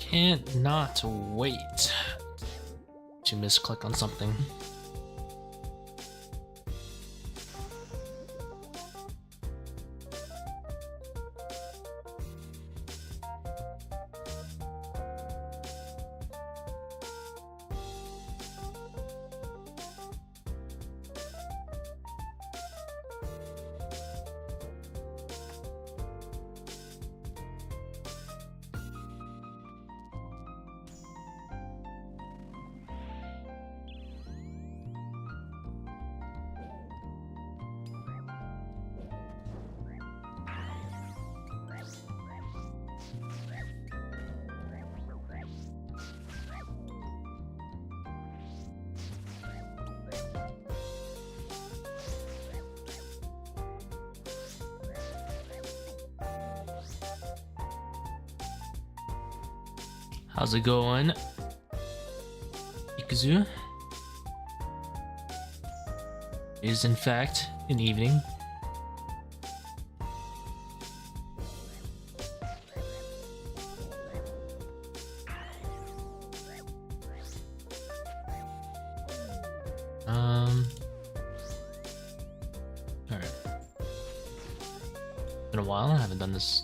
Can't not wait to misclick on something. How's it going, Ikazu? It is in fact an evening. Alright. Been a while, I haven't done this.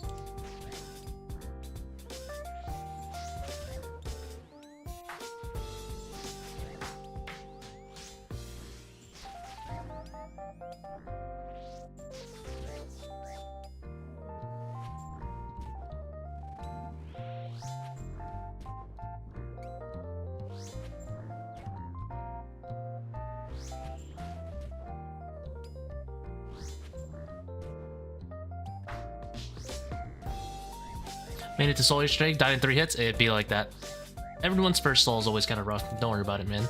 Made it to soul yesterday, died in 3 hits. It'd be like that. Everyone's first soul is always kind of rough. Don't worry about it, man.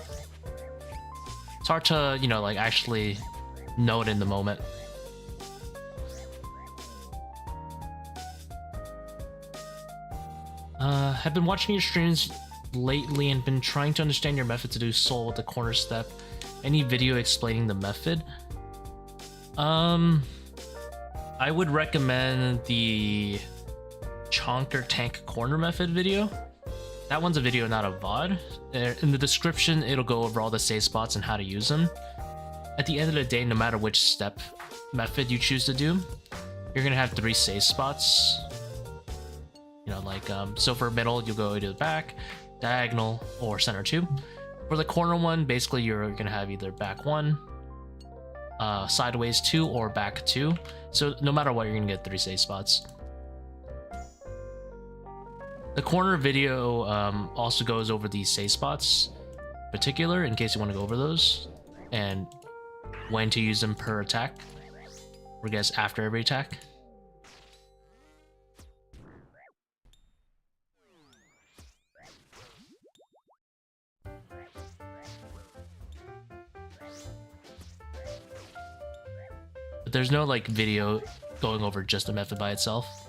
It's hard to, you know, like actually know it in the moment. I've been watching your streams lately and been trying to understand your method to do soul with the corner step. Any video explaining the method? I would recommend the Chonker Tank Corner Method video. That one's a video, not a VOD. In the description, it'll go over all the save spots and how to use them. At the end of the day, no matter which step method you choose to do, you're gonna have 3 save spots. You know, like, so for middle, you'll go to the back, diagonal, or center 2. For the corner one, basically you're gonna have either back 1, sideways 2, or back 2. So no matter what, you're gonna get 3 save spots. The corner video also goes over these save spots in particular, in case you want to go over those, and when to use them per attack, or I guess after every attack. But there's no like video going over just a method by itself.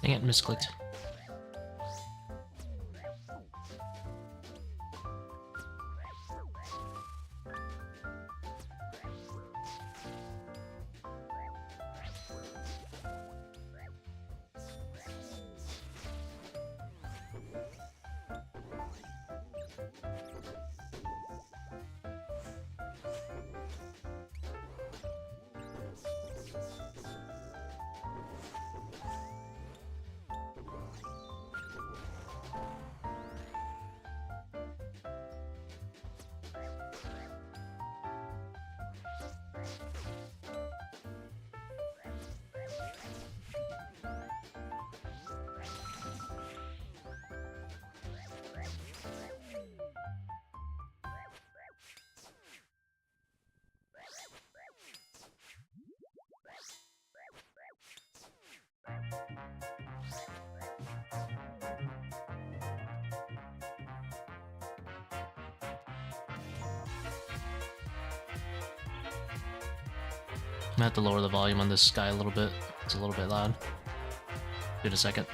Dang it, misclicked. I'm gonna have to lower the volume on this guy a little bit. It's a little bit loud. Give it a second.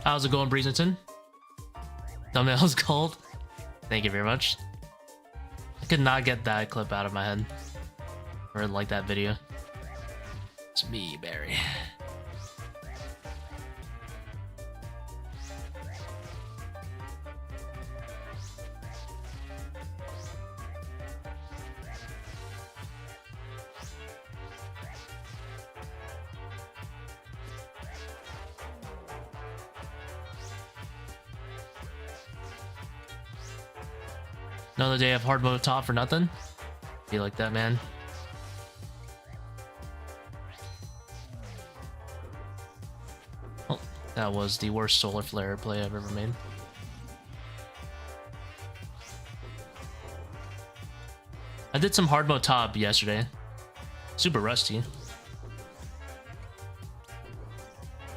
How's it going, Breezington? Thumbnail's cold. Thank you very much. I could not get that clip out of my head. Or like that video. It's me, Barry. Another day of hard mode top for nothing. Feel like that, man. Oh, that was the worst solar flare play I've ever made. I did some hard mode top yesterday. Super rusty.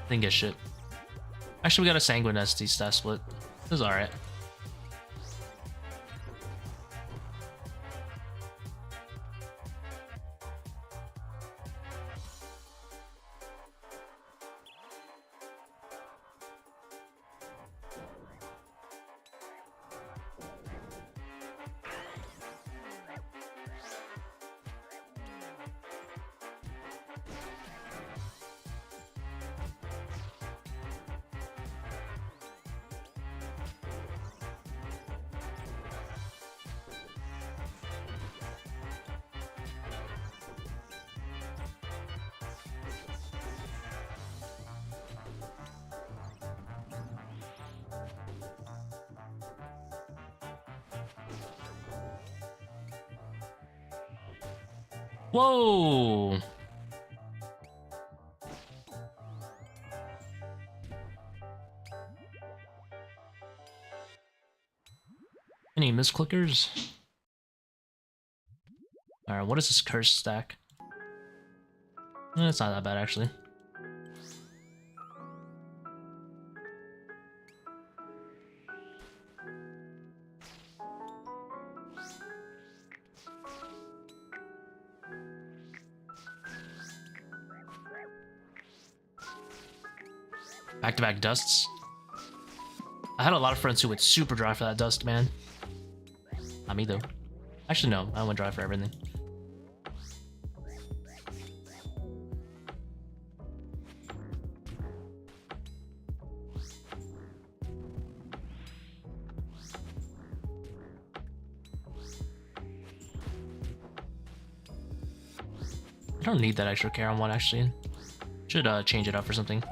Didn't get shit. Actually, we got a Sanguine SD stat split. It was alright. Whoa! Any misclickers? Alright, what is this curse stack? It's not that bad, actually. Back-to-back dusts. I had a lot of friends who went super dry for that dust, man. Not me, though. Actually, no. I went dry for everything. I don't need that extra care on one, actually. Should change it up for something.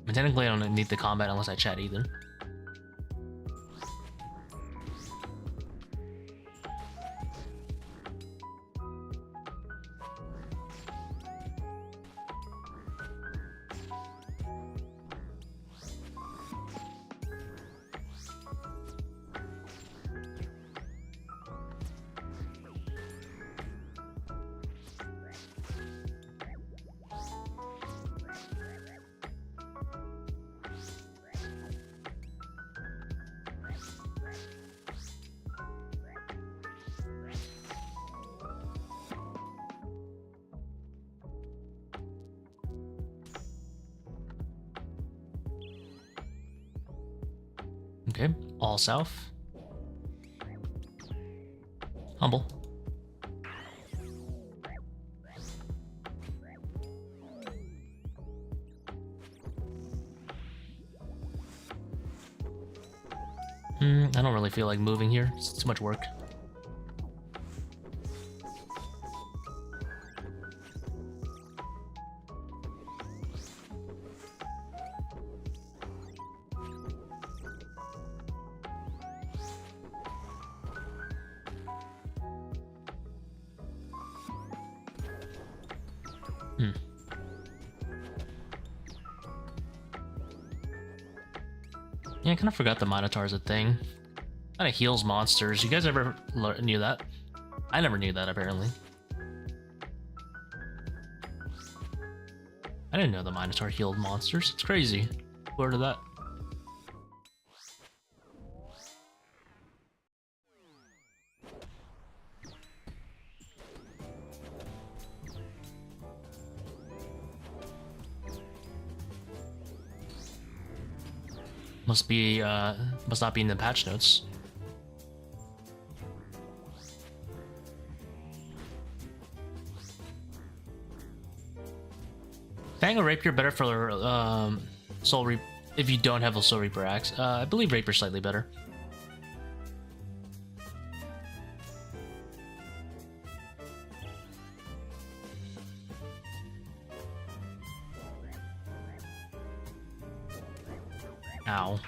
And technically, I don't need the combat unless I chat either. Okay, all south. Humble. I don't really feel like moving here. It's too much work. Yeah, I kind of forgot the Minotaur is a thing. Kind of heals monsters. You guys ever knew that? I never knew that, apparently. I didn't know the Minotaur healed monsters. It's crazy. Who heard of that? Must not be in the patch notes. Fang or Rapier better for Soul Reaper if you don't have a Soul Reaper axe. I believe Rapier's slightly better. Ow.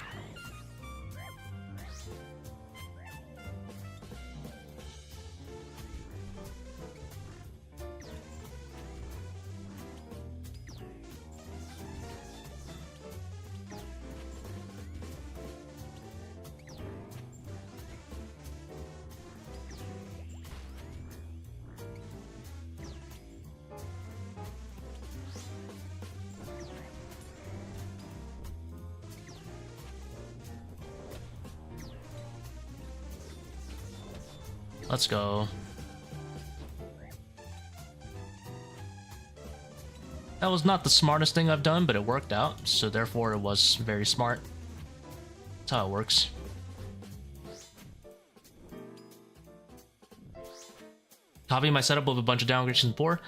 Let's go. That was not the smartest thing I've done, but it worked out, so therefore it was very smart. That's how it works. Copying my setup with a bunch of downgradations before.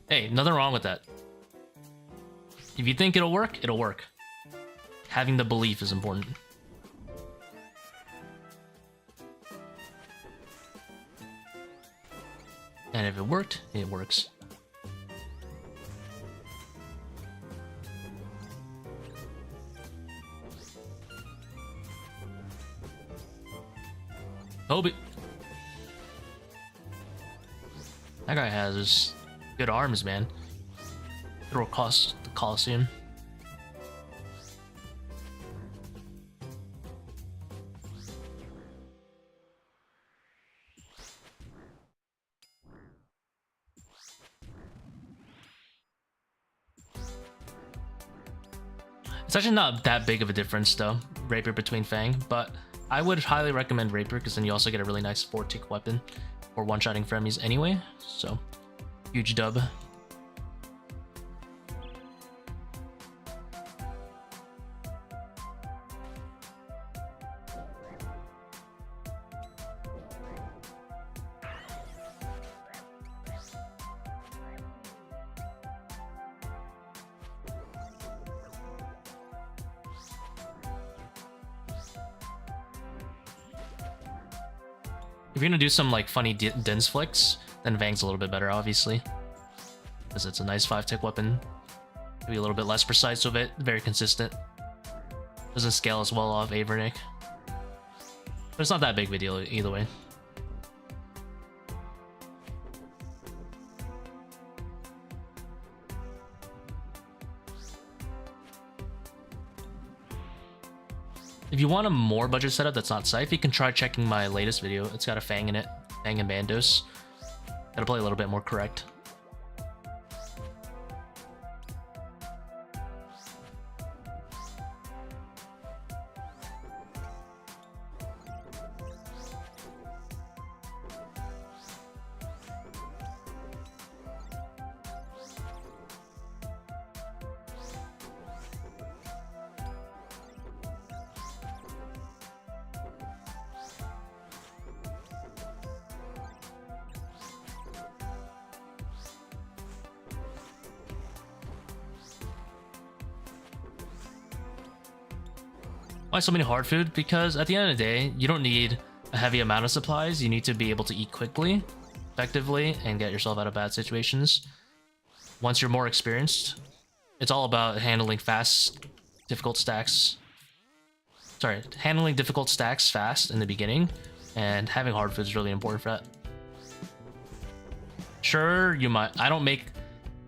Hey, nothing wrong with that. If you think it'll work, it'll work. Having the belief is important. And if it worked, it works. Kobe. That guy has good arms, man. It'll cost the Coliseum. It's actually not that big of a difference though, Rapier between Fang, but I would highly recommend Rapier because then you also get a really nice 4-tick weapon for one-shotting frenemies anyway, so huge dub. If you're gonna do some like funny dense flicks, then Vang's a little bit better, obviously, because it's a nice 5-tick weapon. Maybe a little bit less precise with it, very consistent. Doesn't scale as well off Avernick, but it's not that big of a deal either way. If you want a more budget setup that's not Scythe, you can try checking my latest video. It's got a Fang in it, Fang and Bandos. Gotta play a little bit more correct. Why so many hard food? Because at the end of the day, you don't need a heavy amount of supplies. You need to be able to eat quickly, effectively, and get yourself out of bad situations. Once you're more experienced, it's all about handling difficult stacks fast in the beginning, and having hard food is really important for that. Sure, you might. I don't make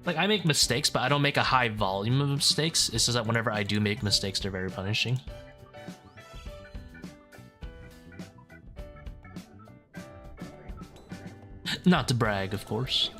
Like, I make mistakes, but I don't make a high volume of mistakes. It's just that whenever I do make mistakes, they're very punishing. Not to brag, of course.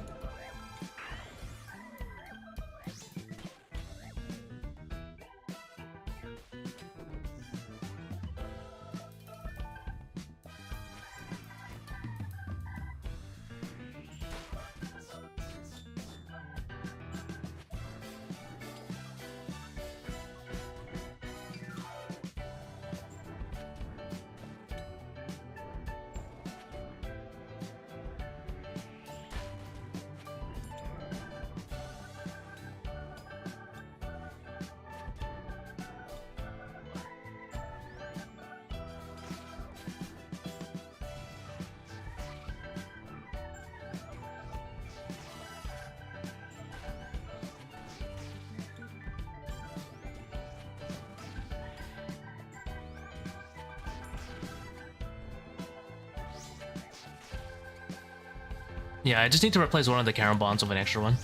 Yeah, I just need to replace one of the Karen bonds with an extra one.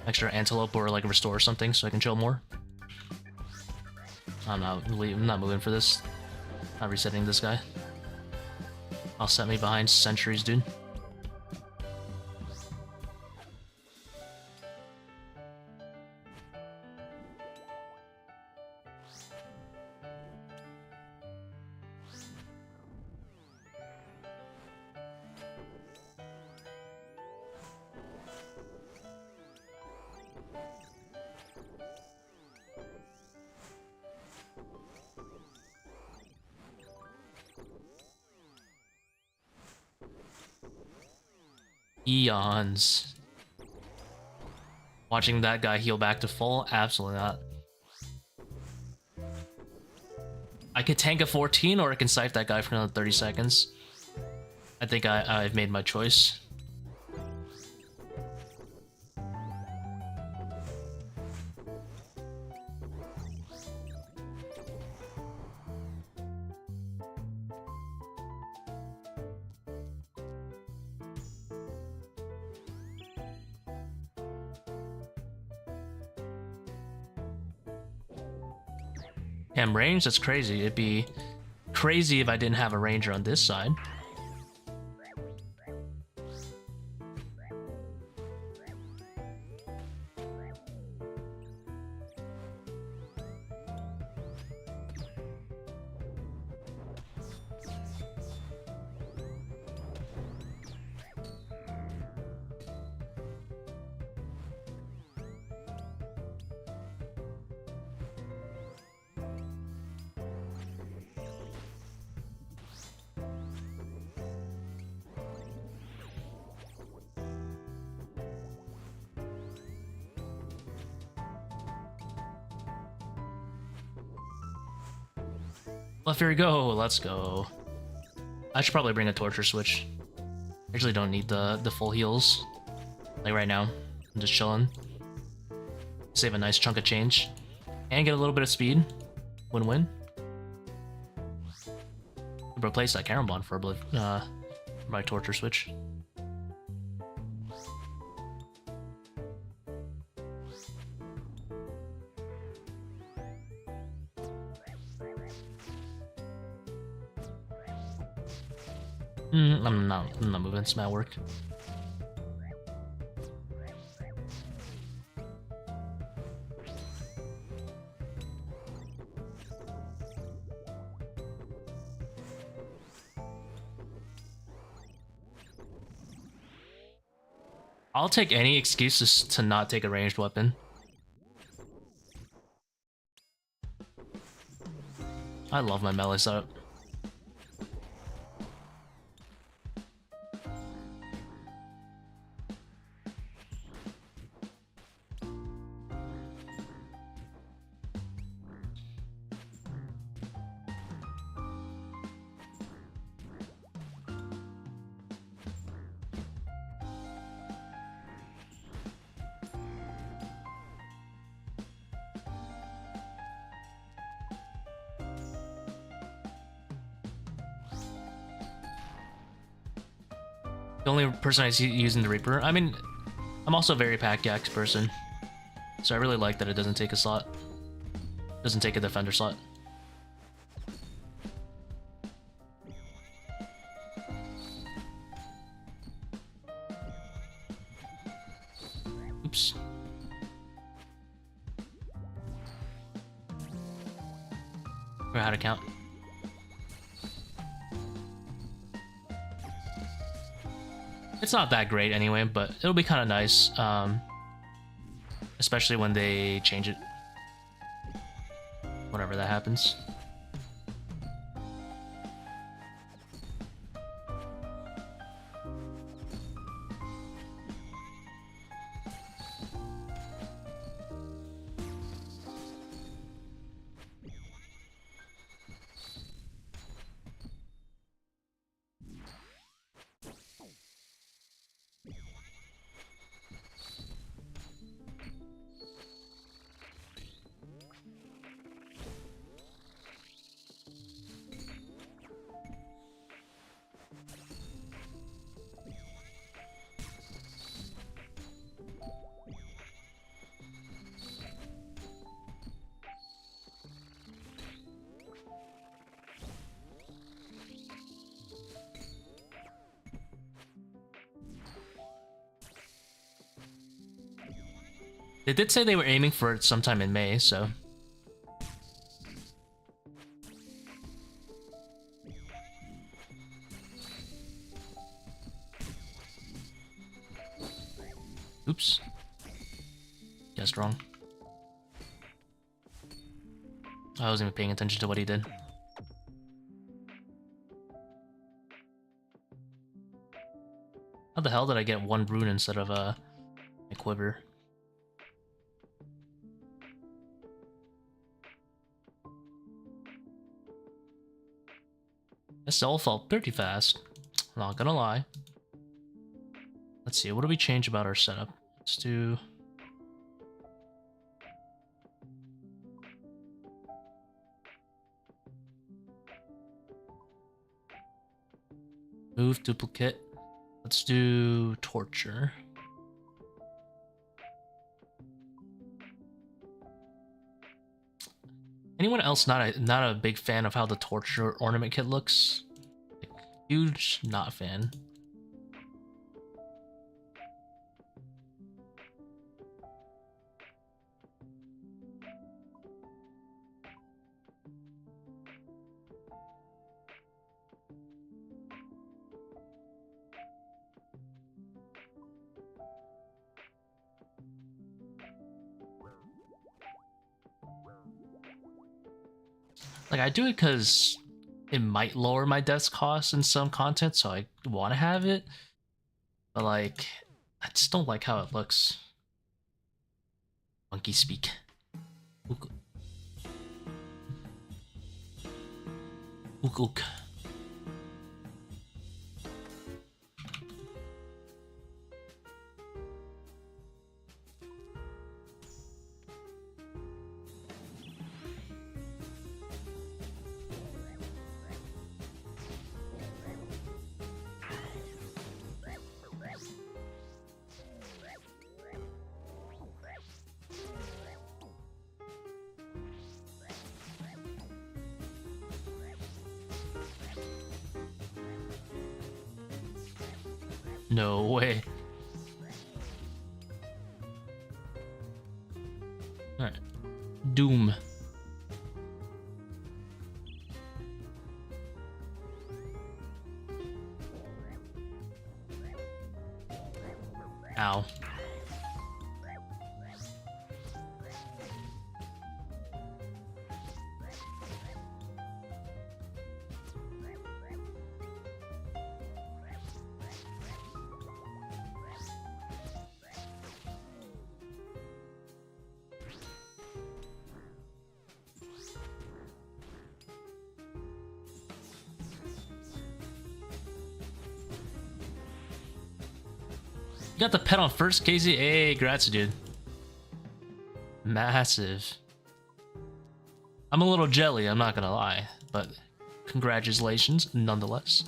Extra antelope or like restore or something so I can chill more. I'm not moving for this. Not resetting this guy. I'll set me behind sentries, dude. Eons. Watching that guy heal back to full? Absolutely not. I could tank a 14 or I can scythe that guy for another 30 seconds. I think I've made my choice. Damn, range? That's crazy. It'd be crazy if I didn't have a ranger on this side. Left here we go. Let's go. I should probably bring a torture switch. I usually don't need the full heals. Like right now, I'm just chilling. Save a nice chunk of change and get a little bit of speed. Win-win. Replace that Karen bond for my torture switch. I'm not moving. It's my work. I'll take any excuses to not take a ranged weapon. I love my melee setup. The only person I see using the Reaper, I mean, I'm also a very pack-gax person, so I really like that it doesn't take a slot. Doesn't take a defender slot. Oops. Or how to count. It's not that great anyway, but it'll be kind of nice, especially when they change it. Whenever that happens. They did say they were aiming for it sometime in May, so... Oops. Guessed wrong. I wasn't even paying attention to what he did. How the hell did I get one rune instead of a quiver? This all felt pretty fast, not gonna lie. Let's see, what do we change about our setup? Let's do... Move, duplicate. Let's do torture. Anyone else not a big fan of how the torture ornament kit looks? Like, huge not a fan. Like, I do it because it might lower my death cost in some content, so I want to have it. But, like, I just don't like how it looks. Monkey speak. Ook. Ook ook. No way. Alright. Doom. Ow. You got the pet on first, Casey? Hey, grats, dude. Massive. I'm a little jelly, I'm not gonna lie, but congratulations nonetheless.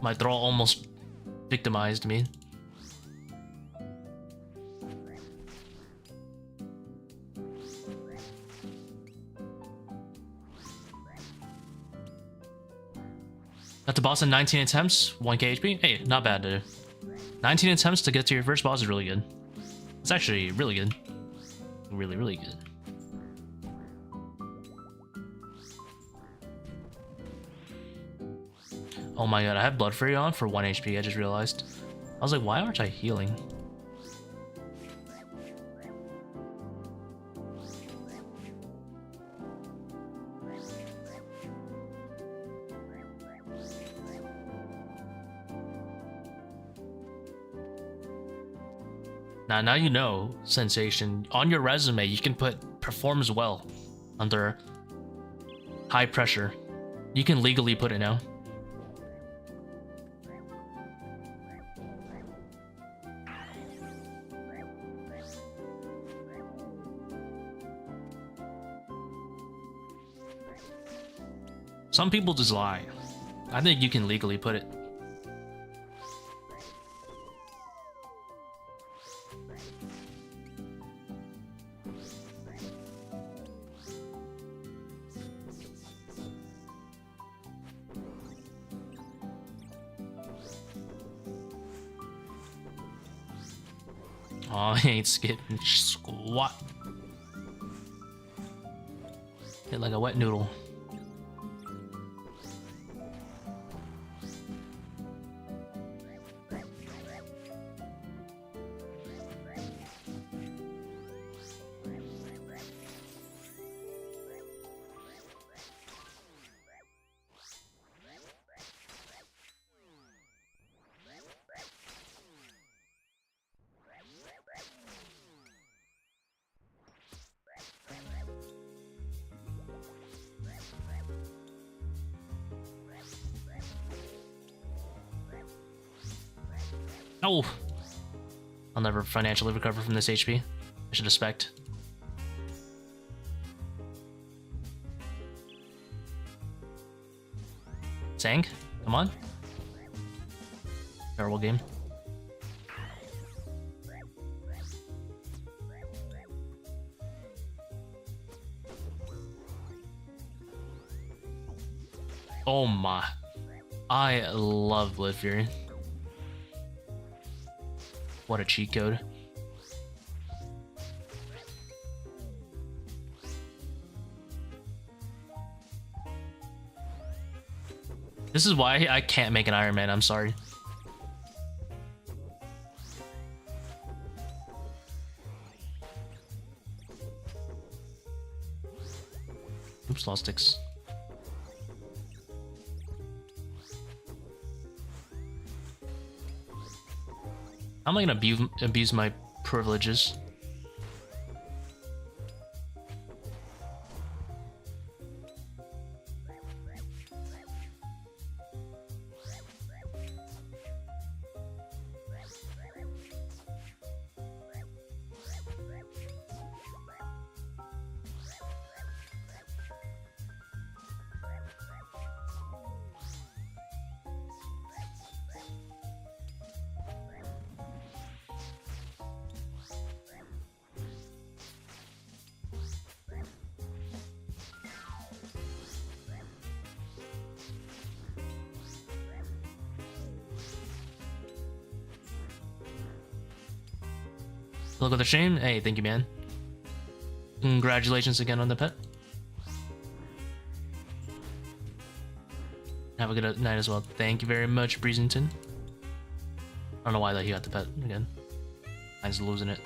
My draw almost victimized me. Got the boss in 19 attempts, 1k HP. Hey, not bad, dude. 19 attempts to get to your first boss is really good. It's actually really good. Really, really good. Oh my god, I have Blood Fury on for 1 HP, I just realized. I was like, why aren't I healing? Now you know, Sensation. On your resume, you can put performs well under high pressure. You can legally put it now. Some people just lie. I think you can legally put it. Oh, I ain't skipping squat. Hit like a wet noodle. Oh! I'll never financially recover from this HP. I should have specced. Sang? Come on. Terrible game. Oh my. I love Blood Fury. What a cheat code. This is why I can't make an Iron Man, I'm sorry. Oops, lost sticks. How am I gonna abuse my privileges? Look at the shame. Hey, thank you, man. Congratulations again on the pet. Have a good night as well. Thank you very much, Breezington. I don't know why that he got the pet again. Mine's losing it.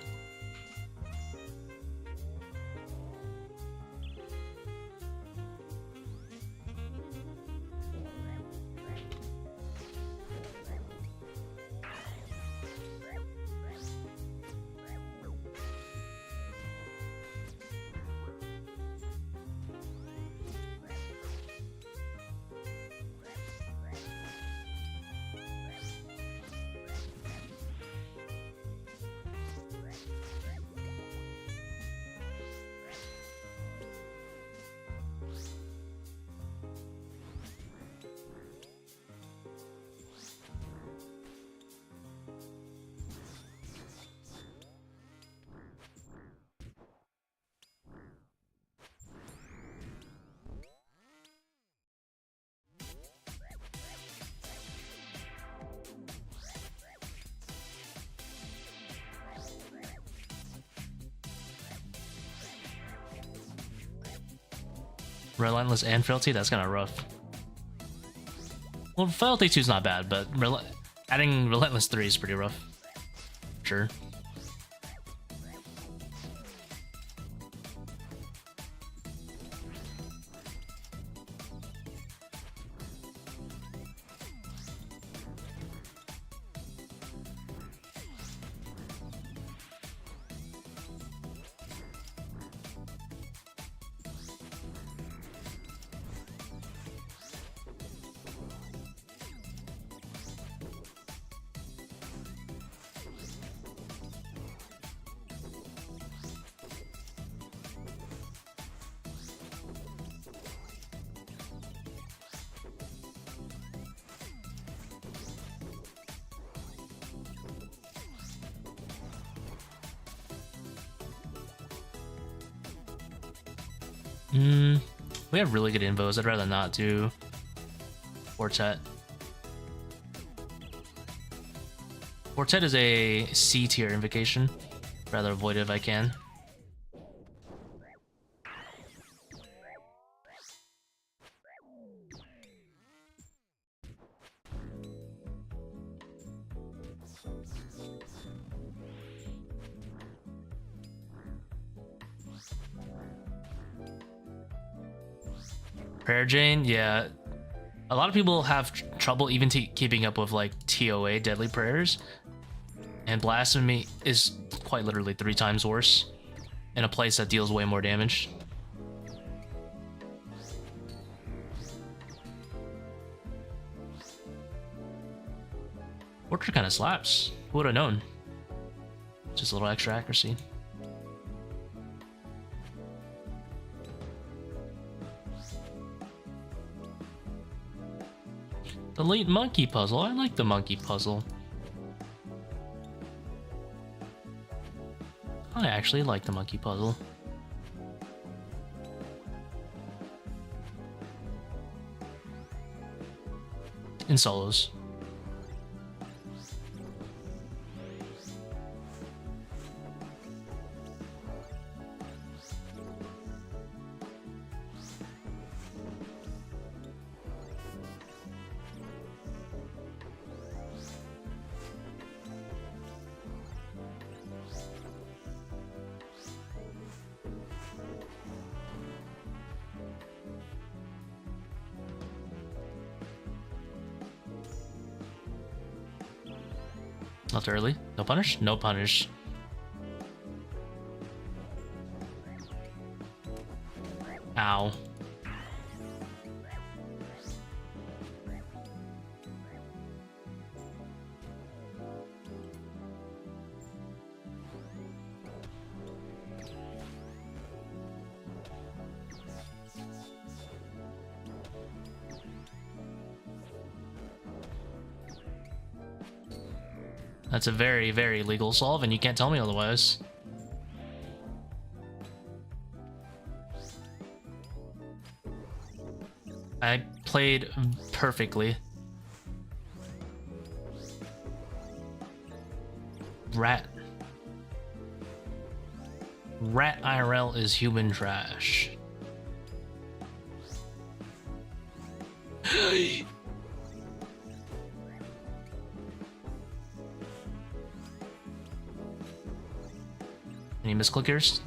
Relentless and Frailty, that's kind of rough. Well, Frailty 2 is not bad, but adding Relentless 3 is pretty rough. Sure. We have really good invos. I'd rather not do Quartet. Quartet is a C tier invocation. Rather avoid it if I can. Prayer Jane, yeah. A lot of people have trouble even keeping up with like TOA Deadly Prayers. And Blasphemy is quite literally 3 times worse in a place that deals way more damage. Portrait kind of slaps. Who would have known? Just a little extra accuracy. The late monkey puzzle. I like the monkey puzzle. I actually like the monkey puzzle. In solos. Not early. No punish? No punish. Ow. That's a very, very legal solve, and you can't tell me otherwise. I played perfectly. Rat IRL is human trash. Any misclickers?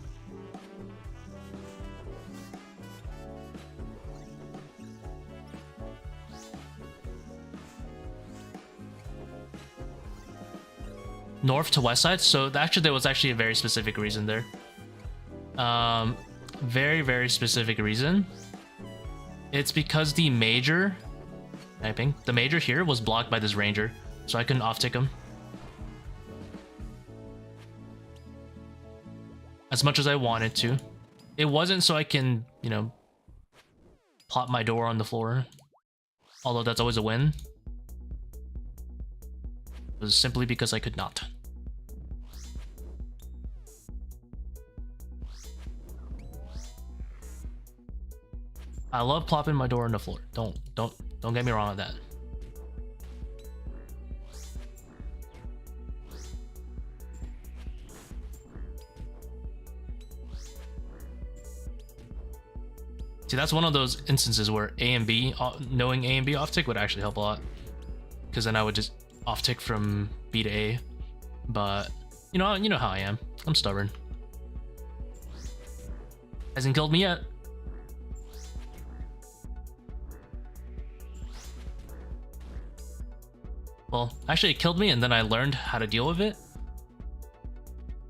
North to west side? So actually there was actually a very specific reason there. Very, very specific reason. It's because the major, typing, the major here was blocked by this ranger, so I couldn't off-tick him. As much as I wanted to. It wasn't so I can, you know, plop my door on the floor. Although that's always a win. It was simply because I could not. I love plopping my door on the floor. Don't get me wrong on that. See, that's one of those instances where A and B, knowing A and B off tick would actually help a lot. Because then I would just off tick from B to A. But you know how I am. I'm stubborn. Hasn't killed me yet. Well, actually it killed me and then I learned how to deal with it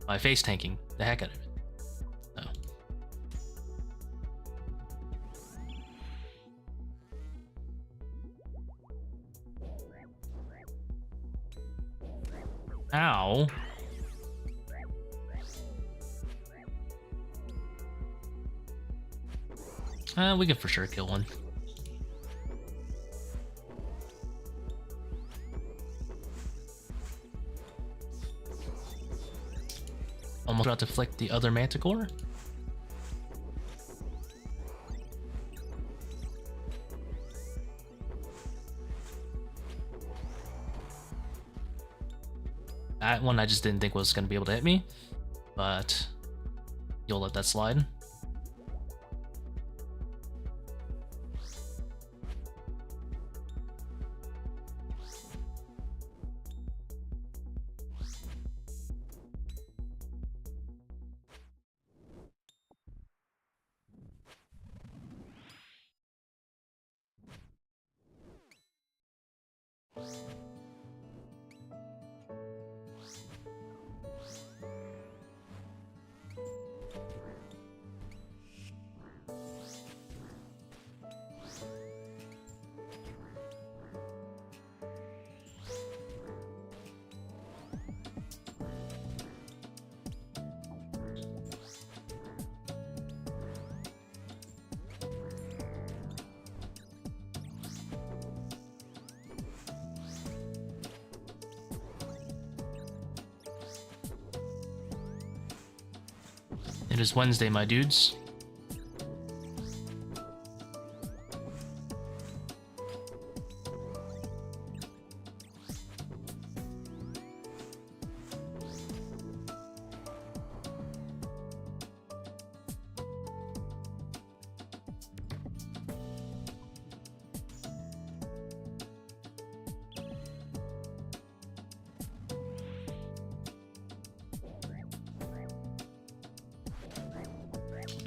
by face tanking the heck out of it. Ow. We can for sure kill one. Almost about to flick the other Manticore. That one I just didn't think was going to be able to hit me, but you'll let that slide. It is Wednesday, my dudes.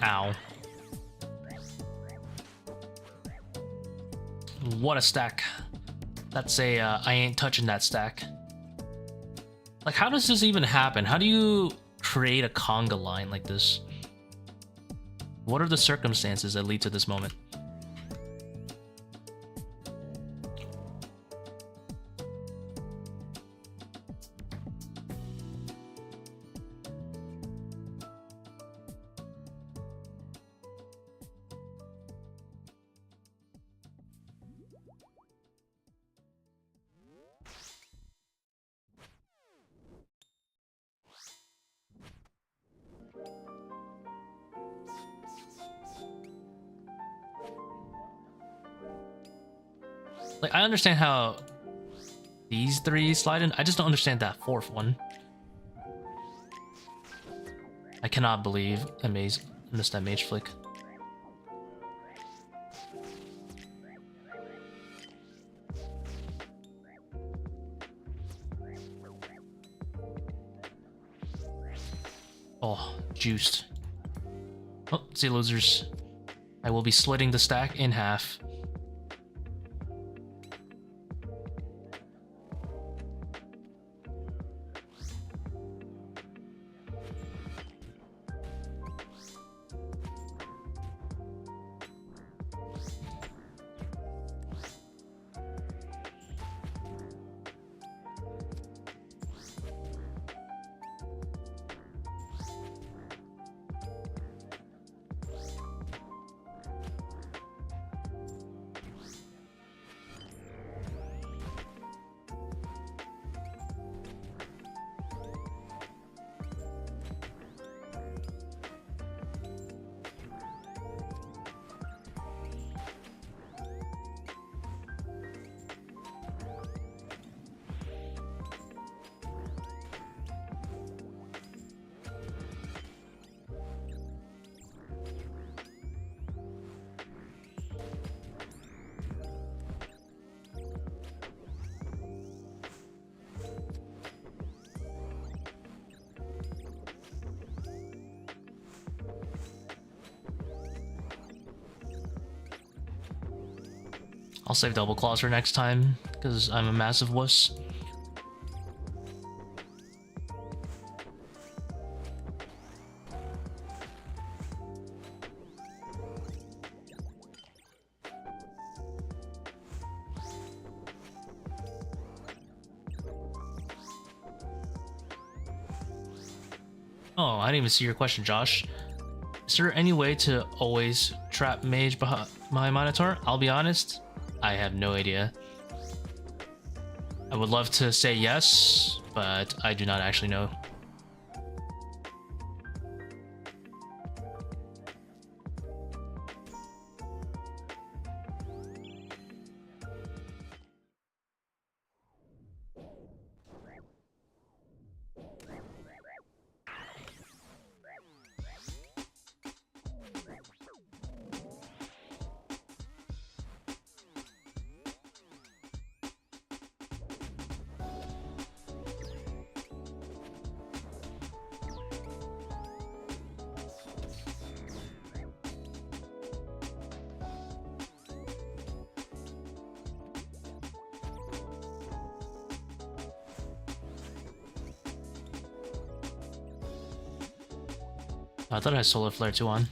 Ow. What a stack. That's a, I ain't touching that stack. Like, how does this even happen? How do you create a conga line like this? What are the circumstances that lead to this moment? Like, I understand how these three slide in. I just don't understand that fourth one. I cannot believe I missed that mage flick. Oh, juiced. Oh, see, losers. I will be splitting the stack in half. I'll save double claws for next time, because I'm a massive wuss. Oh, I didn't even see your question, Josh. Is there any way to always trap Mage behind Minotaur? I'll be honest, I have no idea. I would love to say yes, but I do not actually know. I thought I had Solar Flare 2 on.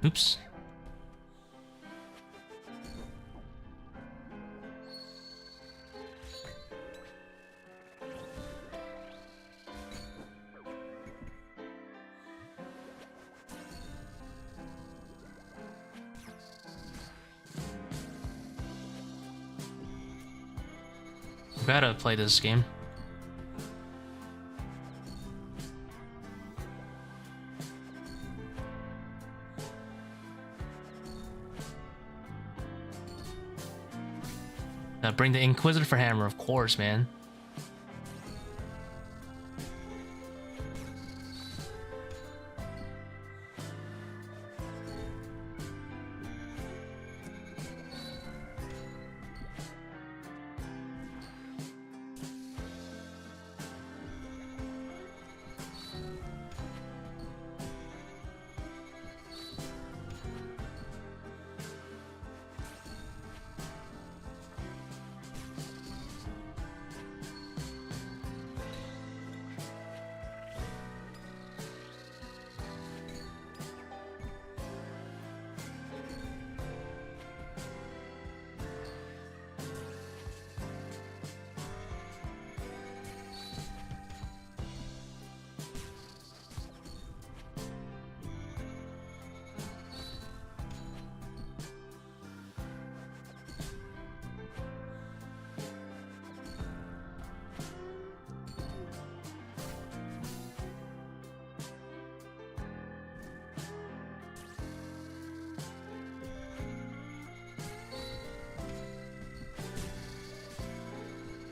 Oops. Gotta play this game. Now bring the Inquisitor for Hammer, of course, man.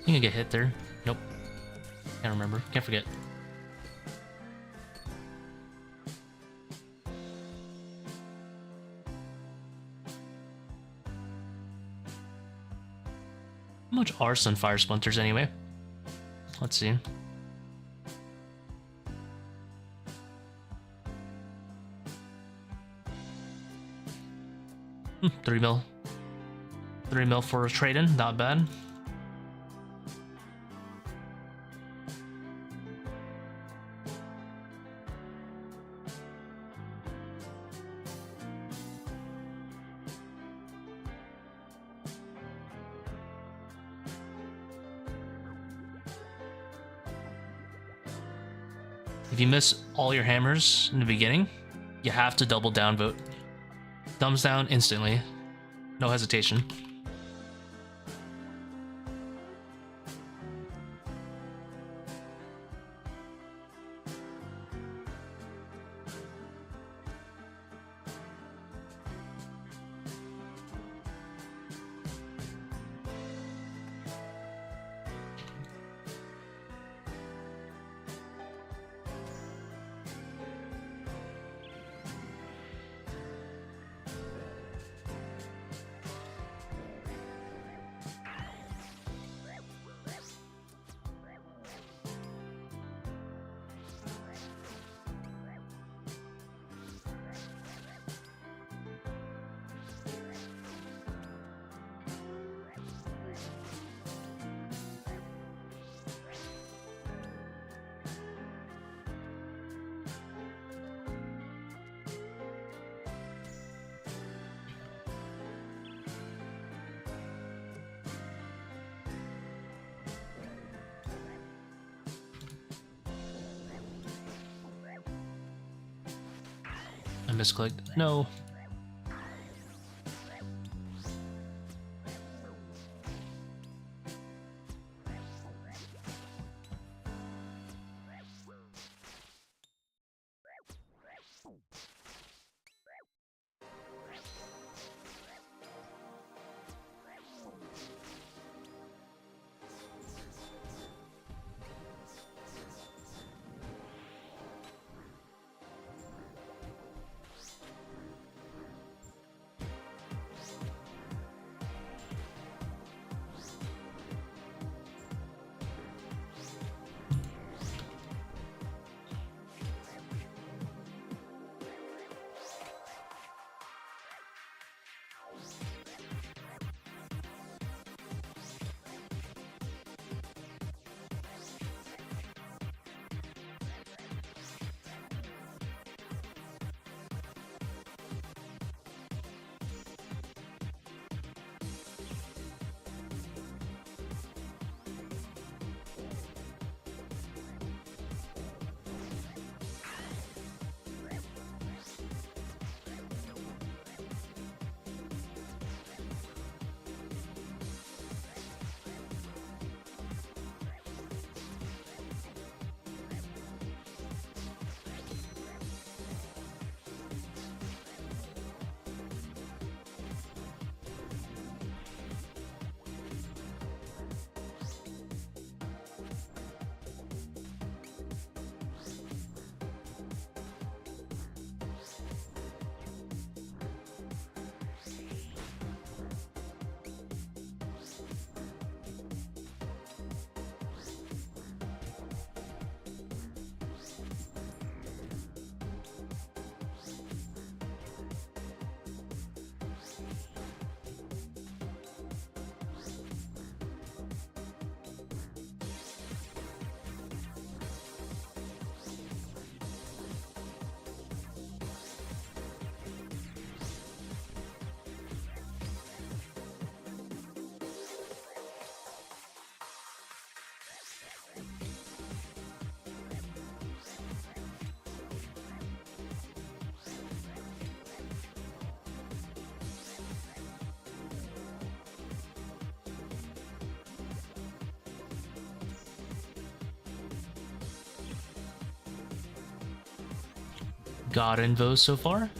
think I get hit there. Nope. Can't remember. Can't forget. How much are Sunfire Splinters anyway? Let's see. 3 mil. 3 mil for a trade-in, not bad. If you miss all your hammers in the beginning, you have to double down vote. Thumbs down instantly. No hesitation. I misclicked. No. Got invos so far.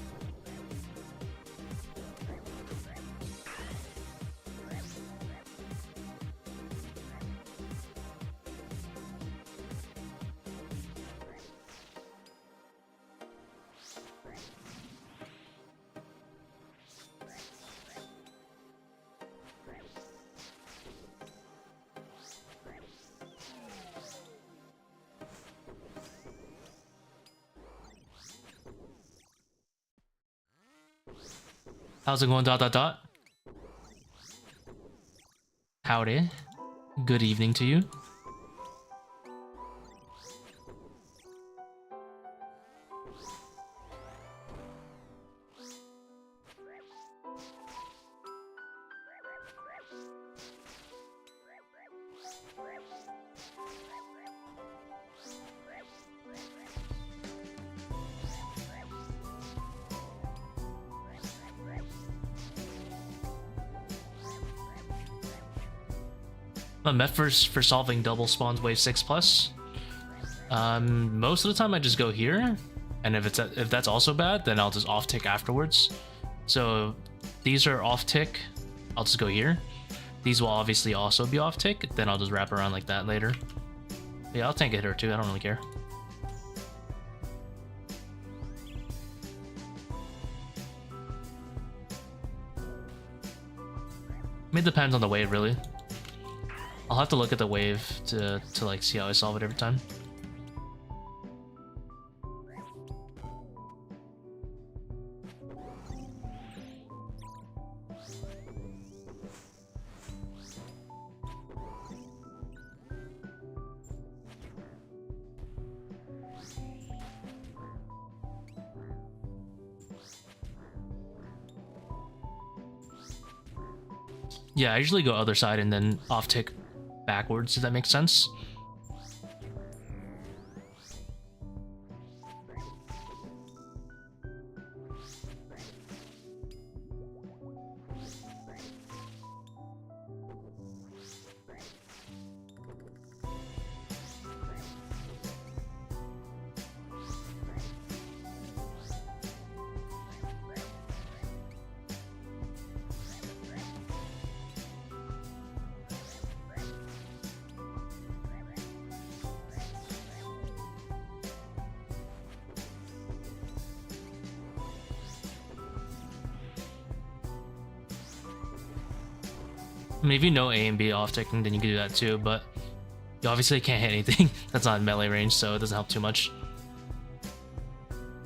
How's it going, dot dot dot? Howdy. Good evening to you. My method for solving double spawns wave 6+. Most of the time I just go here, and if that's also bad, then I'll just off tick afterwards. So these are off tick, I'll just go here. These will obviously also be off tick, then I'll just wrap around like that later. Yeah, I'll tank a hitter too, I don't really care. I mean, it depends on the wave, really. I'll have to look at the wave to like see how I solve it every time. Yeah, I usually go other side and then off tick backwards, if that makes sense. I mean, if you know A and B off ticking, then you can do that too, but you obviously can't hit anything that's not in melee range, so it doesn't help too much.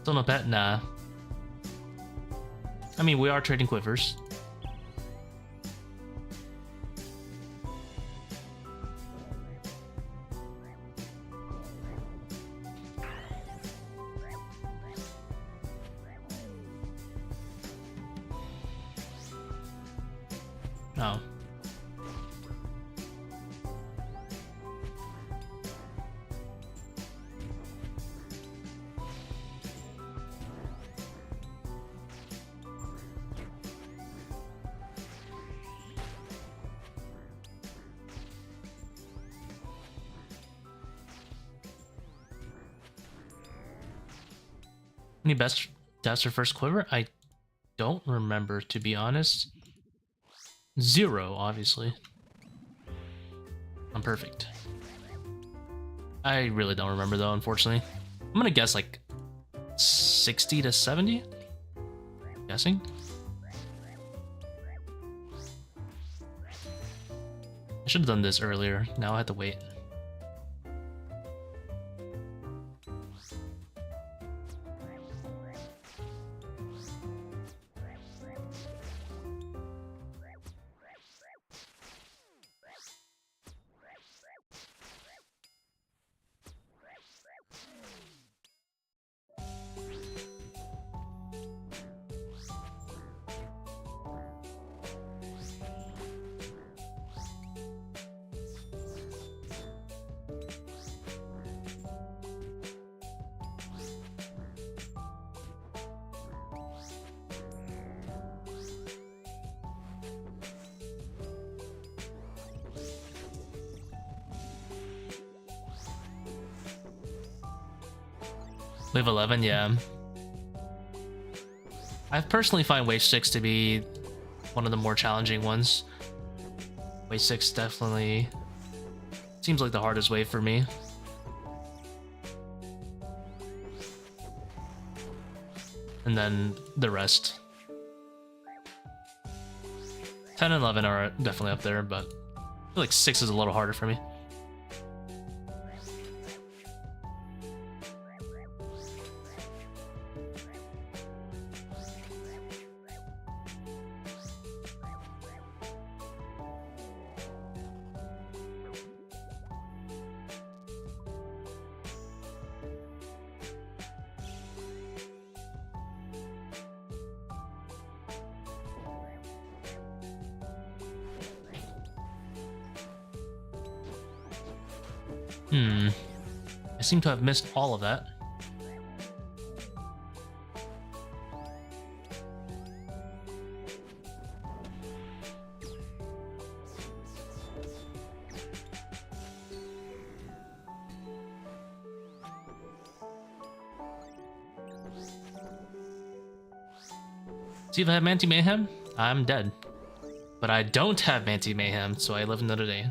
Still no pet? Nah. I mean, we are trading quivers. Oh. Any best deaths or first quiver? I don't remember, to be honest. 0, obviously. I'm perfect. I really don't remember though, unfortunately. I'm gonna guess like 60 to 70? Guessing? I should have done this earlier. Now I have to wait. Wave 11, yeah. I personally find Wave 6 to be one of the more challenging ones. Wave 6 definitely seems like the hardest wave for me. And then the rest. 10 and 11 are definitely up there, but I feel like 6 is a little harder for me. I seem to have missed all of that. See, if I have Manti Mayhem, I'm dead. But I don't have Manti Mayhem, so I live another day.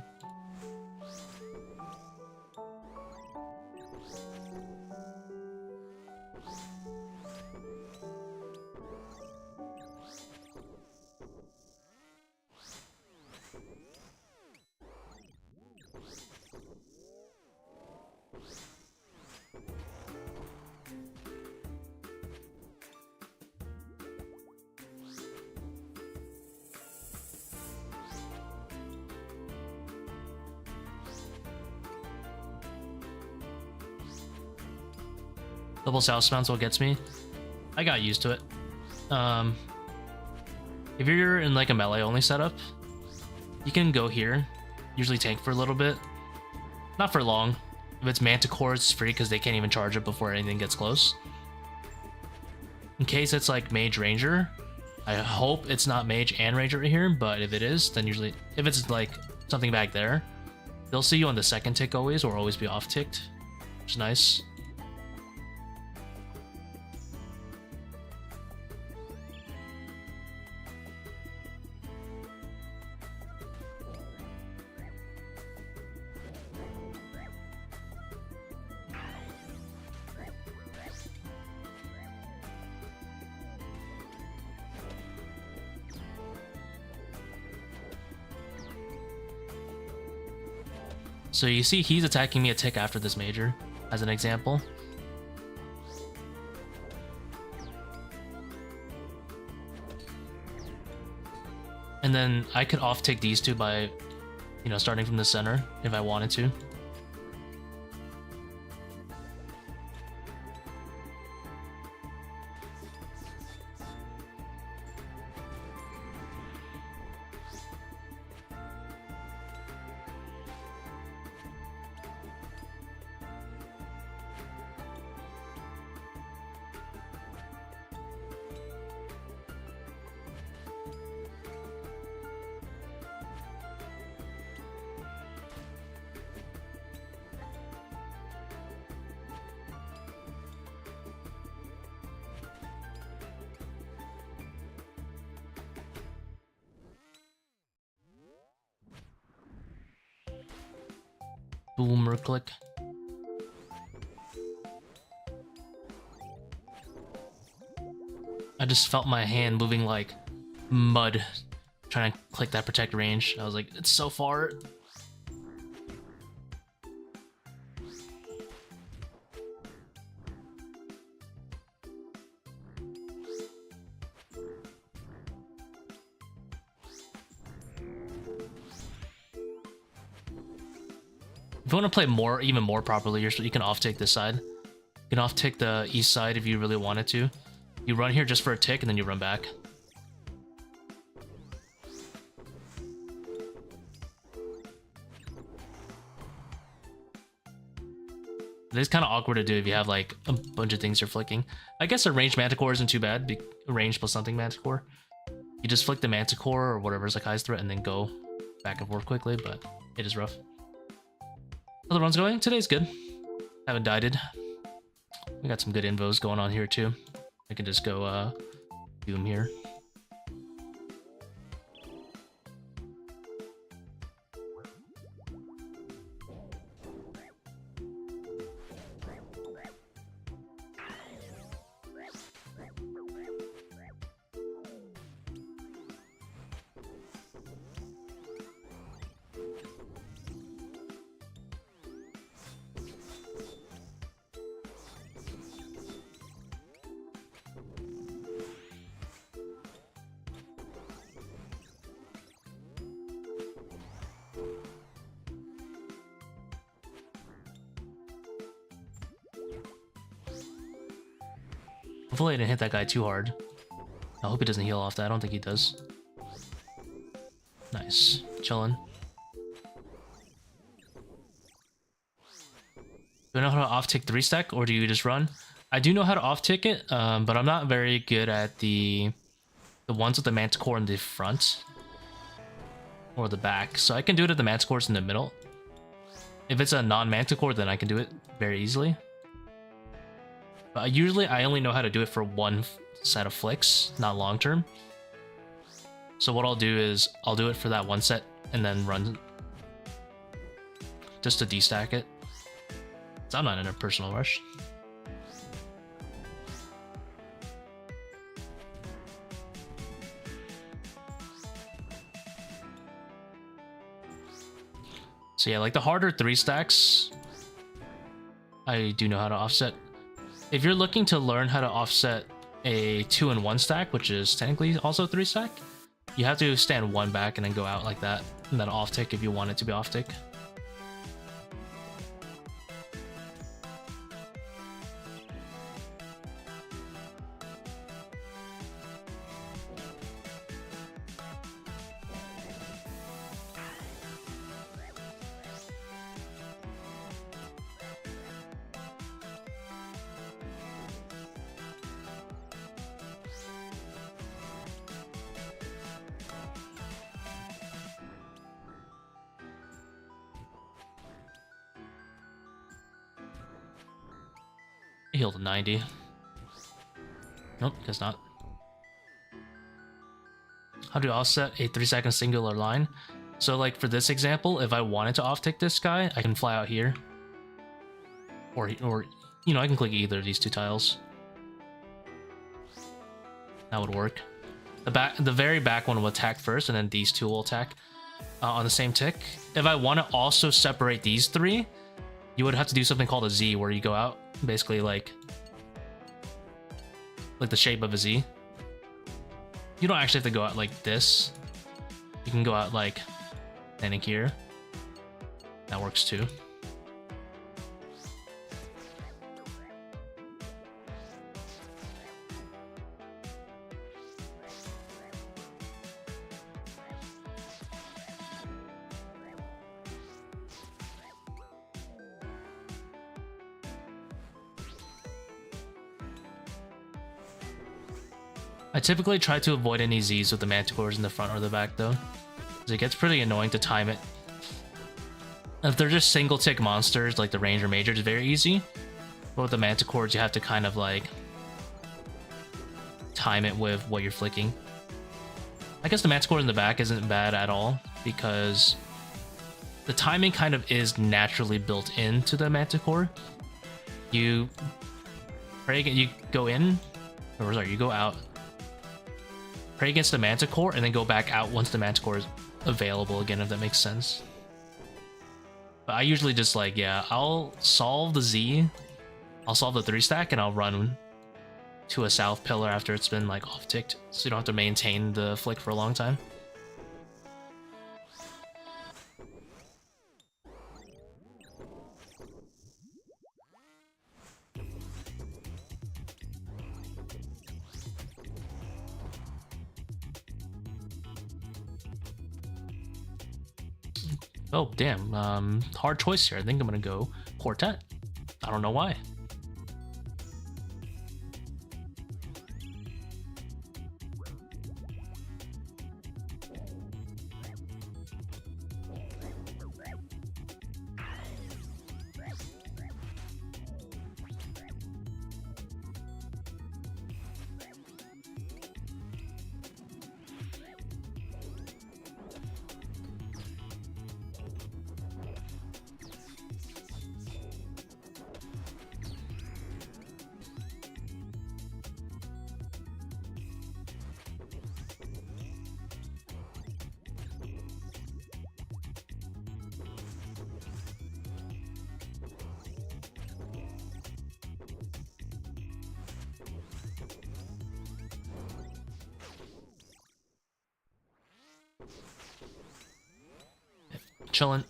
Double Salesman's what gets me. I got used to it. If you're in like a melee only setup, you can go here, usually tank for a little bit. Not for long. If it's Manticore, it's free because they can't even charge it before anything gets close. In case it's like Mage Ranger, I hope it's not Mage and Ranger right here, but if it is, then usually, if it's like something back there, they'll see you on the second tick always, or always be off ticked, which is nice. So you see he's attacking me a tick after this major, as an example. And then I could off-tick these two by, you know, starting from the center if I wanted to. Boomer click. I just felt my hand moving like mud trying to click that protect range. I was like, it's so far. If you want to play even more properly, you can off-tick this side. You can off-tick the east side if you really wanted to. You run here just for a tick, and then you run back. It is kind of awkward to do if you have like a bunch of things you're flicking. I guess a ranged Manticore isn't too bad. A ranged plus something Manticore. You just flick the Manticore or whatever's like highest threat, and then go back and forth quickly, but it is rough. How the run's going? Today's good. Haven't died. We got some good invos going on here too. I can just go Doom here. Hopefully I didn't hit that guy too hard. I hope he doesn't heal off that. I don't think he does. Nice. Chillin'. I know how to off-tick 3-stack, or do you just run? I do know how to off-tick it, but I'm not very good at the ones with the Manticore in the front or the back. So I can do it at the Manticores in the middle. If it's a non-Manticore, then I can do it very easily. But usually I only know how to do it for one set of flicks, not long-term. So what I'll do is I'll do it for that one set and then run just to destack it. So I'm not in a personal rush. So yeah, like the harder 3-stacks, I do know how to offset. If you're looking to learn how to offset a 2 and 1 stack, which is technically also 3-stack, you have to stand 1 back and then go out like that, and then off tick if you want it to be off tick. Healed 90. Nope, guess not. How do you offset a 3-second singular line? So like for this example, if I wanted to off-tick this guy, I can fly out here. Or you know, I can click either of these 2 tiles. That would work. The very back one will attack first, and then these 2 will attack on the same tick. If I want to also separate these 3, you would have to do something called a Z, where you go out basically like the shape of a Z. You don't actually have to go out like this. You can go out like standing here. That works too. I typically try to avoid any Z's with the Manticores in the front or the back though, because it gets pretty annoying to time it. If they're just single tick monsters like the Ranger Mage, it's very easy. But with the Manticores, you have to kind of like time it with what you're flicking. I guess the Manticore in the back isn't bad at all, because the timing kind of is naturally built into the Manticore. You go in, or sorry, you go out, pray against the Manticore, and then go back out once the Manticore is available again, if that makes sense. But I usually just like, yeah, I'll solve the Z, I'll solve the 3-stack, and I'll run to a south pillar after it's been like off-ticked, so you don't have to maintain the flick for a long time. Oh, damn. Hard choice here. I think I'm gonna go Quartet. I don't know why. Chillin'.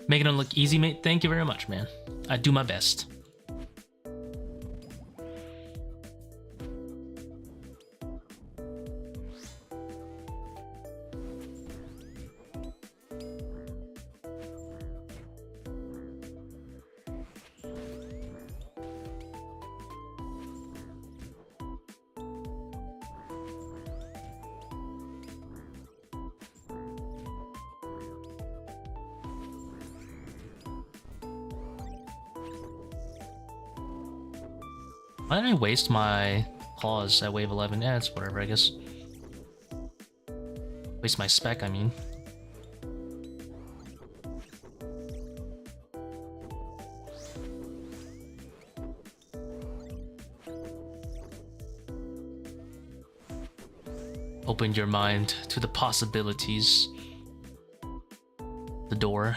Making it look easy, mate. Thank you very much, man. I do my best. Why did I waste my pause at wave 11? Yeah, it's whatever, I guess. Waste my spec, I mean. Open your mind to the possibilities. The door.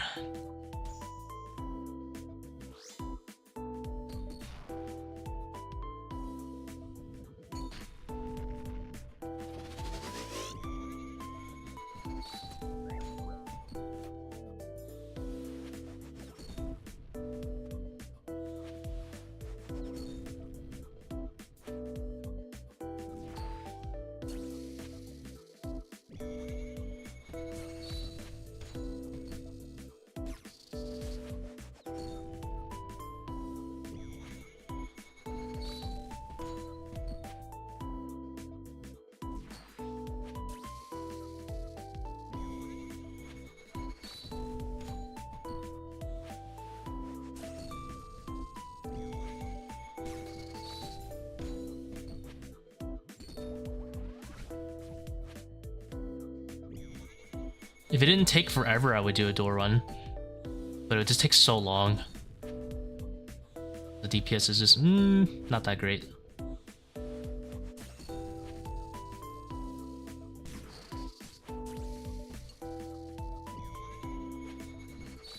If it didn't take forever, I would do a door run. But it just takes so long. The DPS is just, not that great.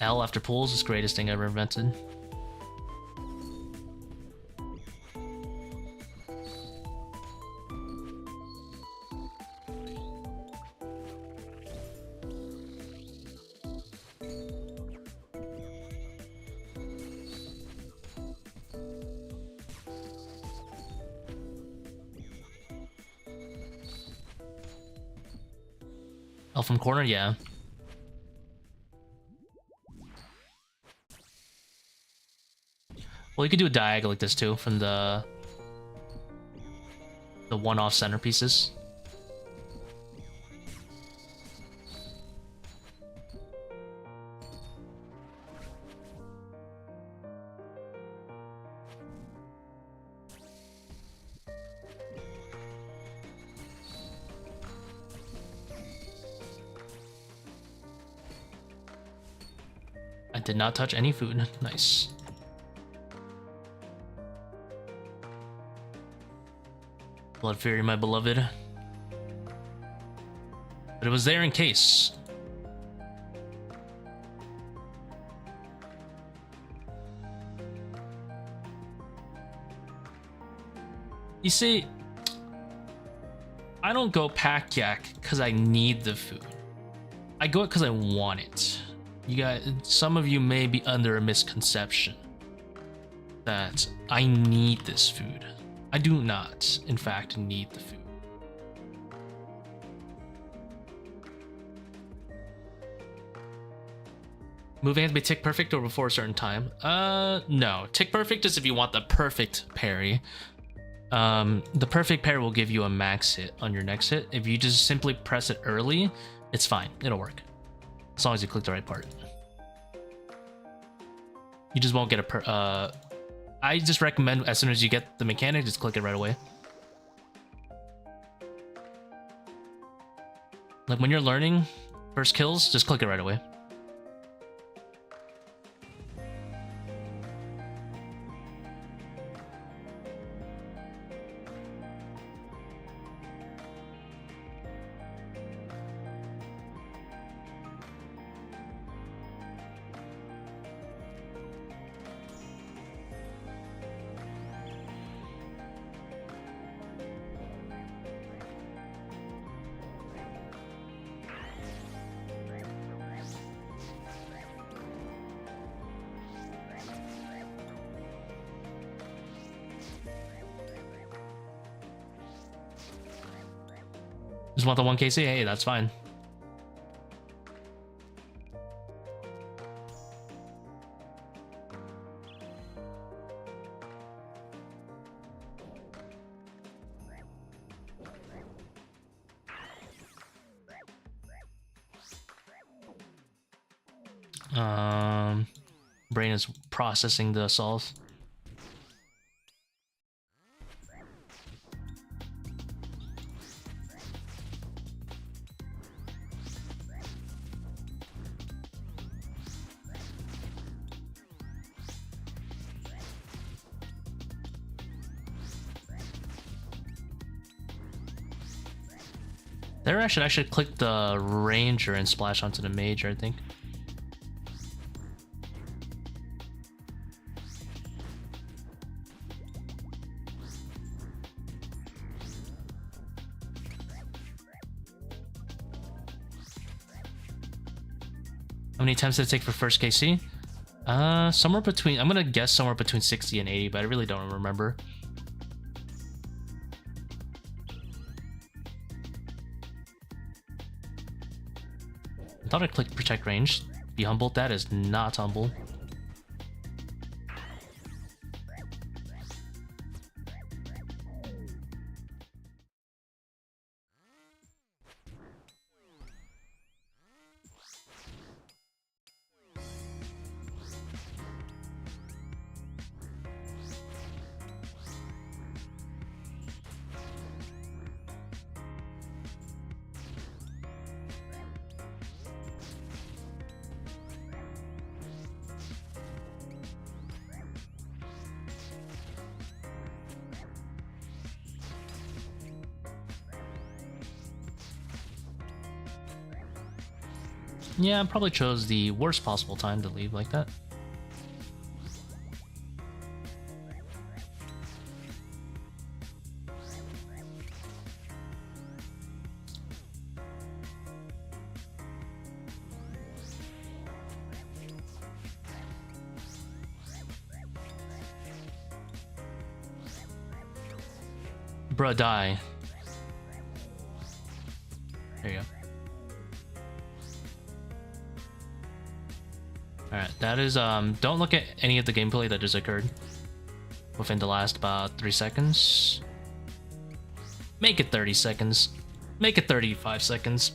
L after pulls is the greatest thing ever invented. L from corner, yeah. Well, you could do a diag like this too, from the one-off centerpieces. I did not touch any food. Nice. Blood Fury, my beloved. But it was there in case. You see, I don't go pack yak because I need the food. I go it because I want it. You guys, some of you may be under a misconception that I need this food. I do not, in fact, need the food. Moving has to be tick perfect or before a certain time. No. Tick perfect is if you want the perfect parry. The perfect parry will give you a max hit on your next hit. If you just simply press it early, it's fine. It'll work. As long as you click the right part. You just won't get a I just recommend as soon as you get the mechanic, just click it right away. Like when you're learning first kills, just click it right away. Just want the 1 KC? Hey, that's fine. Brain is processing the assault. There I should actually click the Ranger and splash onto the Mage, I think. How many attempts did it take for first KC? Somewhere between, I'm gonna guess somewhere between 60 and 80, but I really don't remember. I thought I clicked protect range. Be humbled, that is not humble. Yeah, I probably chose the worst possible time to leave like that. Bruh, die. There you go. Alright, that is, don't look at any of the gameplay that just occurred within the last about 3 seconds. Make it 30 seconds. Make it 35 seconds.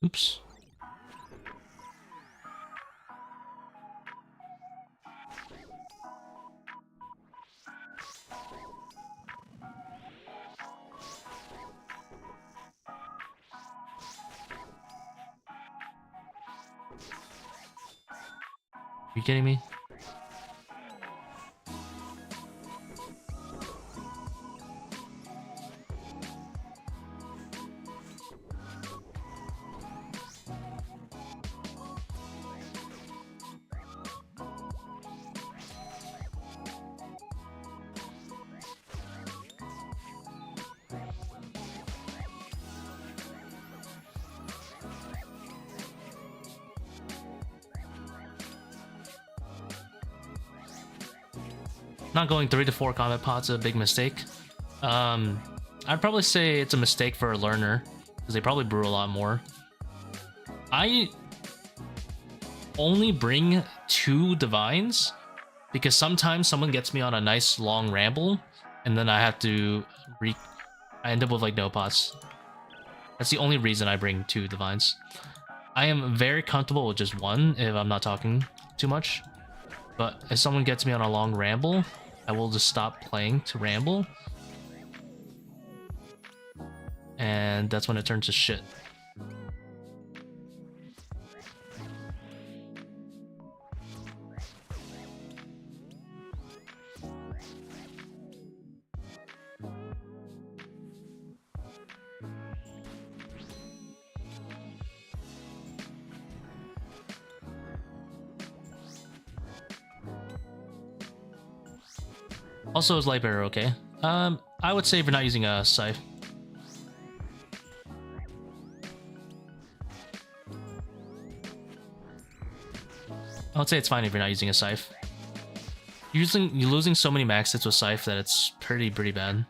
Oops. Are you kidding me? Not going 3 to 4 combat pods is a big mistake. I'd probably say it's a mistake for a learner because they probably brew a lot more. I only bring 2 divines because sometimes someone gets me on a nice long ramble and then I have to I end up with like no pots. That's the only reason I bring 2 divines. I am very comfortable with just 1 if I'm not talking too much. But if someone gets me on a long ramble, I will just stop playing to ramble. And that's when it turns to shit. Also, is Light Bearer okay? I would say if you're not using a Scythe. I would say it's fine if you're not using a Scythe. You're losing so many max hits with Scythe that it's pretty bad.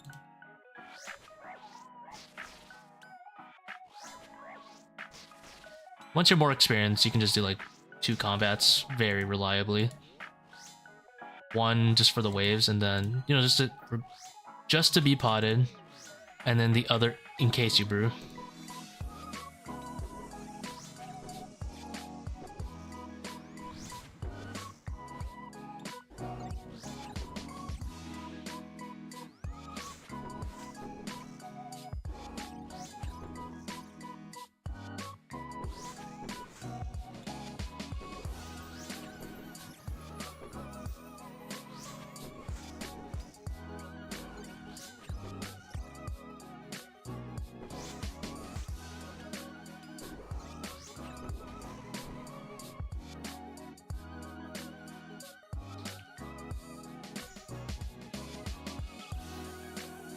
Once you're more experienced, you can just do like 2 combats very reliably. One just for the waves, and then, you know, just to be potted, and then the other in case you brew.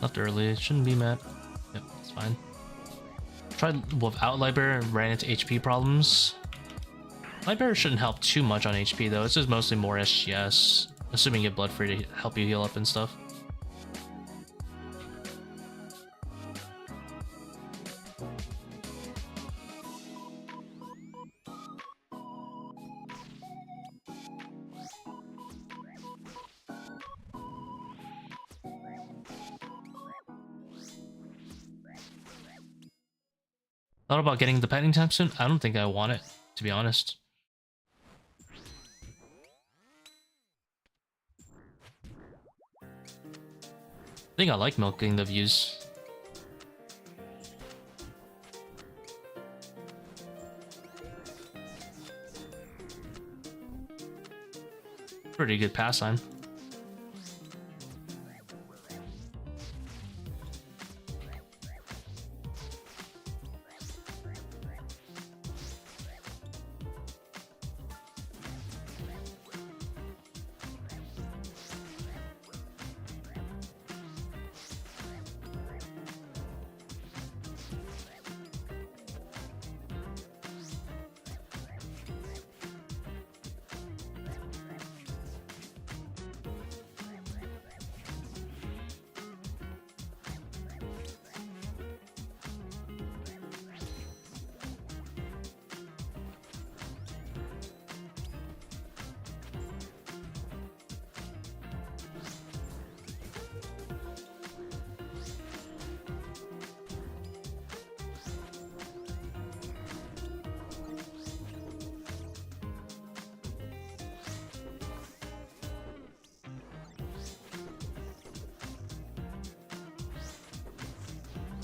Left early, it shouldn't be mad. Yep, it's fine. Tried without Lightbearer and ran into HP problems. Lightbearer shouldn't help too much on HP though, it's just mostly more SGS. Assuming you get Blood Free to help you heal up and stuff. Thought about getting the petting time soon? I don't think I want it, to be honest. I think I like milking the views. Pretty good pass time.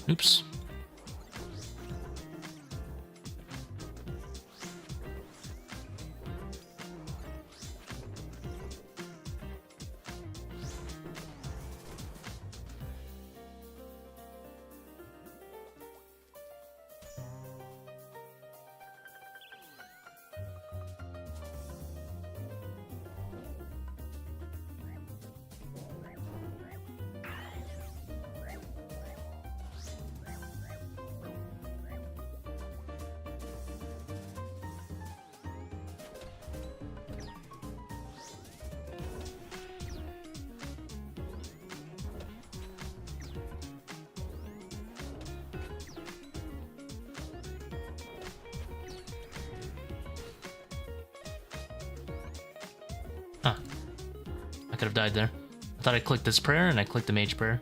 Oops. Huh. I could have died there. I thought I clicked this prayer and I clicked the mage prayer.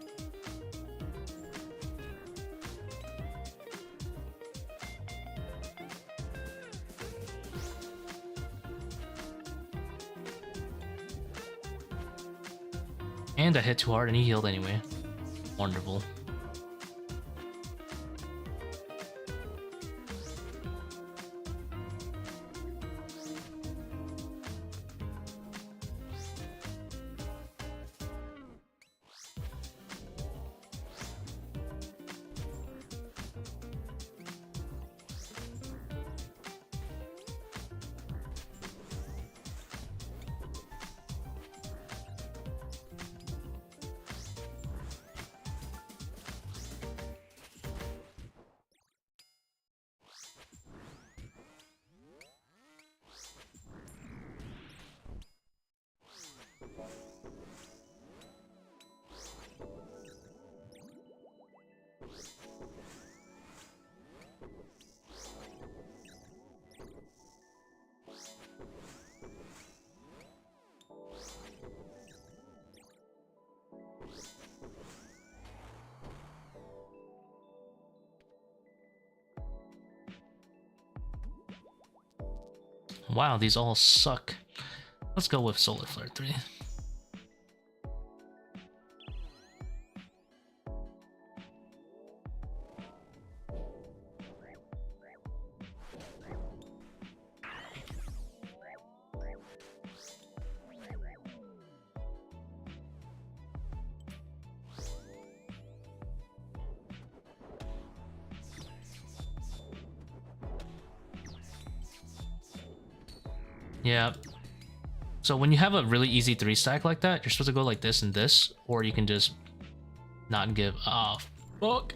And I hit too hard and he healed anyway. Wonderful. Wow, these all suck. Let's go with Solar Flare 3. Yeah. So when you have a really easy 3-stack like that, you're supposed to go like this and this, or you can just not give. Ah, fuck.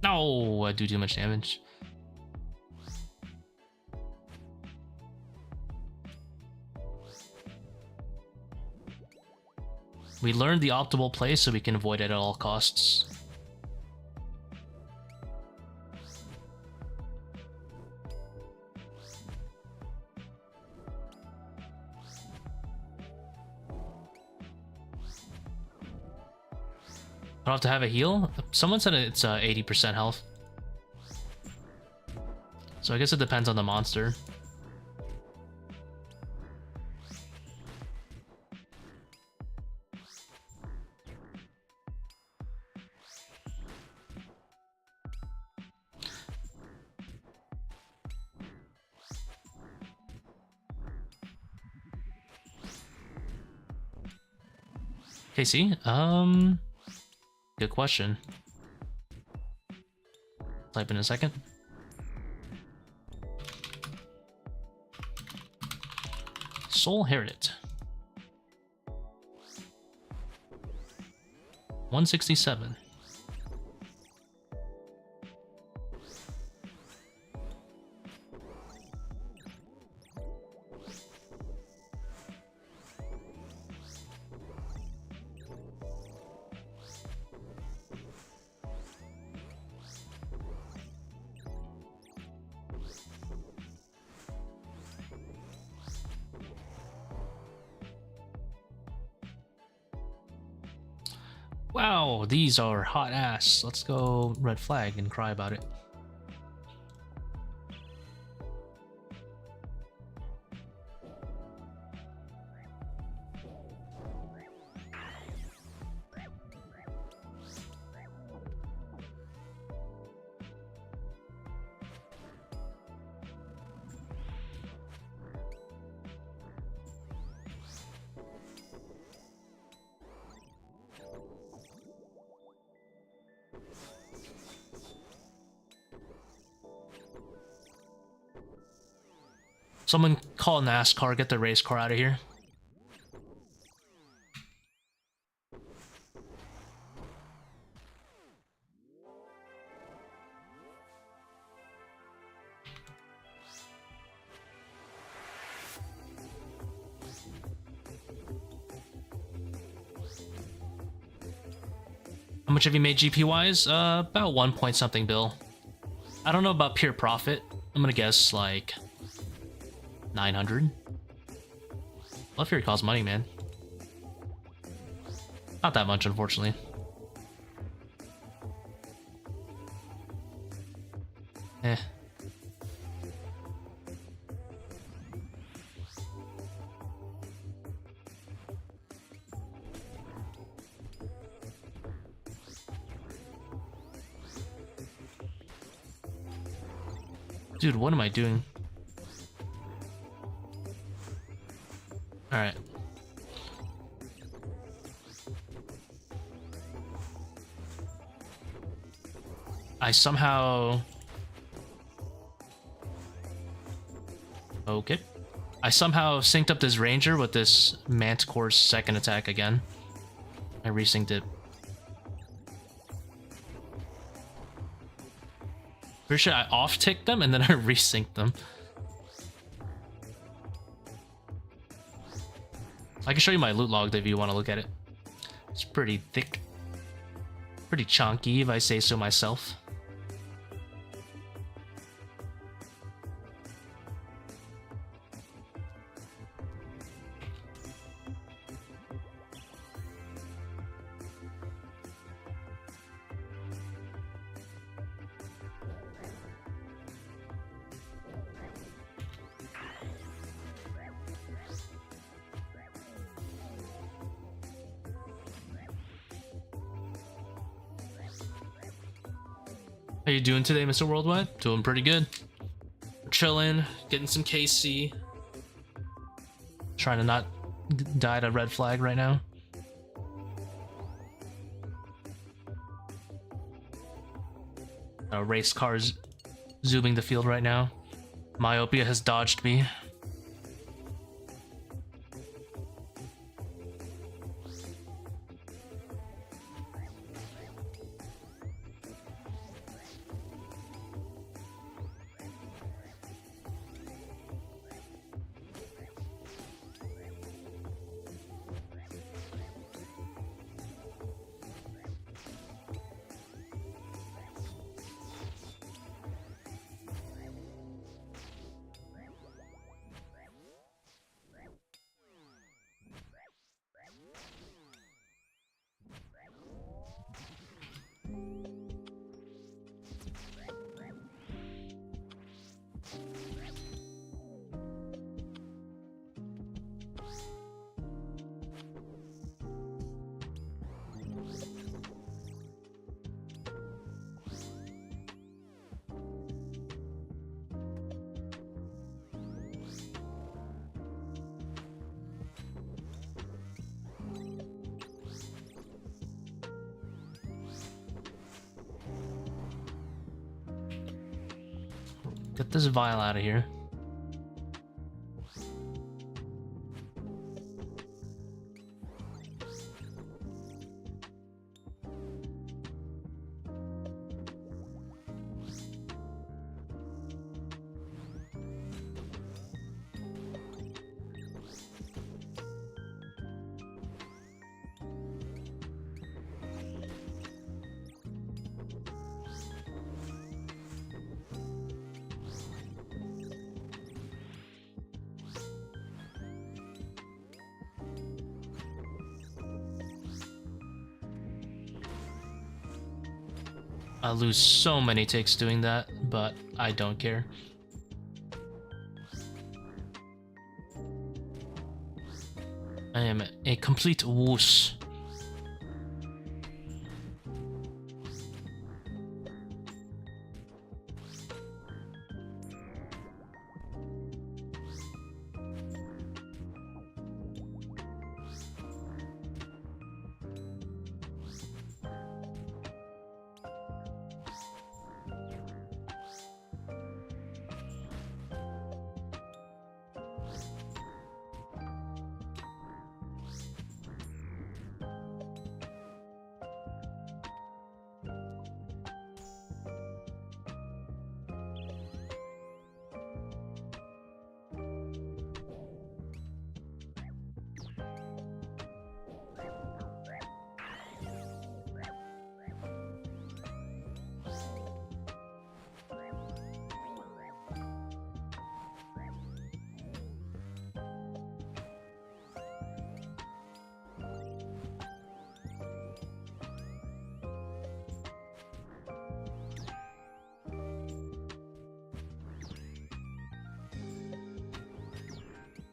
No, I do too much damage. We learned the optimal play so we can avoid it at all costs. I don't have to have a heal? Someone said it's 80% health. So I guess it depends on the monster. KC, good question. Type in a second. Soul Heritage. 167. Wow, these are hot ass. Let's go red flag and cry about it. Someone call NASCAR, get the race car out of here. How much have you made GP-wise? About 1 point something bill. I don't know about pure profit. I'm gonna guess like 900. Love Fury costs money, man. Not that much, unfortunately. Eh. Dude, what am I doing? Alright. I somehow... Okay. I somehow synced up this ranger with this Manticore's second attack again. I resynced it. Pretty sure I off-ticked them and then I resynced them. I can show you my loot log if you want to look at it. It's pretty thick. Pretty chunky, if I say so myself. How you doing today, Mr. Worldwide? Doing pretty good. Chilling, getting some KC. Trying to not die to red flag right now. Race cars zooming the field right now. Myopia has dodged me. Get this vial out of here. I lose so many ticks doing that, but I don't care. I am a complete wuss.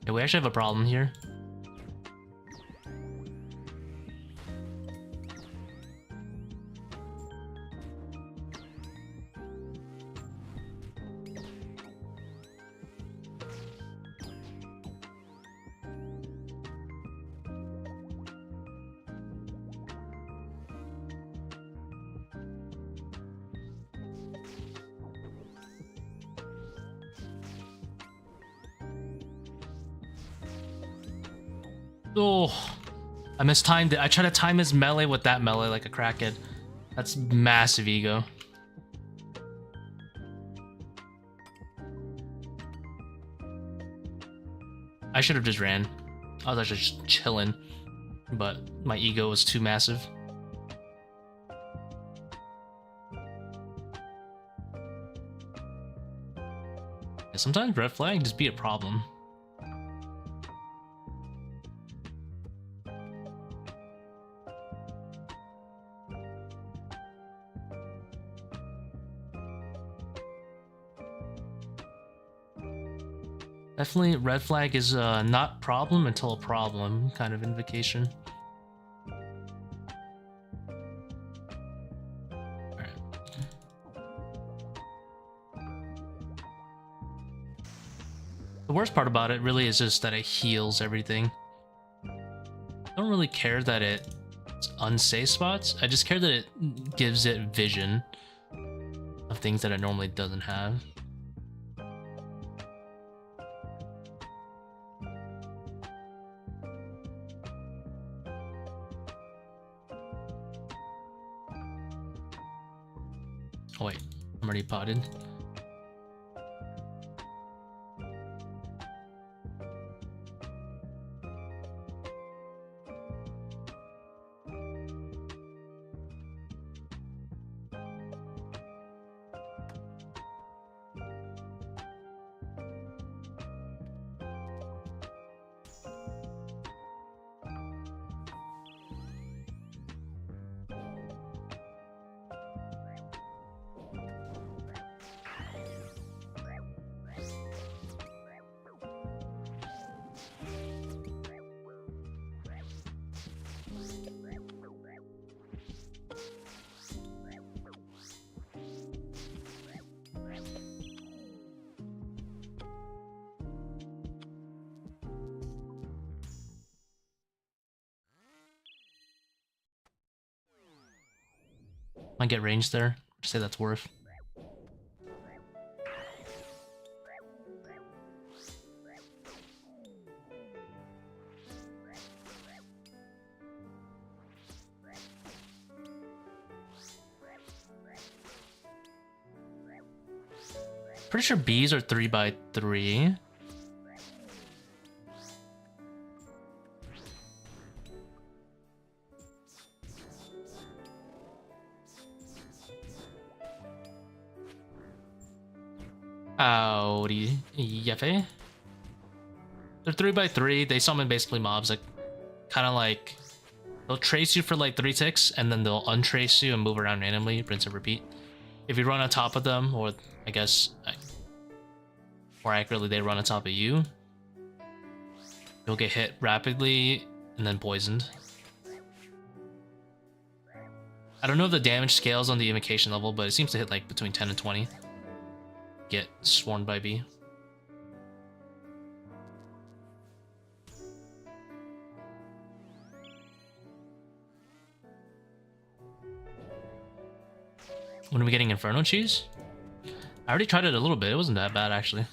Yeah, we actually have a problem here. Oh, I mistimed it. I tried to time his melee with that melee like a crackhead. That's massive ego. I should have just ran. I was actually just chilling, but my ego was too massive. Yeah, sometimes red flag just be a problem. Definitely, red flag is not problem until a problem kind of invocation. Alright. The worst part about it really is just that it heals everything. I don't really care that it's unsafe spots. I just care that it gives it vision of things that it normally doesn't have. Oh wait, I'm already potted. Might get range there. Say that's worth. Pretty sure Bs are 3x3. Howdy, Yefe. They're 3x3. They summon basically mobs that kind of like they'll trace you for like 3 ticks and then they'll untrace you and move around randomly, rinse and repeat. If you run on top of them, or I guess more accurately, they run on top of you, you'll get hit rapidly and then poisoned. I don't know if the damage scales on the invocation level, but it seems to hit like between 10 and 20. Get swarmed by B. When are we getting Inferno cheese? I already tried it a little bit. It wasn't that bad, actually.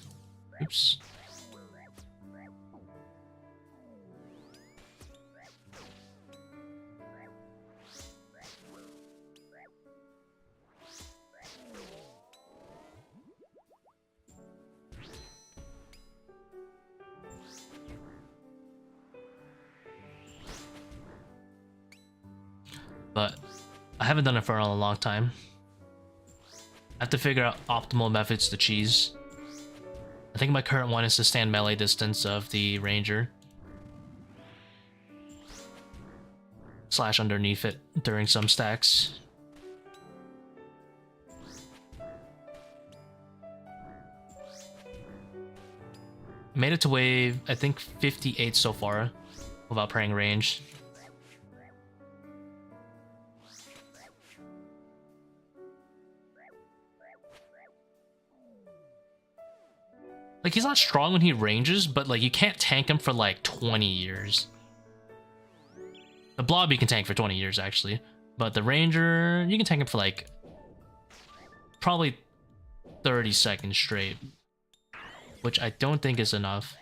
Oops. But I haven't done Inferno in a long time. I have to figure out optimal methods to cheese. I think my current one is to stand melee distance of the ranger. Slash underneath it during some stacks. Made it to wave, I think 58 so far, without praying range. Like, he's not strong when he ranges, but like you can't tank him for like 20 years. The blob you can tank for 20 years actually, but the ranger you can tank him for like probably 30 seconds straight, which I don't think is enough.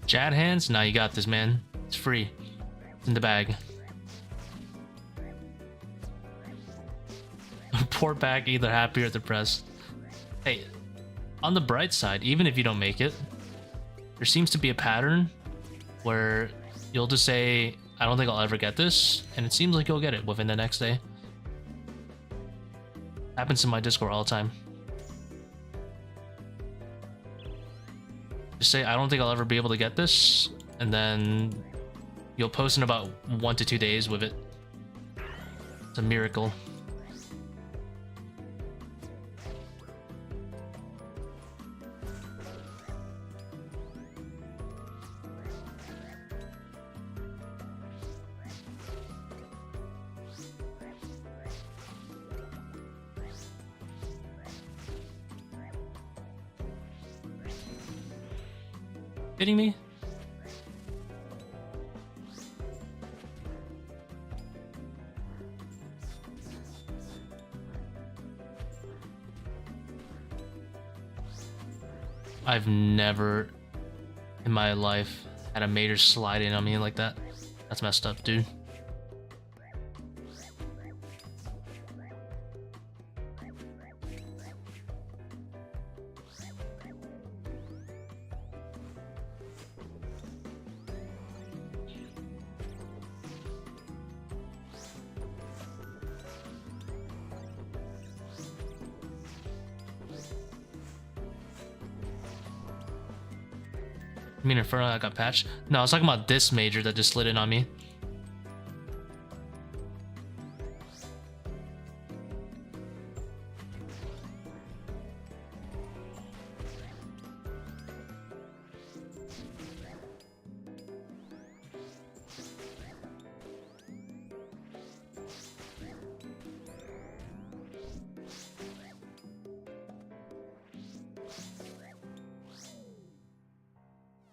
Jad hands? Nah, you got this, man. It's free. It's in the bag. Report back either happy or depressed. Hey, on the bright side, even if you don't make it, there seems to be a pattern where you'll just say, I don't think I'll ever get this, and it seems like you'll get it within the next day. Happens in my Discord all the time. Just say, I don't think I'll ever be able to get this, and then you'll post in about 1 to 2 days with it. It's a miracle. Kidding me? I've never in my life had a major slide in on me like that. That's messed up, dude. I mean, Inferno that got patched? No, I was talking about this major that just slid in on me.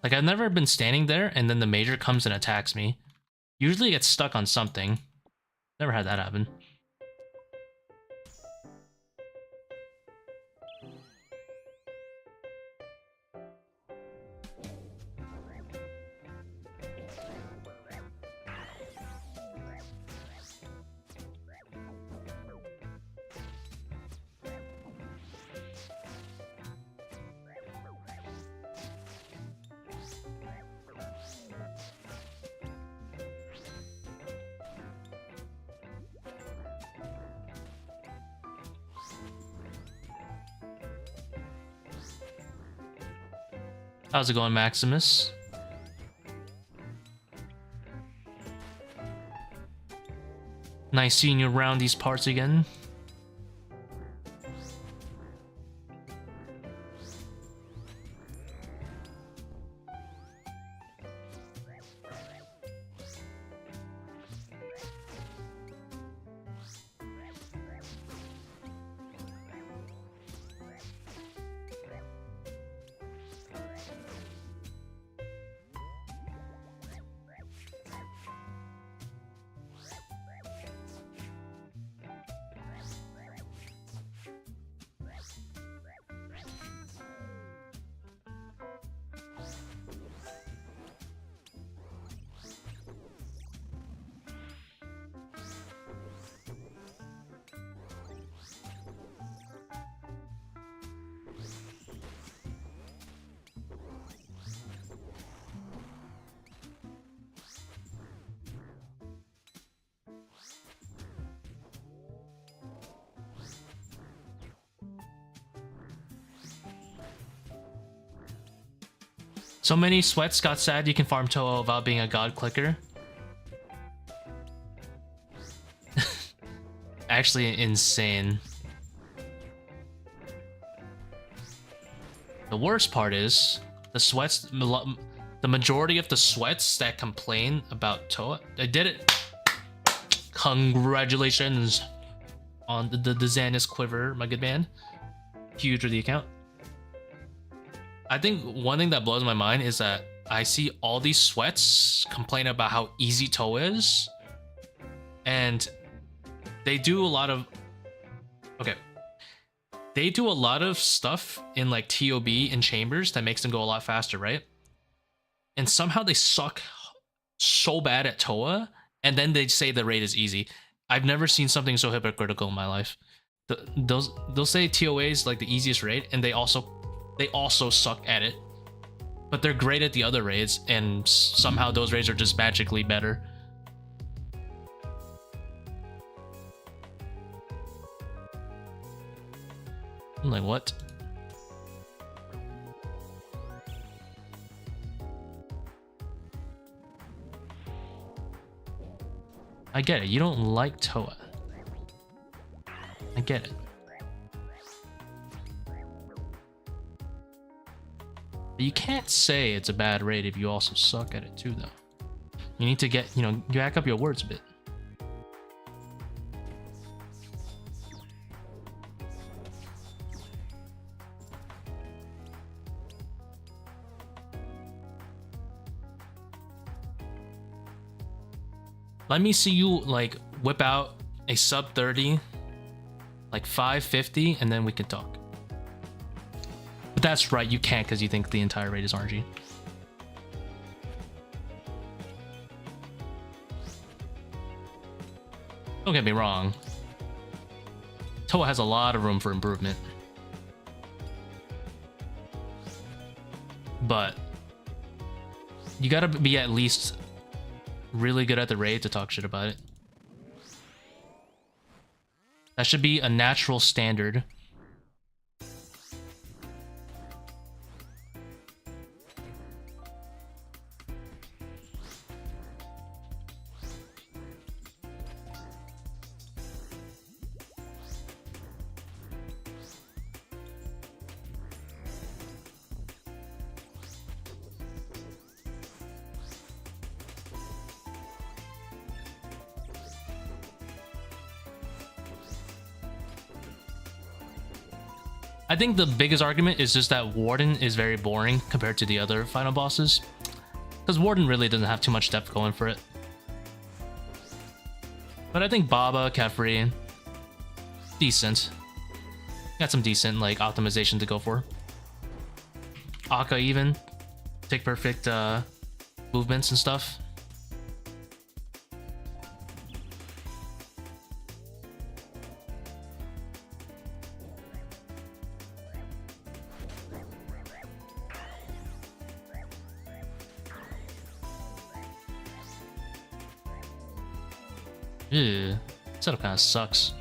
Like, I've never been standing there and then the major comes and attacks me. Usually it gets stuck on something. Never had that happen. How's it going, Maximus? Nice seeing you around these parts again. So many sweats got sad you can farm TOA without being a god clicker. Actually insane. The worst part is the sweats, the majority of the sweats that complain about TOA, I did it. Congratulations on the Xanis Quiver, my good man. Huge for the account. I think one thing that blows my mind is that I see all these sweats complain about how easy TOA is, and they do a lot of they do a lot of stuff in like TOB and chambers that makes them go a lot faster, right? And somehow they suck so bad at TOA, and then they say the raid is easy. I've never seen something so hypocritical in my life. They'll say TOA is like the easiest raid, and they also suck at it, but they're great at the other raids, and somehow those raids are just magically better. I'm like, what? I get it. You don't like TOA. I get it. But you can't say it's a bad raid if you also suck at it too, though. You need to get, you know, you back up your words a bit. Let me see you like whip out a sub 30, like 550, and then we can talk. But that's right, you can't because you think the entire raid is RNG. Don't get me wrong. TOA has a lot of room for improvement. But you gotta be at least really good at the raid to talk shit about it. That should be a natural standard. I think the biggest argument is just that Warden is very boring compared to the other final bosses. Because Warden really doesn't have too much depth going for it. But I think Baba, Kefri, decent. Got some decent like optimization to go for. Akka even. Take perfect movements and stuff. Ew, setup kind of sucks.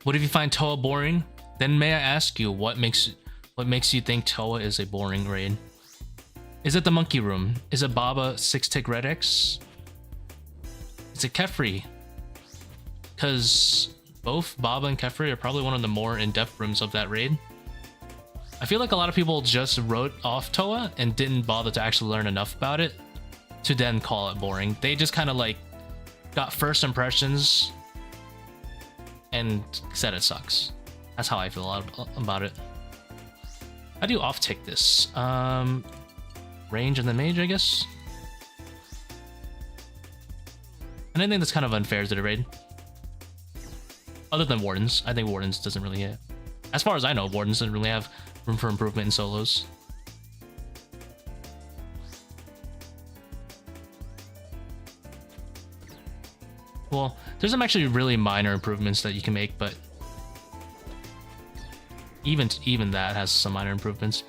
What if you find TOA boring? Then may I ask you what makes you think TOA is a boring raid? Is it the monkey room? Is it Baba 6-tick Red X? Is it Kefri? Because both Baba and Kefri are probably one of the more in-depth rooms of that raid. I feel like a lot of people just wrote off TOA and didn't bother to actually learn enough about it to then call it boring. They just kind of like got first impressions and said it sucks. That's how I feel a lot about it. How do you off-tick this? Range and then Mage, I guess. And I think that's kind of unfair to the raid. Other than Wardens. I think Wardens doesn't really have... As far as I know, Wardens doesn't really have room for improvement in solos. Well, there's some actually really minor improvements that you can make, but... Even that has some minor improvements.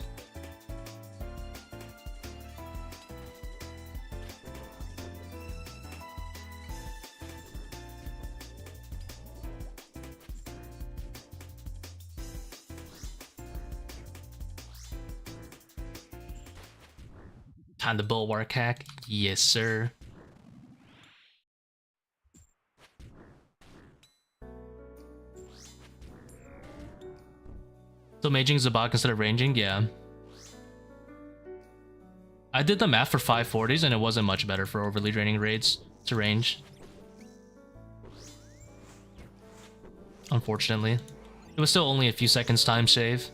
Time to bulwark hack. Yes, sir. So maging is a bot instead of ranging? Yeah. I did the math for 540s and it wasn't much better for overly draining raids to range. Unfortunately. It was still only a few seconds time save.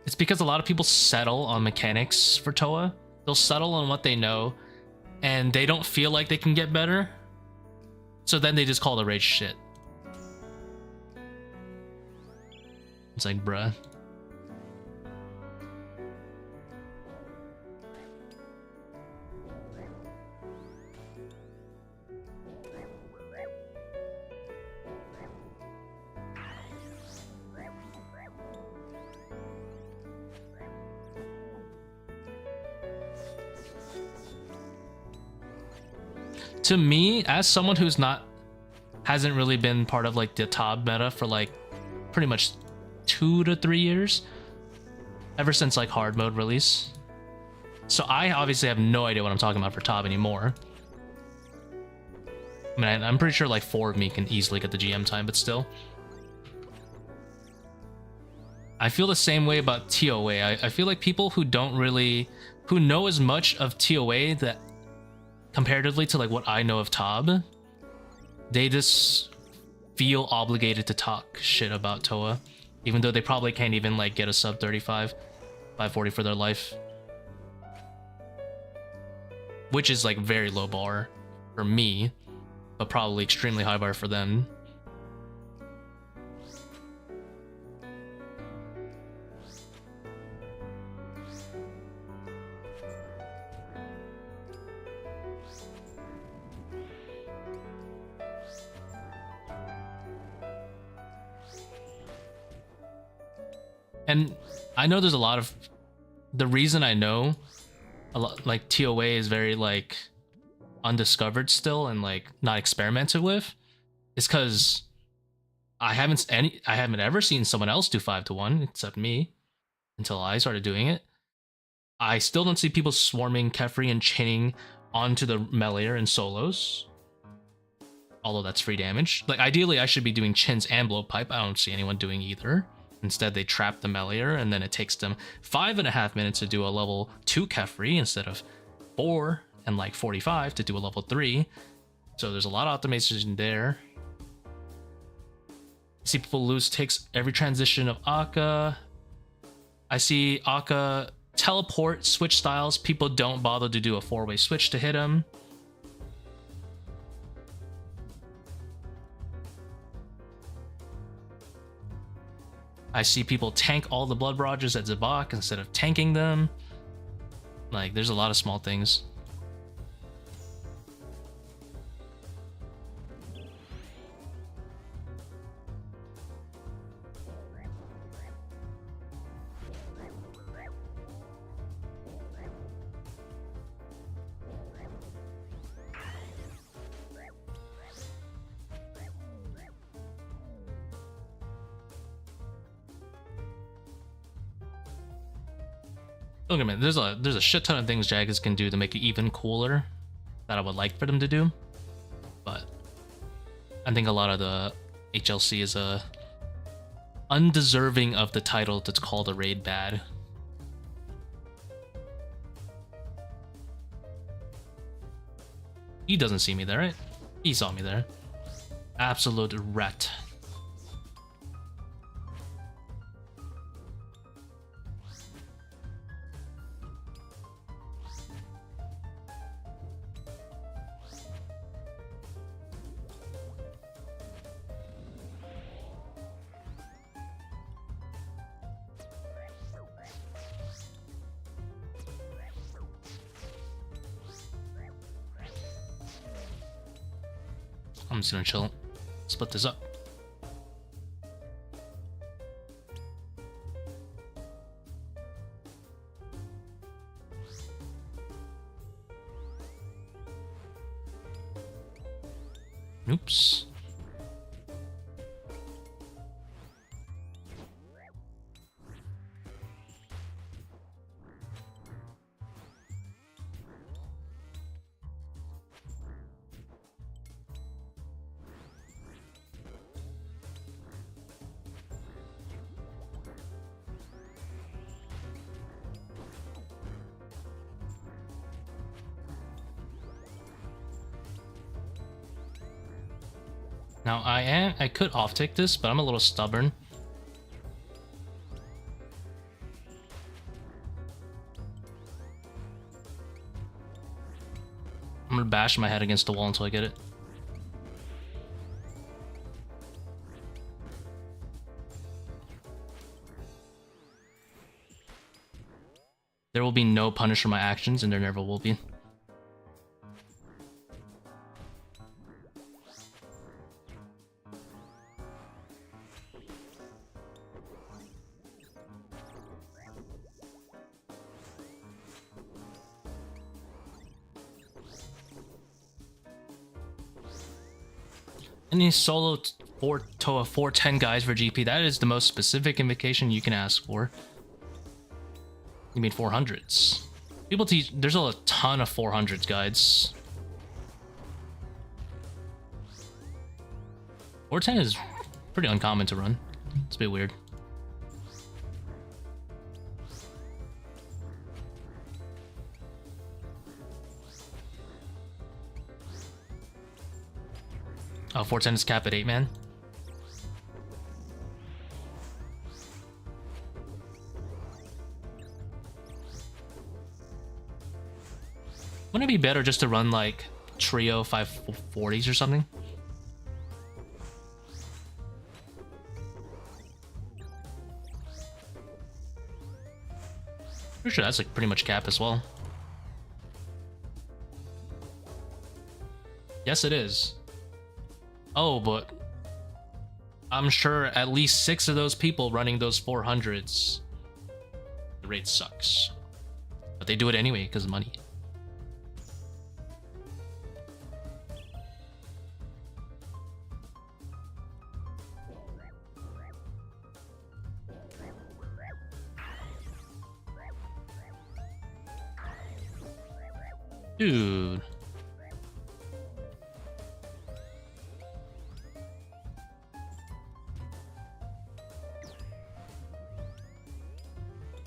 It's because a lot of people settle on mechanics for TOA. They'll settle on what they know, and they don't feel like they can get better. So then they just call the rage shit. It's like, bruh. To me, as someone who's hasn't really been part of like the top meta for like pretty much 2 to 3 years, ever since like hard mode release, so I obviously have no idea what I'm talking about for top anymore. I mean, I'm pretty sure like 4 of me can easily get the GM time, but still. I feel the same way about TOA. I feel like people who know as much of TOA that comparatively to like what I know of TOB, they just feel obligated to talk shit about TOA, even though they probably can't even like get a sub 35, 540 for their life, which is like very low bar for me, but probably extremely high bar for them. And I know there's a lot of, the reason I know a lot like TOA is very like undiscovered still and like not experimented with is because I haven't ever seen someone else do 5-1 except me until I started doing it. I still don't see people swarming Kefri and chaining onto the meleeer in solos, although that's free damage. Like ideally I should be doing chins and blowpipe. I don't see anyone doing either. Instead, they trap the meleeer, and then it takes them 5.5 minutes to do a level 2 Kefri instead of 4 and like 45 to do a level 3. So there's a lot of optimization there. I see people lose ticks every transition of Akka. I see Akka teleport, switch styles. People don't bother to do a 4-way switch to hit him. I see people tank all the blood barrages at Zabak instead of tanking them. Like, there's a lot of small things. Look at me, there's a shit ton of things Jaggeds can do to make it even cooler that I would like for them to do, but I think a lot of the HLC is undeserving of the title that's called a raid bad. He doesn't see me there, right? He saw me there. Absolute rat. I'm just gonna chill, split this up. Oops. Now I could off take this, but I'm a little stubborn. I'm gonna bash my head against the wall until I get it. There will be no punish for my actions, and there never will be. Any solo TOA 410 guys for GP, that is the most specific invocation you can ask for. You mean 400s? People teach, there's a ton of 400s guides. 410 is pretty uncommon to run. It's a bit weird. Oh, 410 is cap at 8 man. Wouldn't it be better just to run like trio 540s or something? Pretty sure that's like pretty much cap as well. Yes, it is. Oh, but I'm sure at least 6 of those people running those 400s, the rate sucks. But they do it anyway because of money. Dude.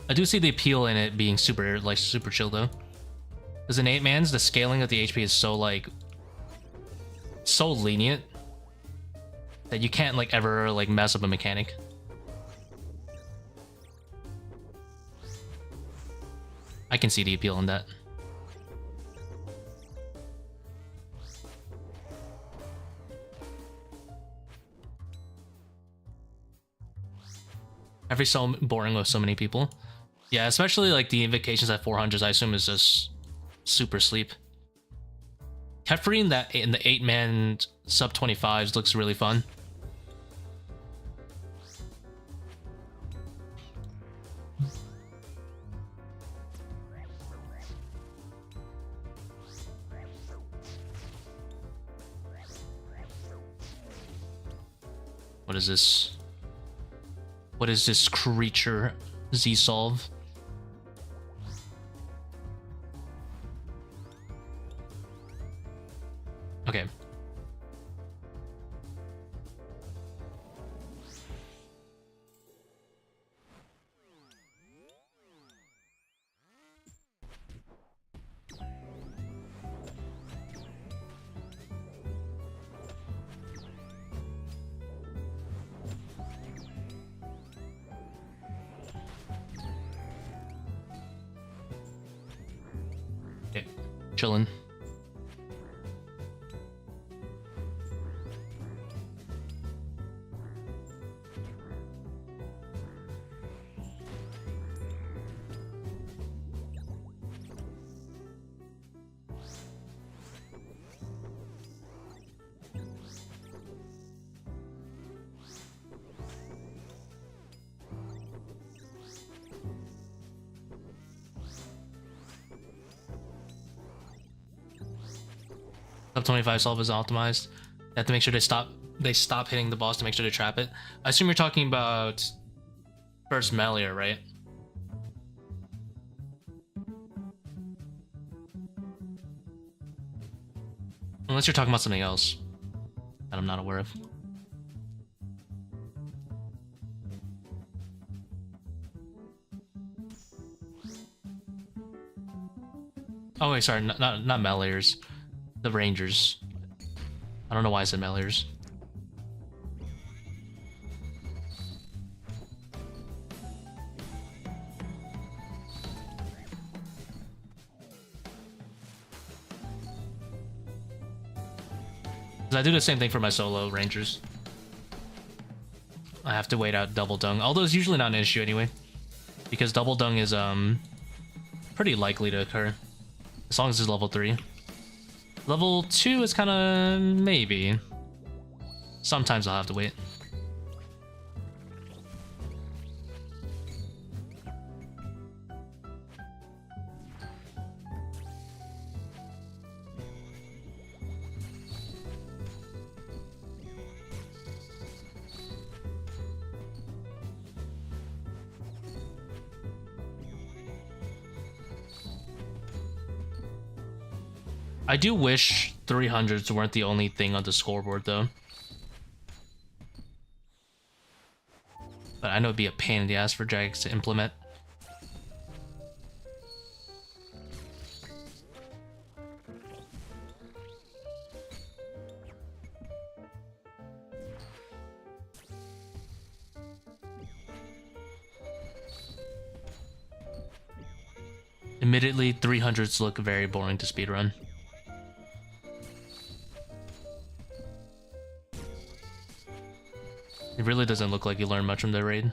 I do see the appeal in it being super chill though. Because in 8-mans, the scaling of the HP is so like so lenient that you can't like ever like mess up a mechanic. I can see the appeal in that. Every so boring with so many people. Yeah, especially like the invocations at 400s, I assume is just super sleep. Kefri in that in the 8-man sub 25s looks really fun. What is this? What is this creature? Z-solve. Okay. Chillin'. Sub 25 solve is optimized. They have to make sure they stop hitting the boss to make sure to trap it. I assume you're talking about first Melia, right? Unless you're talking about something else that I'm not aware of. Oh wait, sorry, not Meliers. The Rangers. I don't know why I said Meliers. 'Cause I do the same thing for my solo rangers. I have to wait out double dung, although it's usually not an issue anyway, because double dung is pretty likely to occur as long as it's level 3. Level 2 is kind of maybe. Sometimes I'll have to wait. I do wish 300s weren't the only thing on the scoreboard, though. But I know it'd be a pain in the ass for Jagex to implement. Admittedly, 300s look very boring to speedrun. It really doesn't look like you learn much from the raid.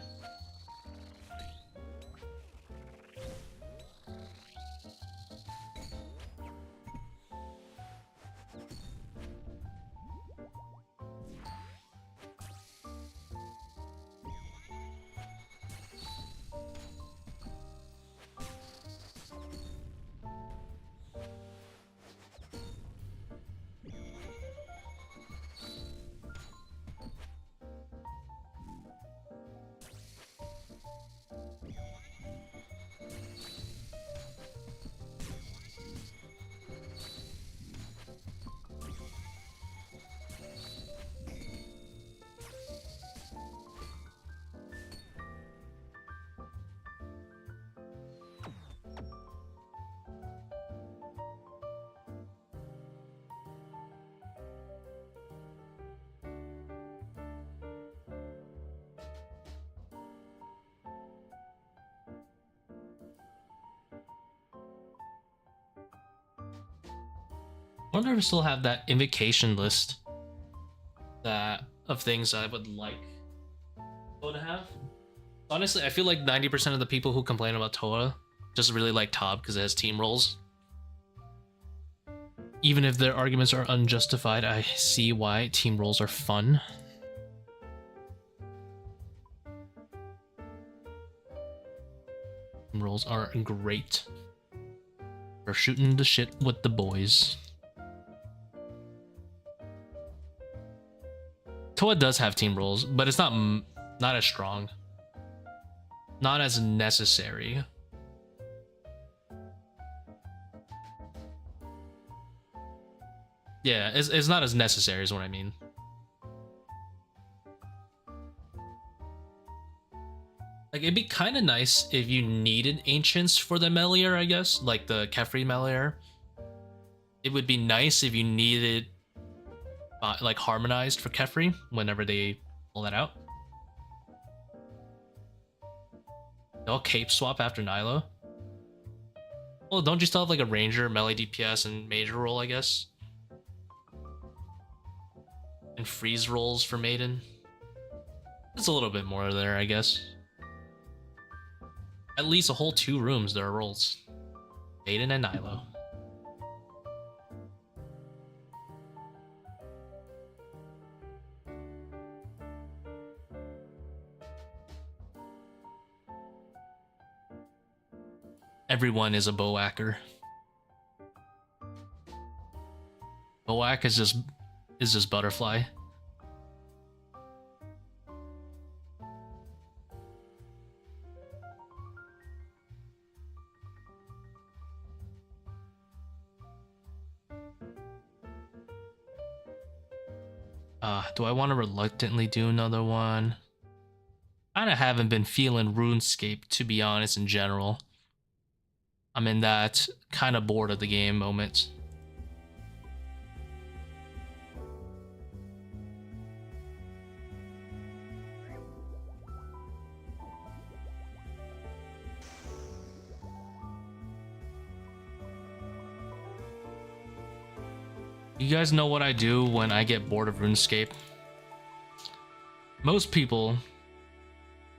I wonder if we still have that invocation list that of things I would like TOA to have. Honestly, I feel like 90% of the people who complain about TOA just really like TOB because it has team roles. Even if their arguments are unjustified, I see why team roles are fun. Team roles are great for shooting the shit with the boys. TOA does have team roles, but it's not as strong, not as necessary. Yeah, it's not as necessary is what I mean. Like, it'd be kind of nice if you needed ancients for the Melior, I guess, like the Kefri Melior. It would be nice if you needed like harmonized for Kefri whenever they pull that out. They'll cape swap after Nilo. Well, don't you still have like a ranger, melee DPS, and major roll, I guess? And freeze rolls for Maiden. It's a little bit more there, I guess. At least a whole 2 rooms there are rolls. Maiden and Nilo. Everyone is a Boacker. Boack is just butterfly. Do I want to reluctantly do another one? I kinda haven't been feeling RuneScape, to be honest, in general. I'm in that kind of bored of the game moment. You guys know what I do when I get bored of RuneScape? Most people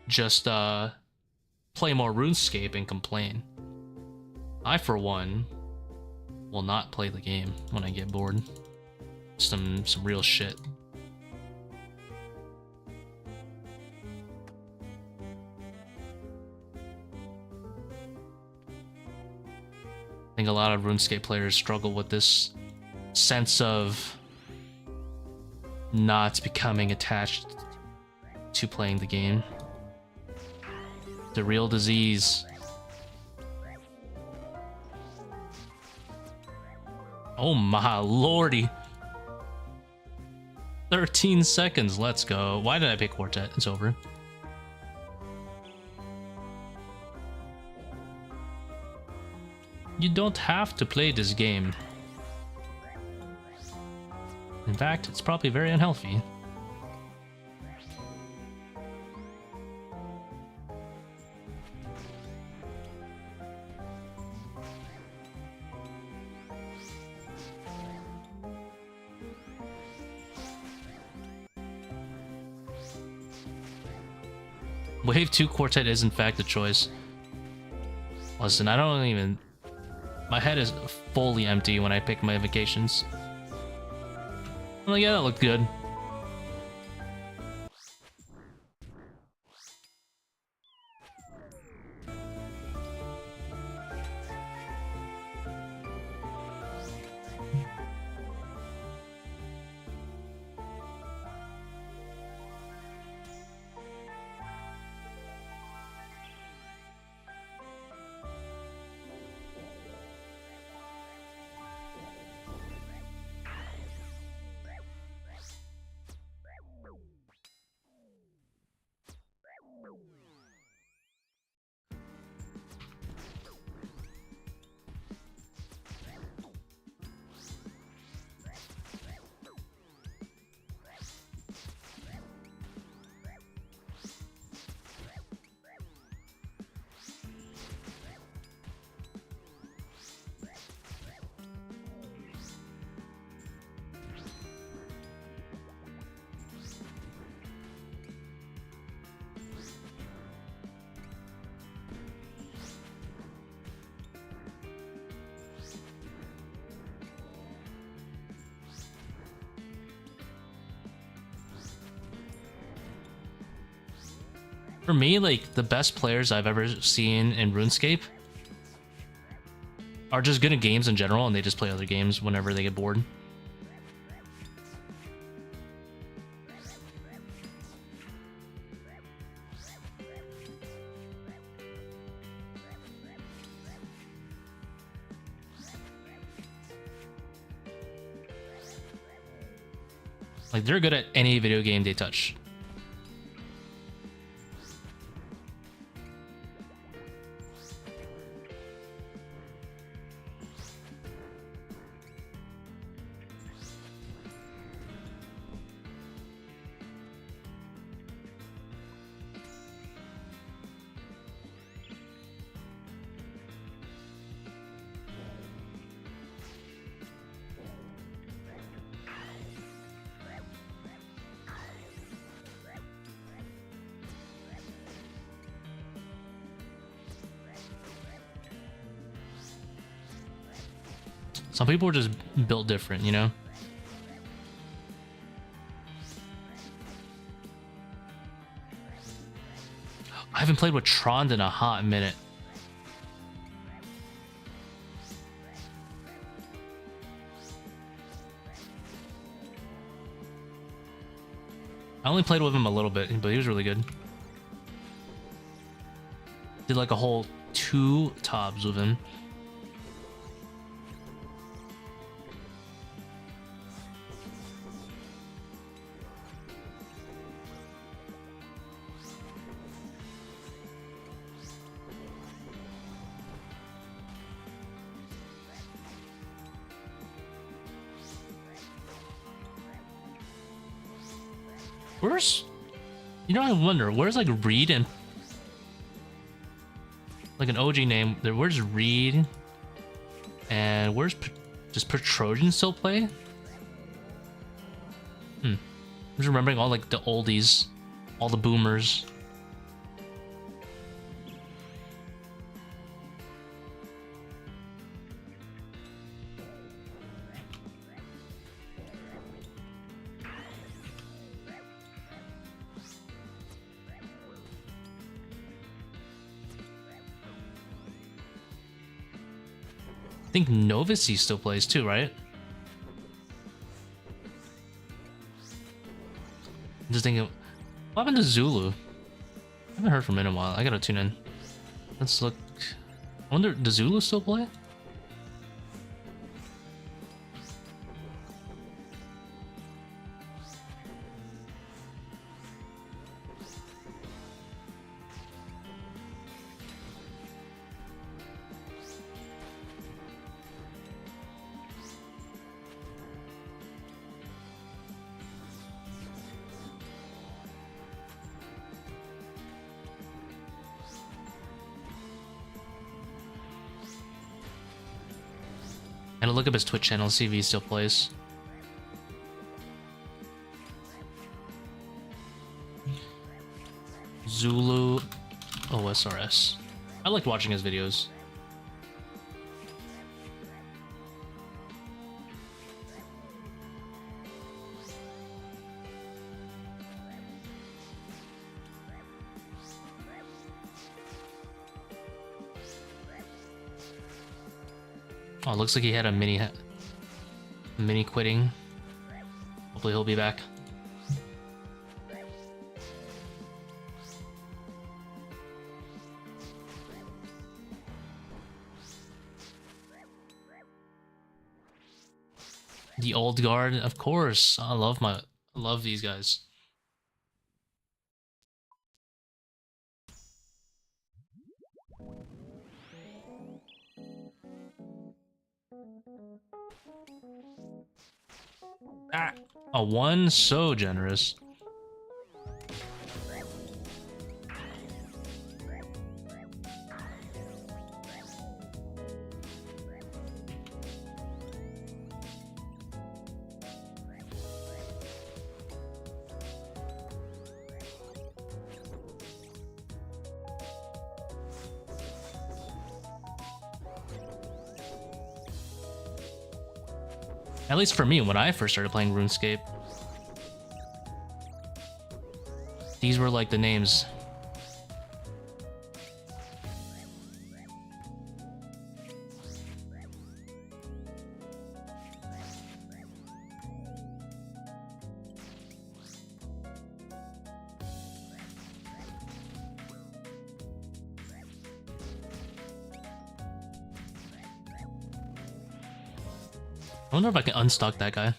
just play more RuneScape and complain. I, for one, will not play the game when I get bored. Some real shit. I think a lot of RuneScape players struggle with this sense of not becoming attached to playing the game. The real disease. Oh my lordy. 13 seconds, let's go. Why did I pick Quartet? It's over. You don't have to play this game. In fact, it's probably very unhealthy. Wave 2 Quartet is in fact a choice. Listen, I don't even... My head is fully empty when I pick my Invocations. Well, yeah, that looked good. For me, like, the best players I've ever seen in RuneScape are just good at games in general, and they just play other games whenever they get bored. Like, they're good at any video game they touch. Some people are just built different, you know? I haven't played with Trond in a hot minute. I only played with him a little bit, but he was really good. Did like a whole 2 tops with him. Where's, you know, I wonder, where's like Reed and like an OG name there? Where's Reed and where's does Petrosian still play? I'm just remembering all like the oldies, all the boomers. I think Novice still plays too, right? I'm just thinking, what happened to Zulu? I haven't heard from him in a while. I gotta tune in. Let's look. I wonder, does Zulu still play? And I'll look up his Twitch channel, see if he still plays. Zulu OSRS. I liked watching his videos. Oh, looks like he had a mini quitting. Hopefully he'll be back. The old guard, of course. I love these guys. Ah, a 1, so generous. At least for me, when I first started playing RuneScape, these were like the names. I wonder if I can unstock that guy.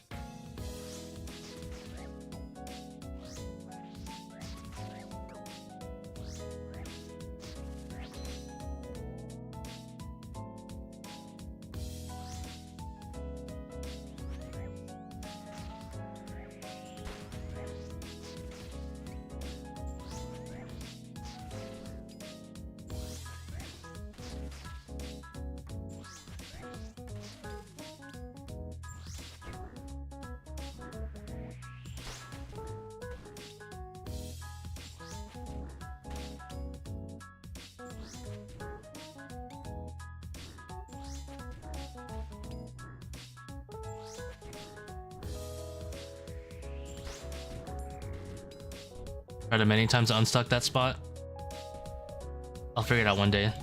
Tried it many times to unstuck that spot. I'll figure it out one day.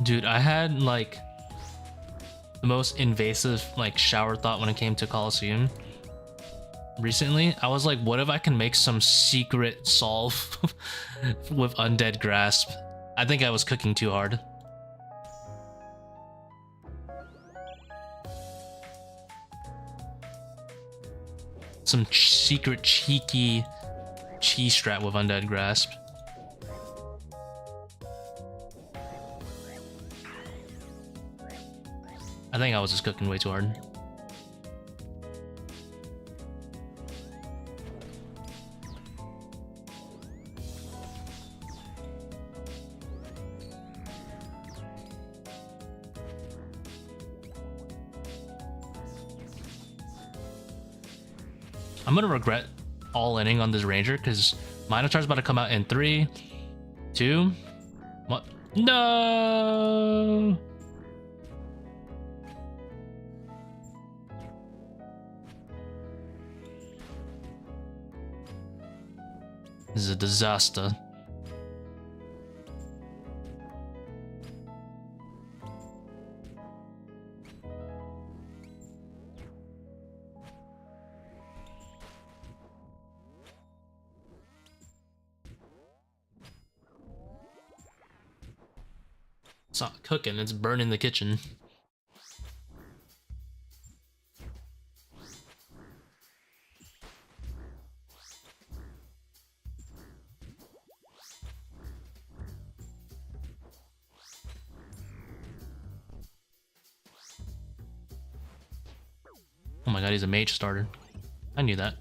Dude, I had like the most invasive like shower thought when it came to Coliseum. Recently, I was like, what if I can make some secret solve with Undead Grasp? I think I was cooking too hard. Some secret cheeky cheese strat with Undead Grasp. I think I was just cooking way too hard. I'm gonna regret all-inning on this Ranger because Minotaur's about to come out in 3, 2, 1. No! This is a disaster. It's not cooking, it's burning the kitchen. Oh my god, he's a mage starter. I knew that.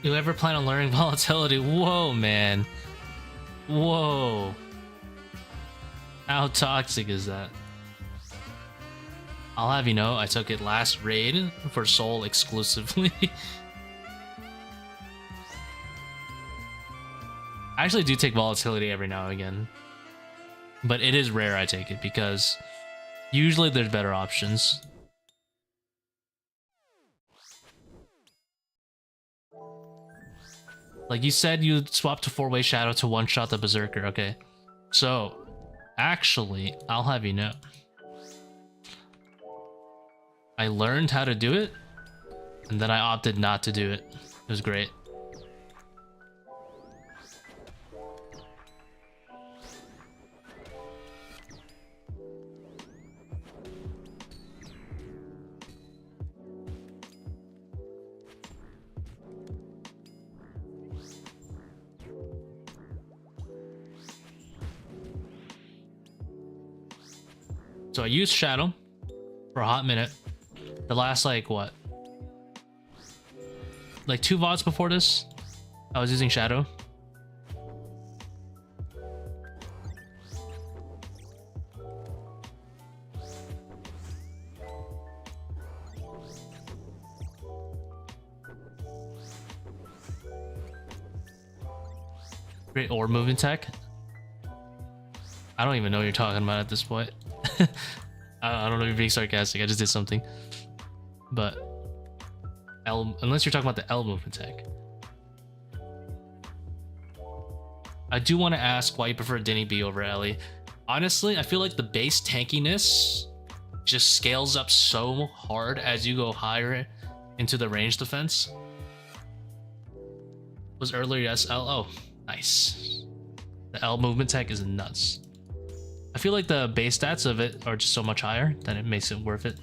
You ever plan on learning volatility? Whoa, man. Whoa. How toxic is that? I'll have you know, I took it last raid for Soul exclusively. I actually do take volatility every now and again. But it is rare I take it because usually there's better options. Like you said, you swapped to 4-way Shadow to one-shot the Berserker, okay? So, actually, I'll have you know. I learned how to do it, and then I opted not to do it. It was great. So I used Shadow for a hot minute. The last, like, what? Like 2 VODs before this, I was using Shadow. Great orb movement tech. I don't even know what you're talking about at this point. I don't know if you're being sarcastic. I just did something. But L, unless you're talking about the L movement tech. I do want to ask why you prefer Denny B over Ellie. Honestly, I feel like the base tankiness just scales up so hard as you go higher into the range defense. Was earlier yes L? Oh, nice. The L movement tech is nuts. I feel like the base stats of it are just so much higher that it makes it worth it.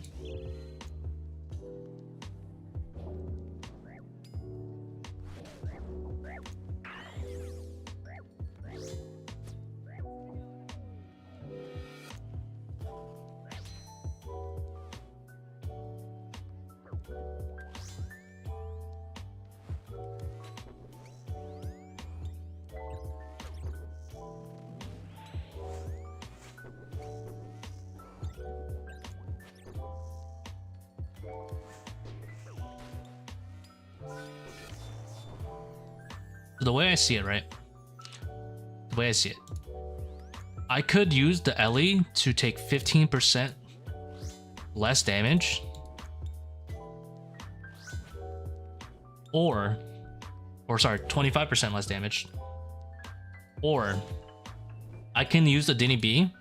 The way I see it, right? The way I see it, I could use the Ellie to take 15% less damage or sorry, 25% less damage, or I can use the Dinny B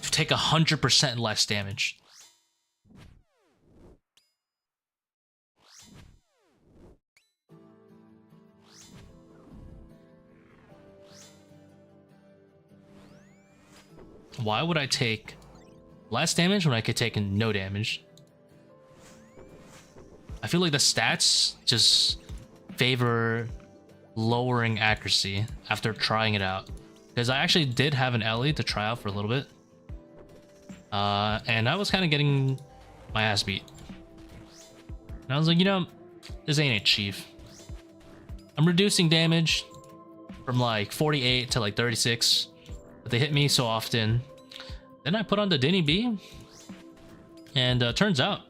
to take 100% less damage. Why would I take less damage when I could take no damage? I feel like the stats just favor lowering accuracy after trying it out. Because I actually did have an Ellie to try out for a little bit. And I was kind of getting my ass beat. And I was like, you know, this ain't it, chief. I'm reducing damage from like 48 to like 36. But they hit me so often. Then I put on the Dinny B. And turns out,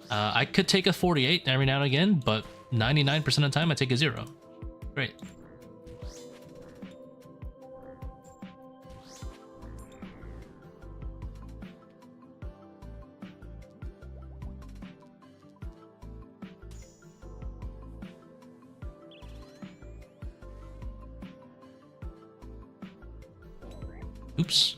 I could take a 48 every now and again, but 99% of the time I take a 0. Great. Oops.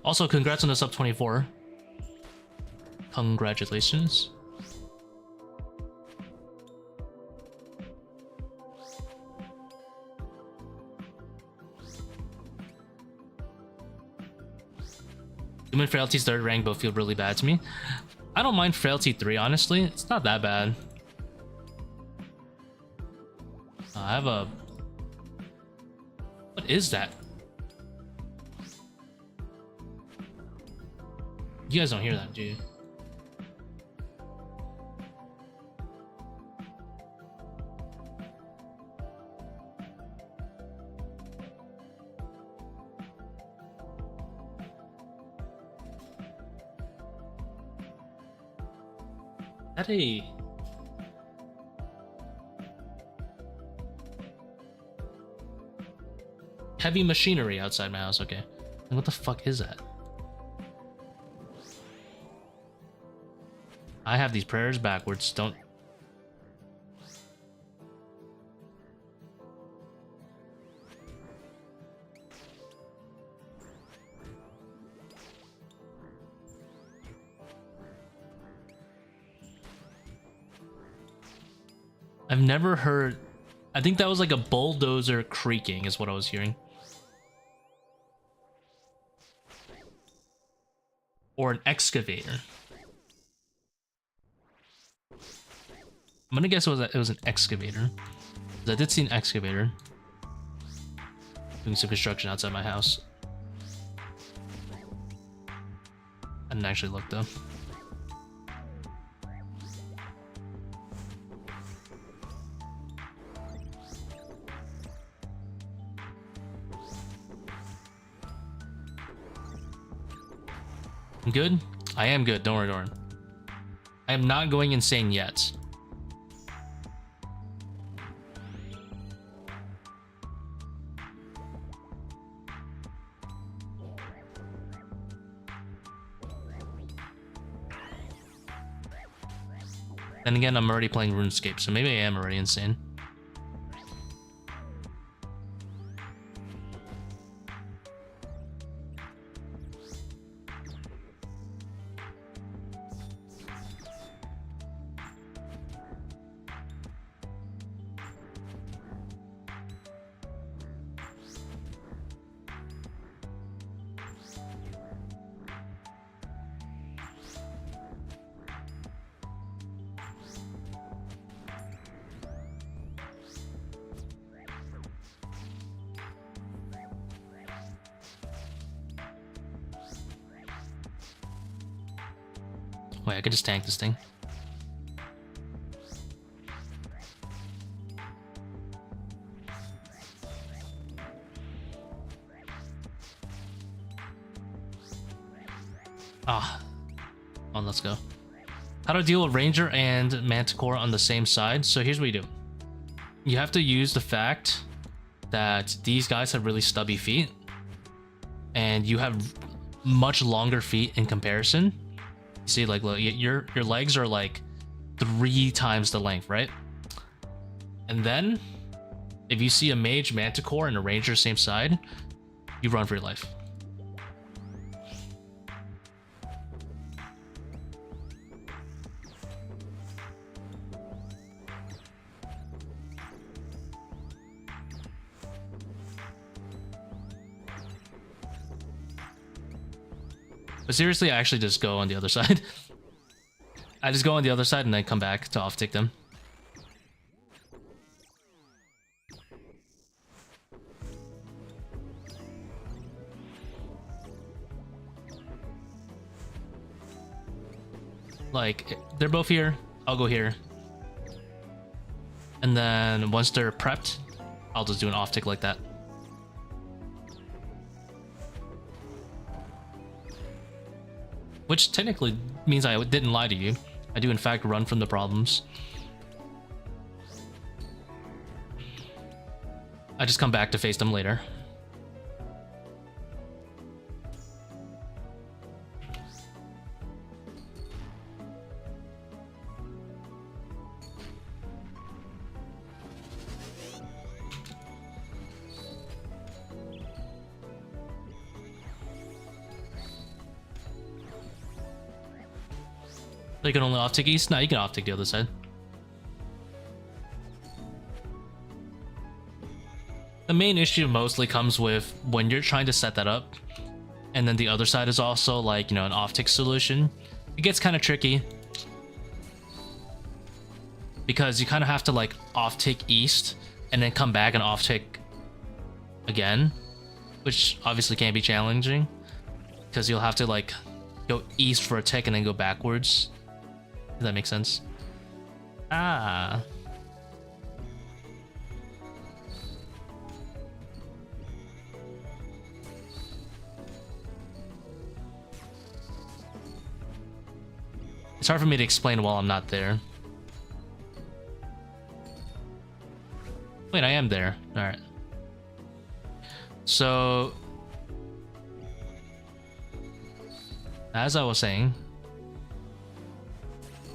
Also, congrats on the sub 24. Congratulations. Doom and Frailty's 3rd rank both feel really bad to me. I don't mind Frailty 3, honestly. It's not that bad. I have a... What is that? You guys don't hear that, do you? Is that a... heavy machinery outside my house? Okay. And what the fuck is that? I have these prayers backwards, don't... I've never heard... I think that was like a bulldozer creaking is what I was hearing. Or an excavator. I'm gonna guess it was an excavator. I did see an excavator doing some construction outside my house. I didn't actually look though. I'm good? I am good, don't worry, Doran. I am not going insane yet. Then again, I'm already playing RuneScape, so maybe I am already insane. Wait, I could just tank this thing. Ah. Oh, let's go. How to deal with Ranger and Manticore on the same side. So here's what you do. You have to use the fact that these guys have really stubby feet. And you have much longer feet in comparison. You see, like, look, your legs are like 3 times the length, right? And then, if you see a Mage, Manticore, and a Ranger same side, you run for your life. But seriously, I actually just go on the other side. I just go on the other side and then come back to off-tick them. Like, they're both here, I'll go here. And then once they're prepped, I'll just do an off-tick like that. Which technically means I didn't lie to you. I do in fact run from the problems. I just come back to face them later. So you can only off-tick east? No, you can off-tick the other side. The main issue mostly comes with when you're trying to set that up, and then the other side is also like, you know, an off-tick solution. It gets kind of tricky. Because you kind of have to like off-tick east, and then come back and off-tick again. Which obviously can be challenging. Because you'll have to like go east for a tick and then go backwards. Does that make sense? Ah. It's hard for me to explain while I'm not there. Wait, I am there. Alright. So, as I was saying...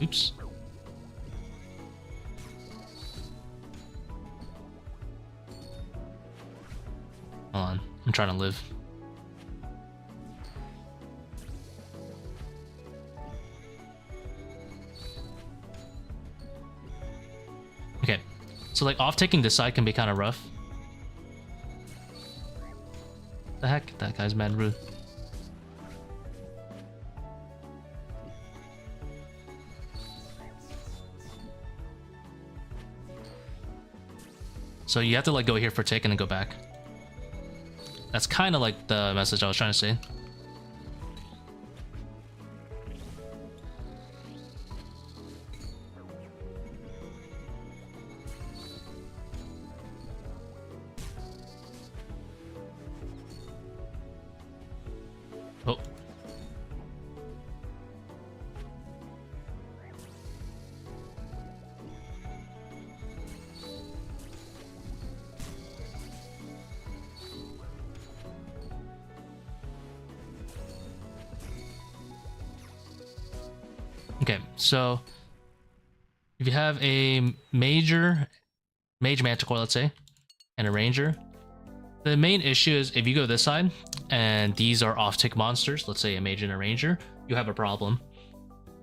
Oops. Hold on, I'm trying to live. Okay, so like off-taking this side can be kind of rough. The heck? That guy's mad rude. So you have to like go here for tick and then go back. That's kind of like the message I was trying to say. Oh. Okay, so if you have a Mage Manticore, let's say, and a Ranger, the main issue is if you go this side and these are off-tick monsters, let's say a Mage and a Ranger, you have a problem.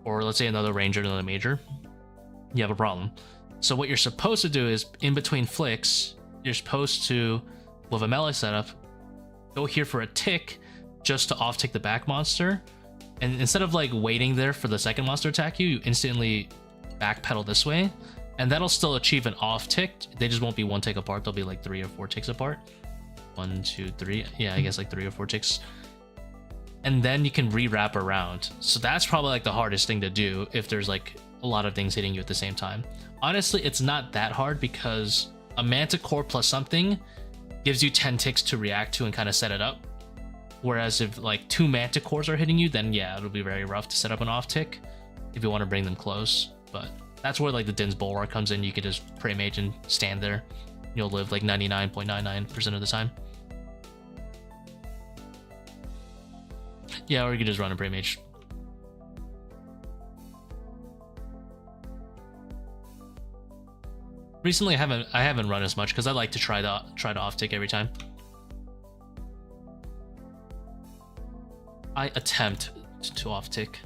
Or let's say another Ranger and another Major, you have a problem. So what you're supposed to do is, in between flicks, you're supposed to, with a melee setup, go here for a tick just to off-tick the back monster. And instead of like waiting there for the second monster to attack you, you instantly backpedal this way. And that'll still achieve an off tick. They just won't be one tick apart. They'll be like 3 or 4 ticks apart. 1, 2, 3. Yeah, I guess like 3 or 4 ticks. and then you can re-wrap around. So that's probably like the hardest thing to do if there's like a lot of things hitting you at the same time. Honestly, it's not that hard because a Manticore plus something gives you 10 ticks to react to and kind of set it up. Whereas if like 2 Manticores are hitting you, then yeah, it'll be very rough to set up an off tick if you want to bring them close. But that's where like the Din's Bulwark comes in. You can just pray Mage and stand there. You'll live like 99.99% of the time. Yeah, or you can just run a pray Mage. Recently, I haven't run as much because I like to try to off tick every time. I attempt to off tick.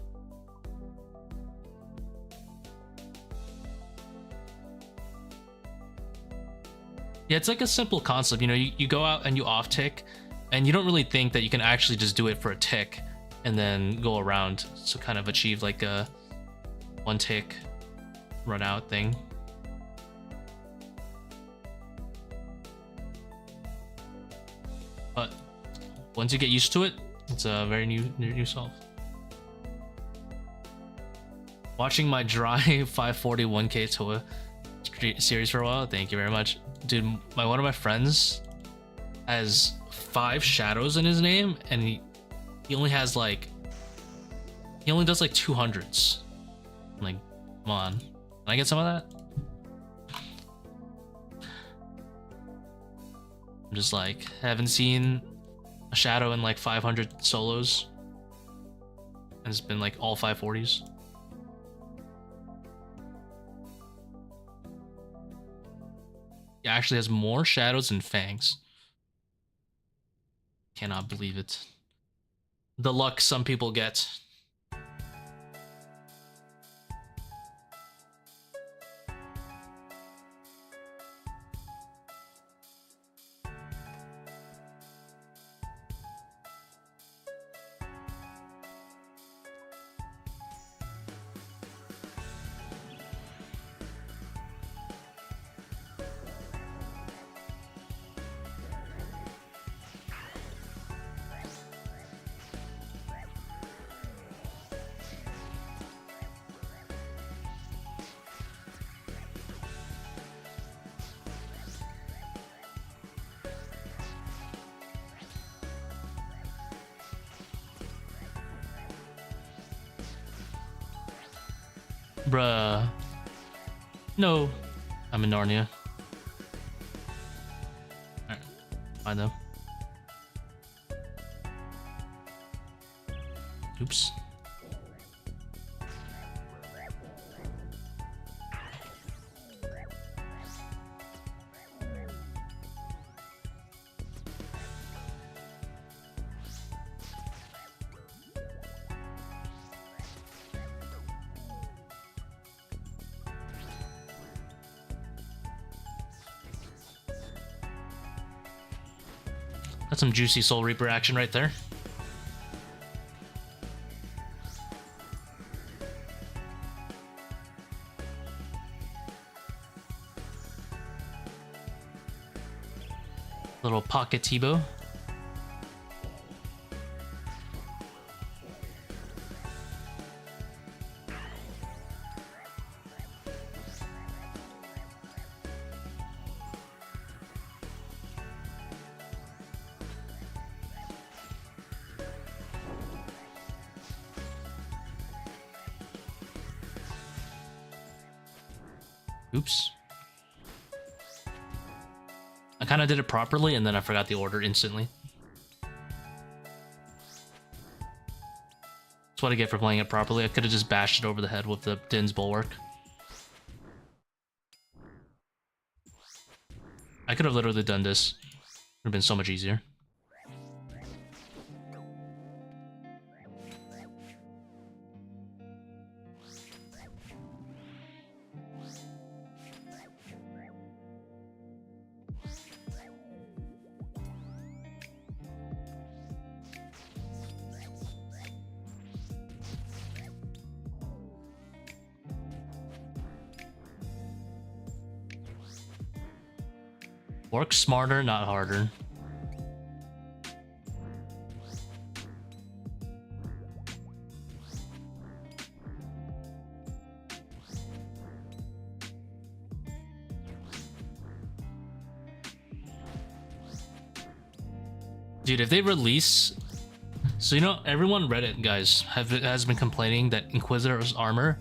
Yeah, it's like a simple concept. You know, you go out and you off tick, and you don't really think that you can actually just do it for a tick and then go around. So kind of achieve like a 1 tick run out thing. But once you get used to it, it's a very new solve. Watching my dry 541k TOA series for a while. Thank you very much, dude. One of my friends has 5 shadows in his name, and he only has like he only does like 200s. I'm like, come on, can I get some of that? I'm just like, haven't seen a shadow in like 500 solos, and it's been like all 540s. He actually has more shadows than fangs. Cannot believe it. The luck some people get. Bruh. No. I'm in Narnia. Alright. Fine though. Oops. That's some juicy Soul Reaper action right there. Little pocket T-bow. Oops. I kind of did it properly and then I forgot the order instantly. That's what I get for playing it properly. I could have just bashed it over the head with the Din's Bulwark. I could have literally done this. Would have been so much easier. Work smarter, not harder. Dude, if they release... So, you know, everyone Reddit, guys, has been complaining that Inquisitor's armor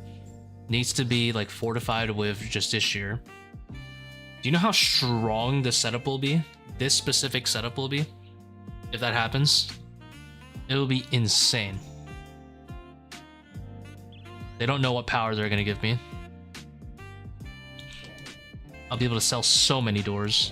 needs to be, like, fortified with Justiciar. Do you know how strong the setup will be? This specific setup will be? If that happens, it will be insane. They don't know what power they're gonna give me. I'll be able to sell so many doors.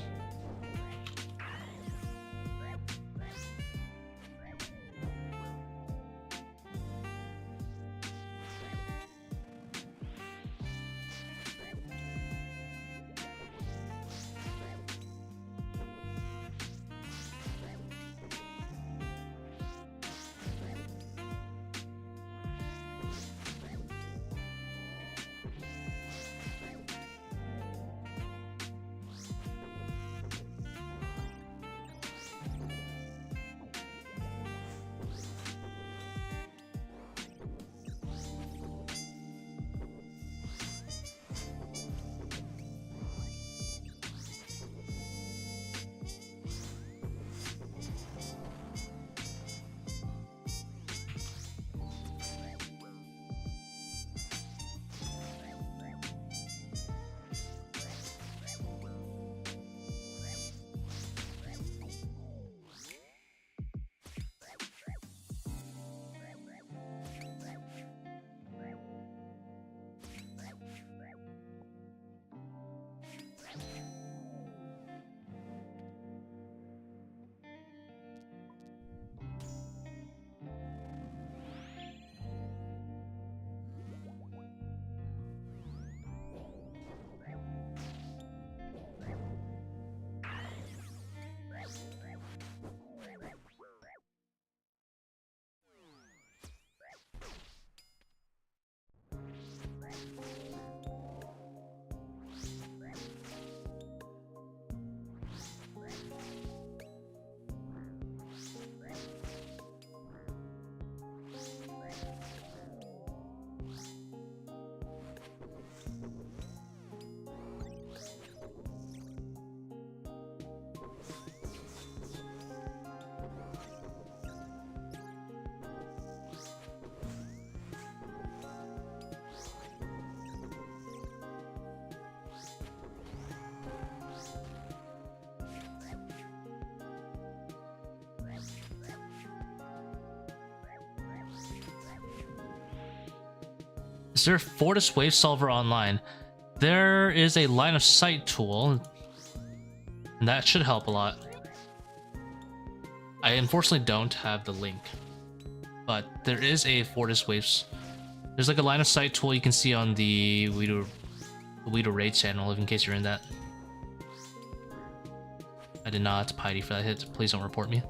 Is there a Fortis Wave Solver online? There is a line of sight tool, and that should help a lot. I unfortunately don't have the link, but there is a Fortis Waves. There's like a line of sight tool you can see on the Weedo Raid channel, in case you're in that. I did not piety for that hit. Please don't report me.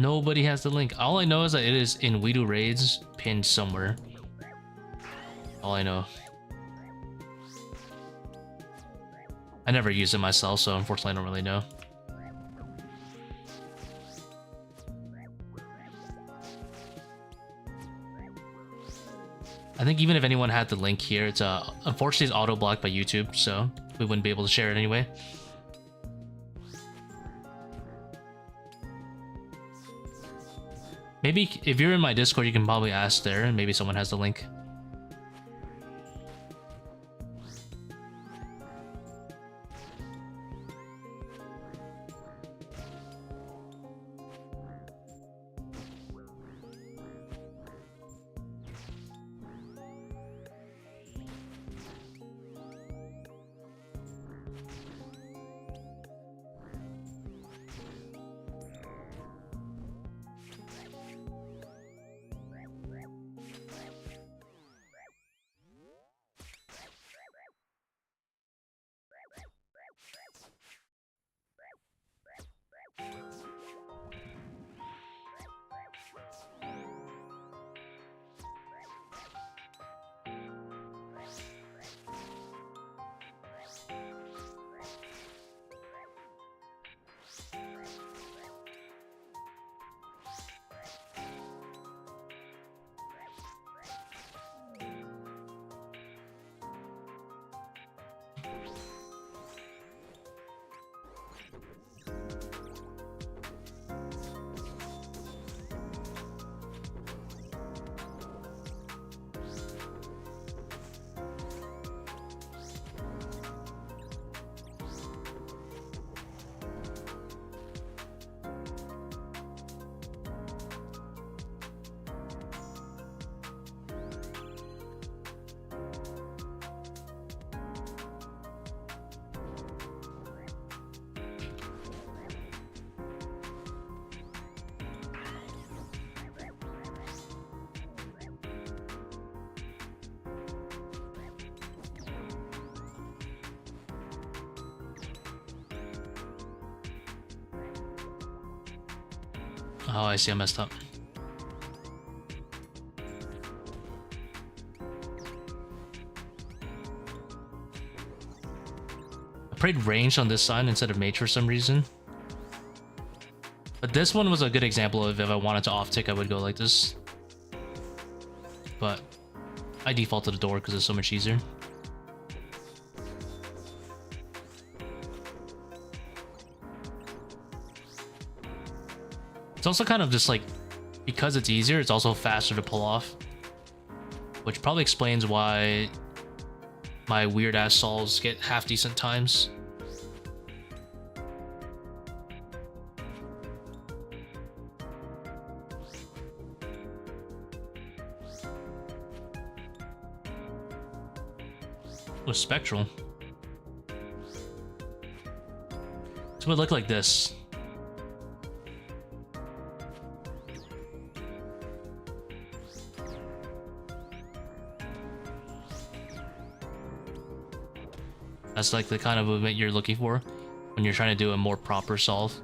Nobody has the link. All I know is that it is in Weedo Raids, pinned somewhere. All I know. I never use it myself, so unfortunately I don't really know. I think even if anyone had the link here, it's unfortunately it's auto-blocked by YouTube, so we wouldn't be able to share it anyway. Maybe if you're in my Discord, you can probably ask there, and maybe someone has the link. Oh, I see, I messed up. I played ranged on this side instead of mage for some reason. But this one was a good example of if I wanted to off-tick, I would go like this. But I defaulted the door because it's so much easier. It's also kind of just like, because it's easier, it's also faster to pull off. Which probably explains why my weird-ass solves get half-decent times. Oh, Spectral. It would look like this. That's like the kind of movement you're looking for when you're trying to do a more proper solve.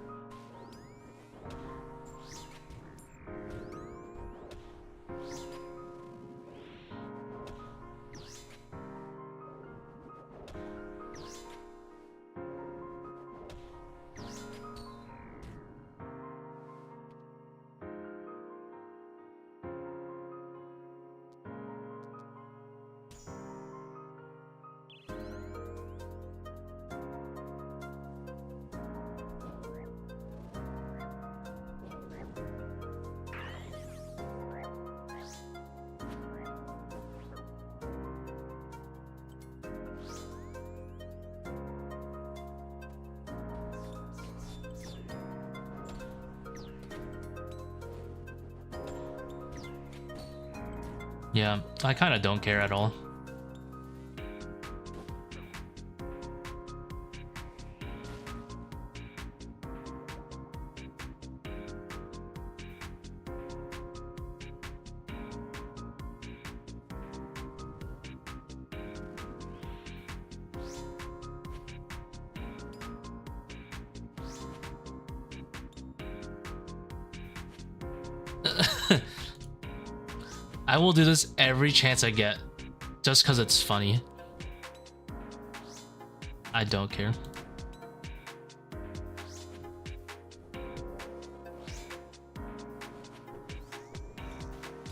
Yeah, I kind of don't care at all. I will do this every chance I get, just because it's funny. I don't care.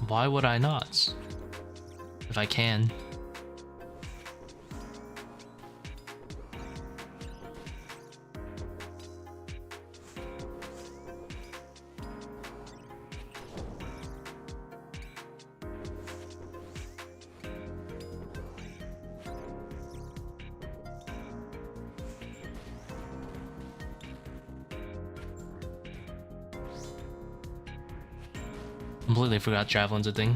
Why would I not? If I can. Completely forgot Javelin's a thing.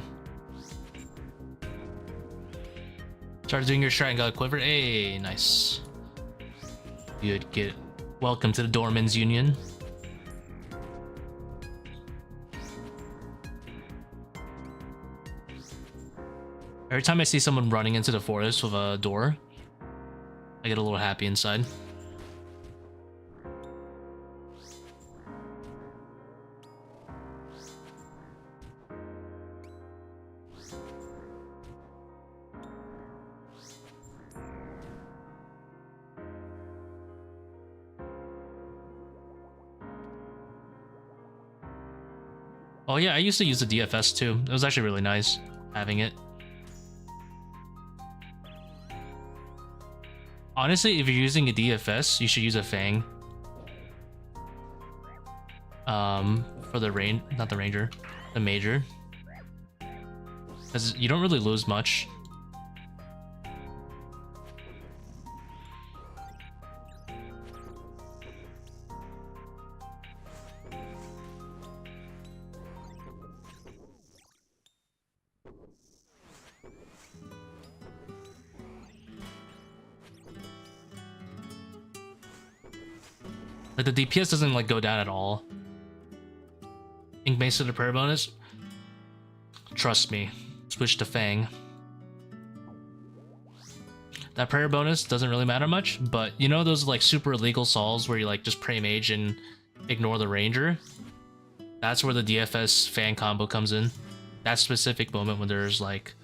Started doing your strat and got a quiver. Hey, nice. Good, get welcome to the Doorman's Union. Every time I see someone running into the Fortis with a door, I get a little happy inside. Oh yeah, I used to use the DFS too. It was actually really nice having it. Honestly, if you're using a DFS, you should use a Fang. For the not the Ranger, the Major. Because you don't really lose much. Like the DPS doesn't like go down at all. Ink Mace to the prayer bonus. Trust me, switch to Fang. That prayer bonus doesn't really matter much, but you know those like super illegal sols where you like just pray Mage and ignore the Ranger? That's where the DFS Fang combo comes in. That specific moment when there's like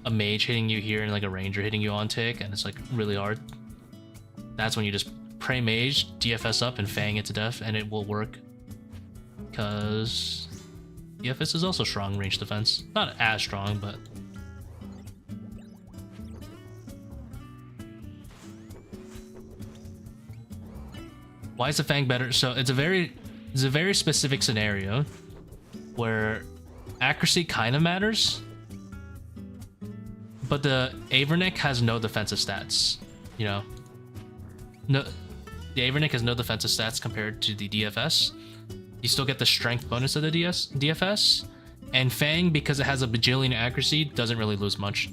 a Mage hitting you here and like a Ranger hitting you on tick and it's like really hard. That's when you just pray Mage, DFS up, and Fang it to death, and it will work. Because DFS is also strong range defense. Not as strong, but... Why is the Fang better? So it's a very specific scenario where accuracy kind of matters, but the Avernick has no defensive stats, you know? No, the Avernick has no defensive stats compared to the DFS. You still get the strength bonus of the DFS, and Fang, because it has a bajillion accuracy, doesn't really lose much.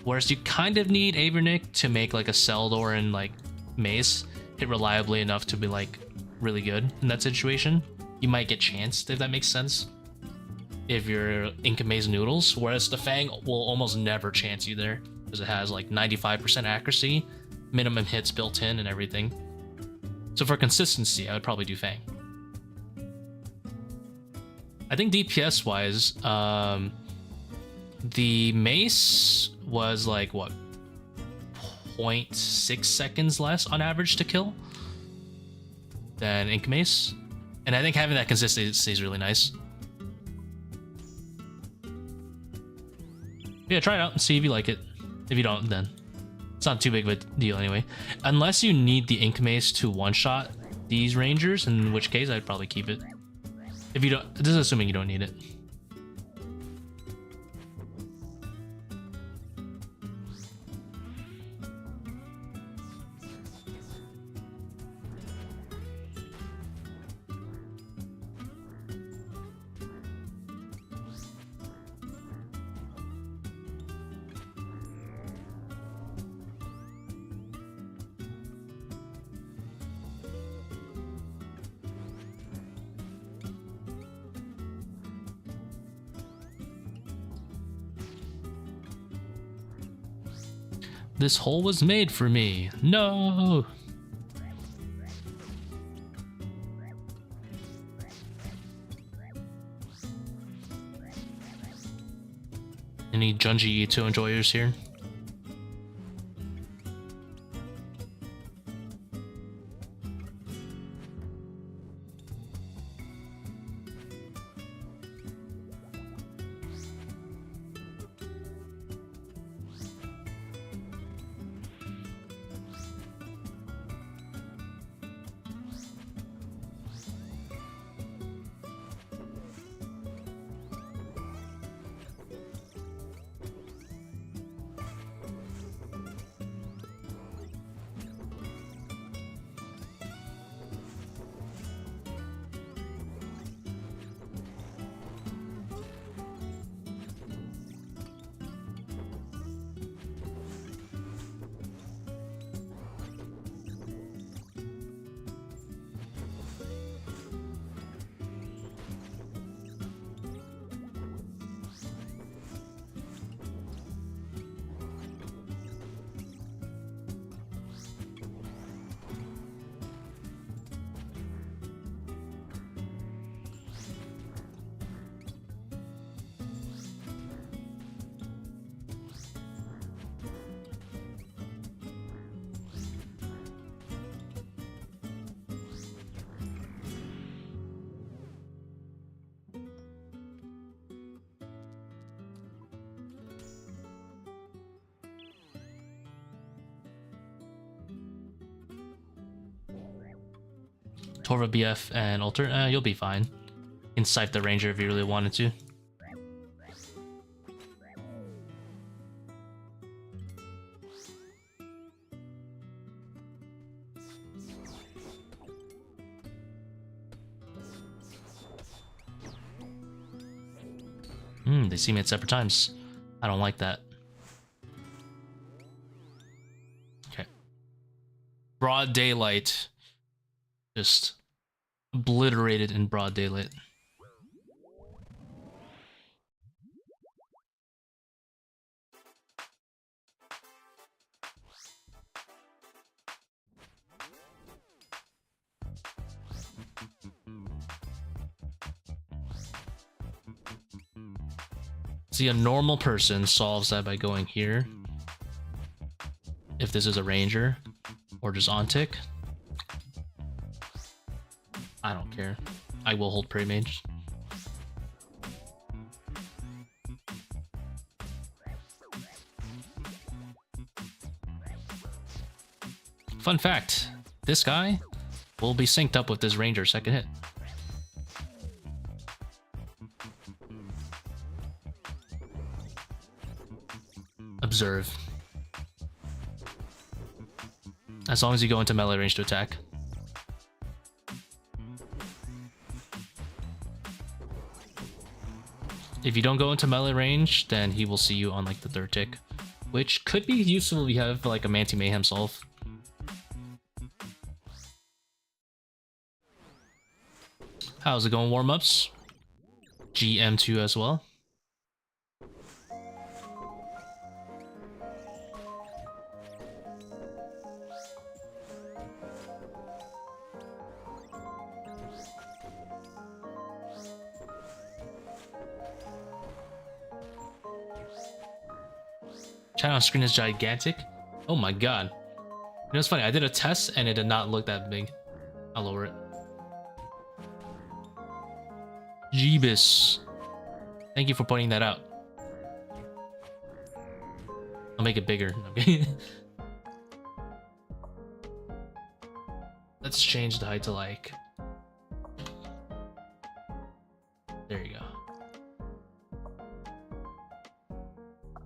Whereas you kind of need Avernick to make like a Seldor and like Mace hit reliably enough to be like really good in that situation. You might get chanced, if that makes sense, if you're Inca Maze Noodles, whereas the Fang will almost never chance you there because it has like 95% accuracy, minimum hits built in and everything. So for consistency, I would probably do Fang. I think DPS wise, the Mace was like what, 0.6 seconds less on average to kill than Ink Mace, and I think having that consistency is really nice. Yeah, try it out and see if you like it. If you don't, then it's not too big of a deal anyway. Unless you need the Ink Mace to one-shot these Rangers, in which case I'd probably keep it. If you don't, this is assuming you don't need it. This hole was made for me. No! Any Junji Ito enjoyers here? Torva, BF, and Alter. You'll be fine. You can scythe the Ranger if you really wanted to. They see me at separate times. I don't like that. Okay. Broad daylight. Just obliterated in broad daylight. See, a normal person solves that by going here. If this is a Ranger or just on tick. I don't care. I will hold Prey Mage. Fun fact, this guy will be synced up with this Ranger second hit. Observe. As long as you go into melee range to attack. If you don't go into melee range, then he will see you on like the third tick, which could be useful if you have like a Manti Mayhem solve. How's it going, warm-ups? GM2 as well. Chat on screen is gigantic. Oh my god. You know, it's funny, I did a test and it did not look that big. I'll lower it. Jeebus. Thank you for pointing that out. I'll make it bigger. Okay. Let's change the height to like... There you go.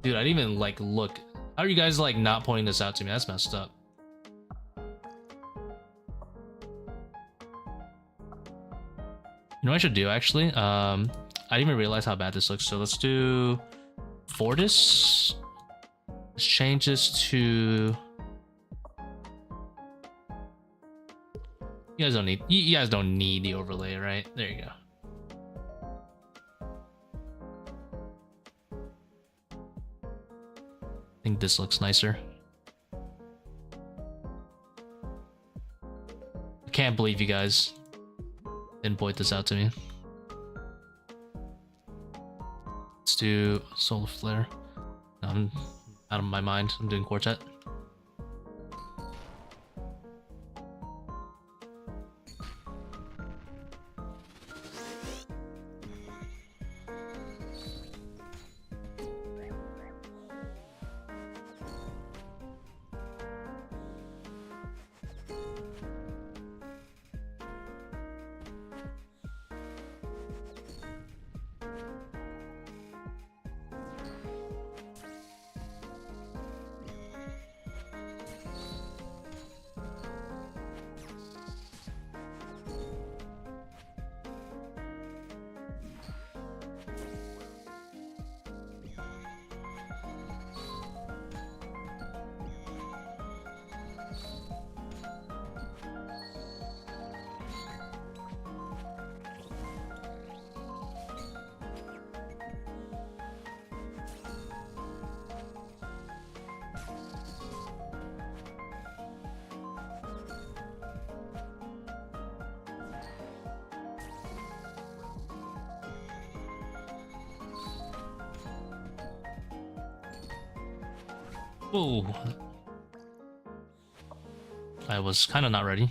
Dude, I didn't even like look. How are you guys like not pointing this out to me? That's messed up. You know what I should do actually? I didn't even realize how bad this looks. So let's do Fortis. Let's change this to... You guys don't need the overlay, right? There you go. I think this looks nicer. I can't believe you guys didn't point this out to me. Let's do Solar Flare. I'm out of my mind. I'm doing Quartet. Whoa. I was kind of not ready.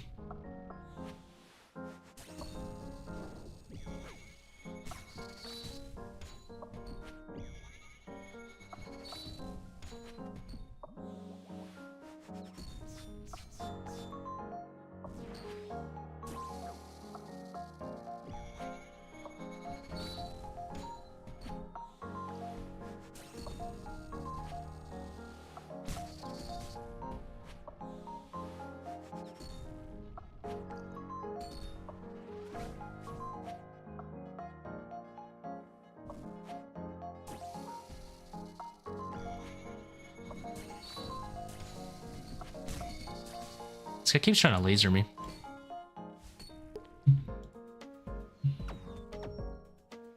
This guy keeps trying to laser me.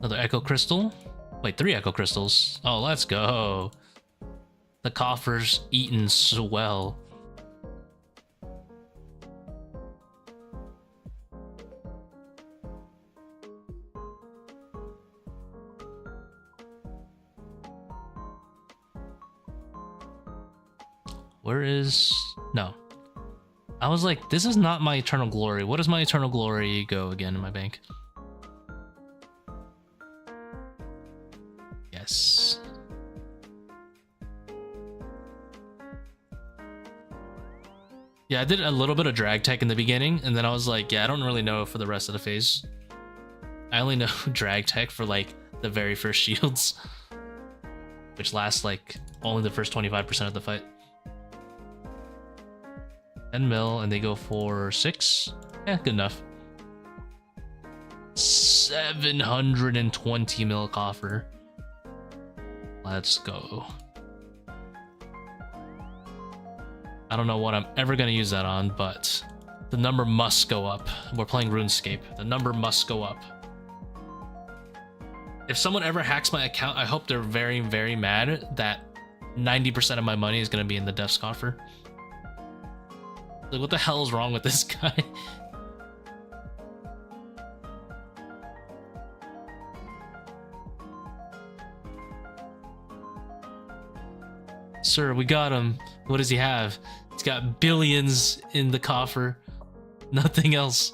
Another Echo Crystal. Wait, 3 Echo Crystals. Oh, let's go. The Coffer's eaten so well. Where is... No. I was like, this is not my Eternal Glory. What does my Eternal Glory go again in my bank? Yes. Yeah, I did a little bit of drag tech in the beginning, and then I was like, yeah, I don't really know for the rest of the phase. I only know drag tech for like the very first shields, which lasts like only the first 25% of the fight. 10 mil, and they go for 6. Yeah, good enough. 720 mil Coffer. Let's go. I don't know what I'm ever going to use that on, but the number must go up. We're playing RuneScape. The number must go up. If someone ever hacks my account, I hope they're very, very mad that 90% of my money is going to be in the Death's Coffer. Like, what the hell is wrong with this guy? Sir, we got him. What does he have? He's got billions in the coffer. Nothing else.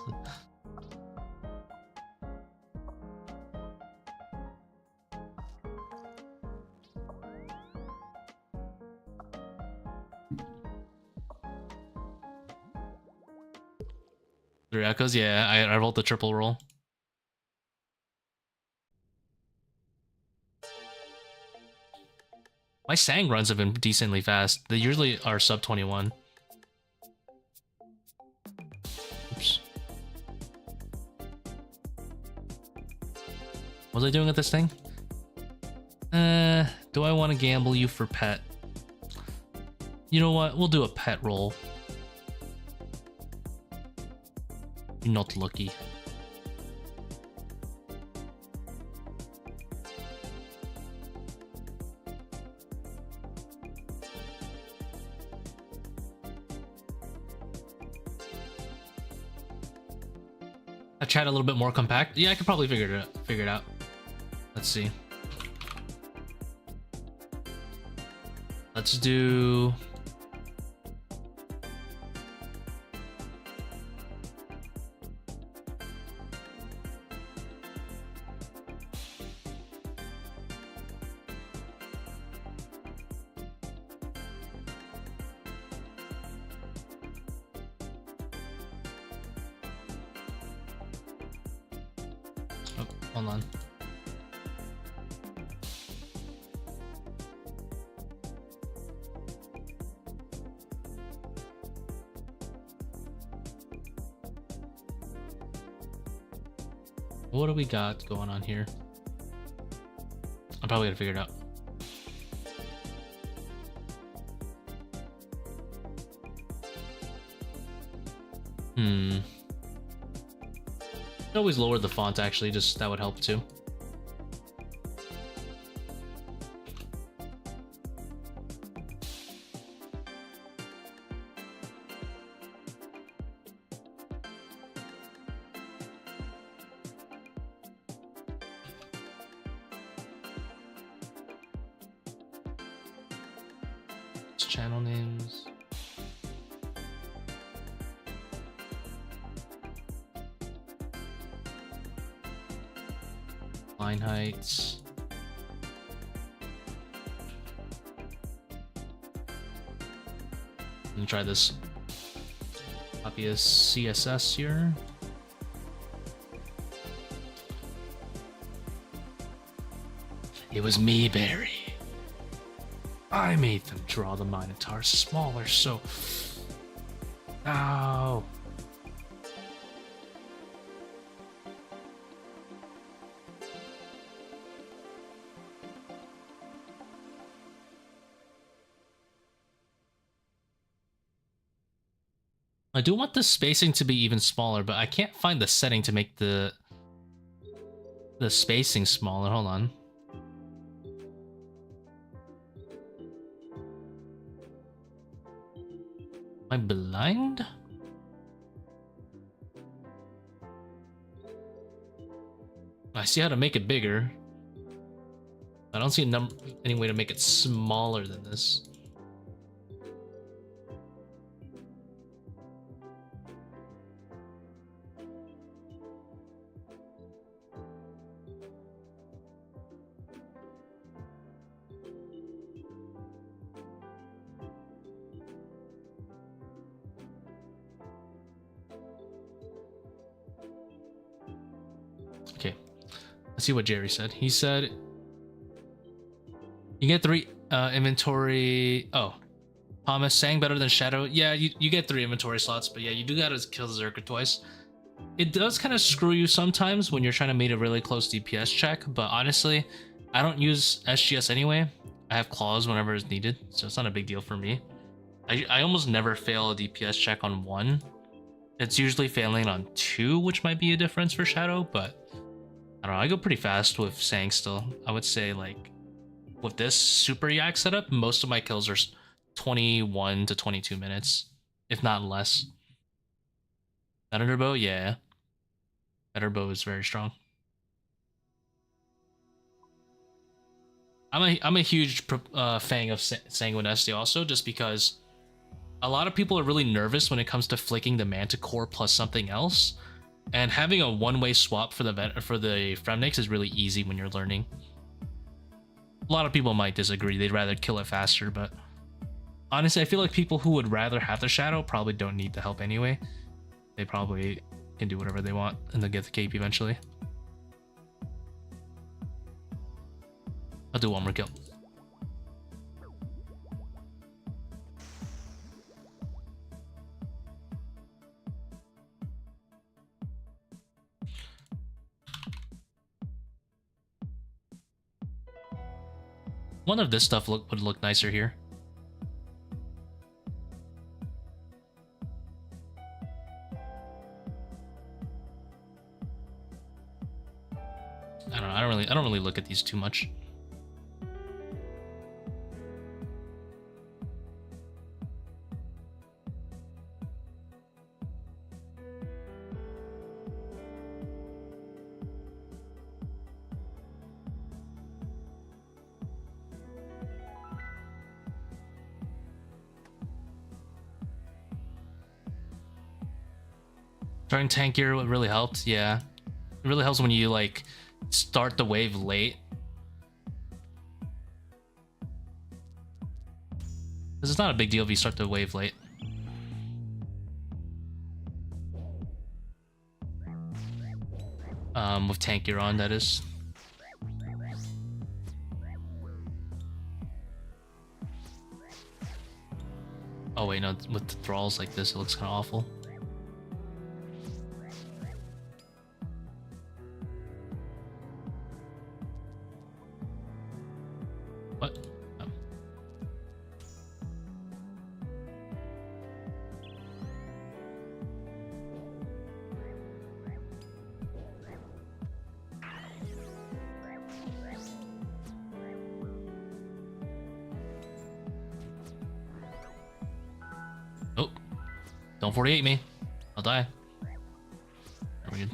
Three echoes? Yeah, I rolled the triple roll. My Sang runs have been decently fast. They usually are sub 21. Oops. What was I doing with this thing? Do I want to gamble you for pet? You know what? We'll do a pet roll. You're not lucky. I tried a little bit more compact. Yeah, I could probably figure it out. Let's see. Let's do... Oh, hold on. What do we got going on here? I'm probably gonna figure it out. Could always lower the font, actually, just that would help too. Channel names. Line heights. Let me try this. Copy a CSS here. It was me, Barry. I made them draw the Minotaur smaller, so... Ow. I do want the spacing to be even smaller, but I can't find the setting to make the spacing smaller. Hold on. Am I blind? I see how to make it bigger. I don't see any way to make it smaller than this. Okay, let's see what Jerry said. He said you get 3 inventory. Oh, Thomas sang better than Shadow. Yeah, you get 3 inventory slots, but yeah, you do gotta kill the Zerker twice. It does kind of screw you sometimes when you're trying to make a really close DPS check, but honestly, I don't use SGS anyway. I have claws whenever it's needed, so it's not a big deal for me. I almost never fail a DPS check on 1. It's usually failing on 2, which might be a difference for Shadow, but I don't know, I go pretty fast with Sang still. I would say, like, with this Super Yak setup, most of my kills are 21 to 22 minutes, if not less. Better bow? Yeah. Better bow is very strong. I'm a huge fan of Sanguine SD also, just because a lot of people are really nervous when it comes to flicking the Manticore plus something else. And having a one-way swap for the Fremnix is really easy when you're learning. A lot of people might disagree. They'd rather kill it faster, but honestly, I feel like people who would rather have the Shadow probably don't need the help anyway. They probably can do whatever they want and they'll get the cape eventually. I'll do one more kill. One of this stuff would look nicer here. I don't really look at these too much. Trying tankier what really helped, yeah. It really helps when you like start the wave late. This is not a big deal if you start the wave late. With tankier on, that is. Oh wait, no, with the thralls like this, it looks kind of awful. What? Oh. Oh, don't 48 me. I'll die. Are we good?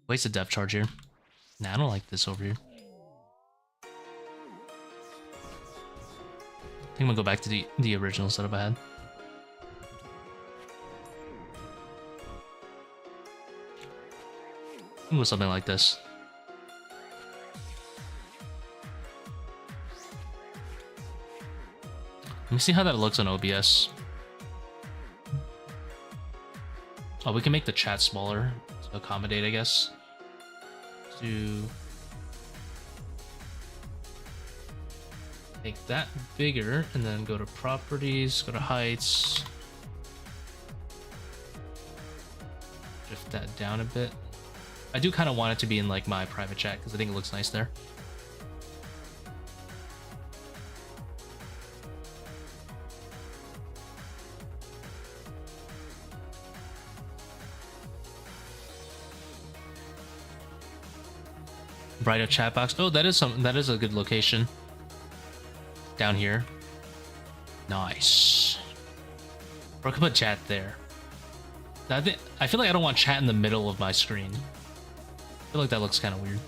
Waste a depth charge here. Nah, I don't like this over here. I think I'm gonna go back to the original setup I had. With something like this. Let me see how that looks on OBS. Oh, we can make the chat smaller to accommodate, I guess. To make that bigger and then go to properties, go to heights, drift that down a bit. I do kind of want it to be in like my private chat because I think it looks nice there. Brighter chat box. Oh, that is a good location. Down here. Nice. Or I could put chat there. I feel like I don't want chat in the middle of my screen. I feel like that looks kind of weird.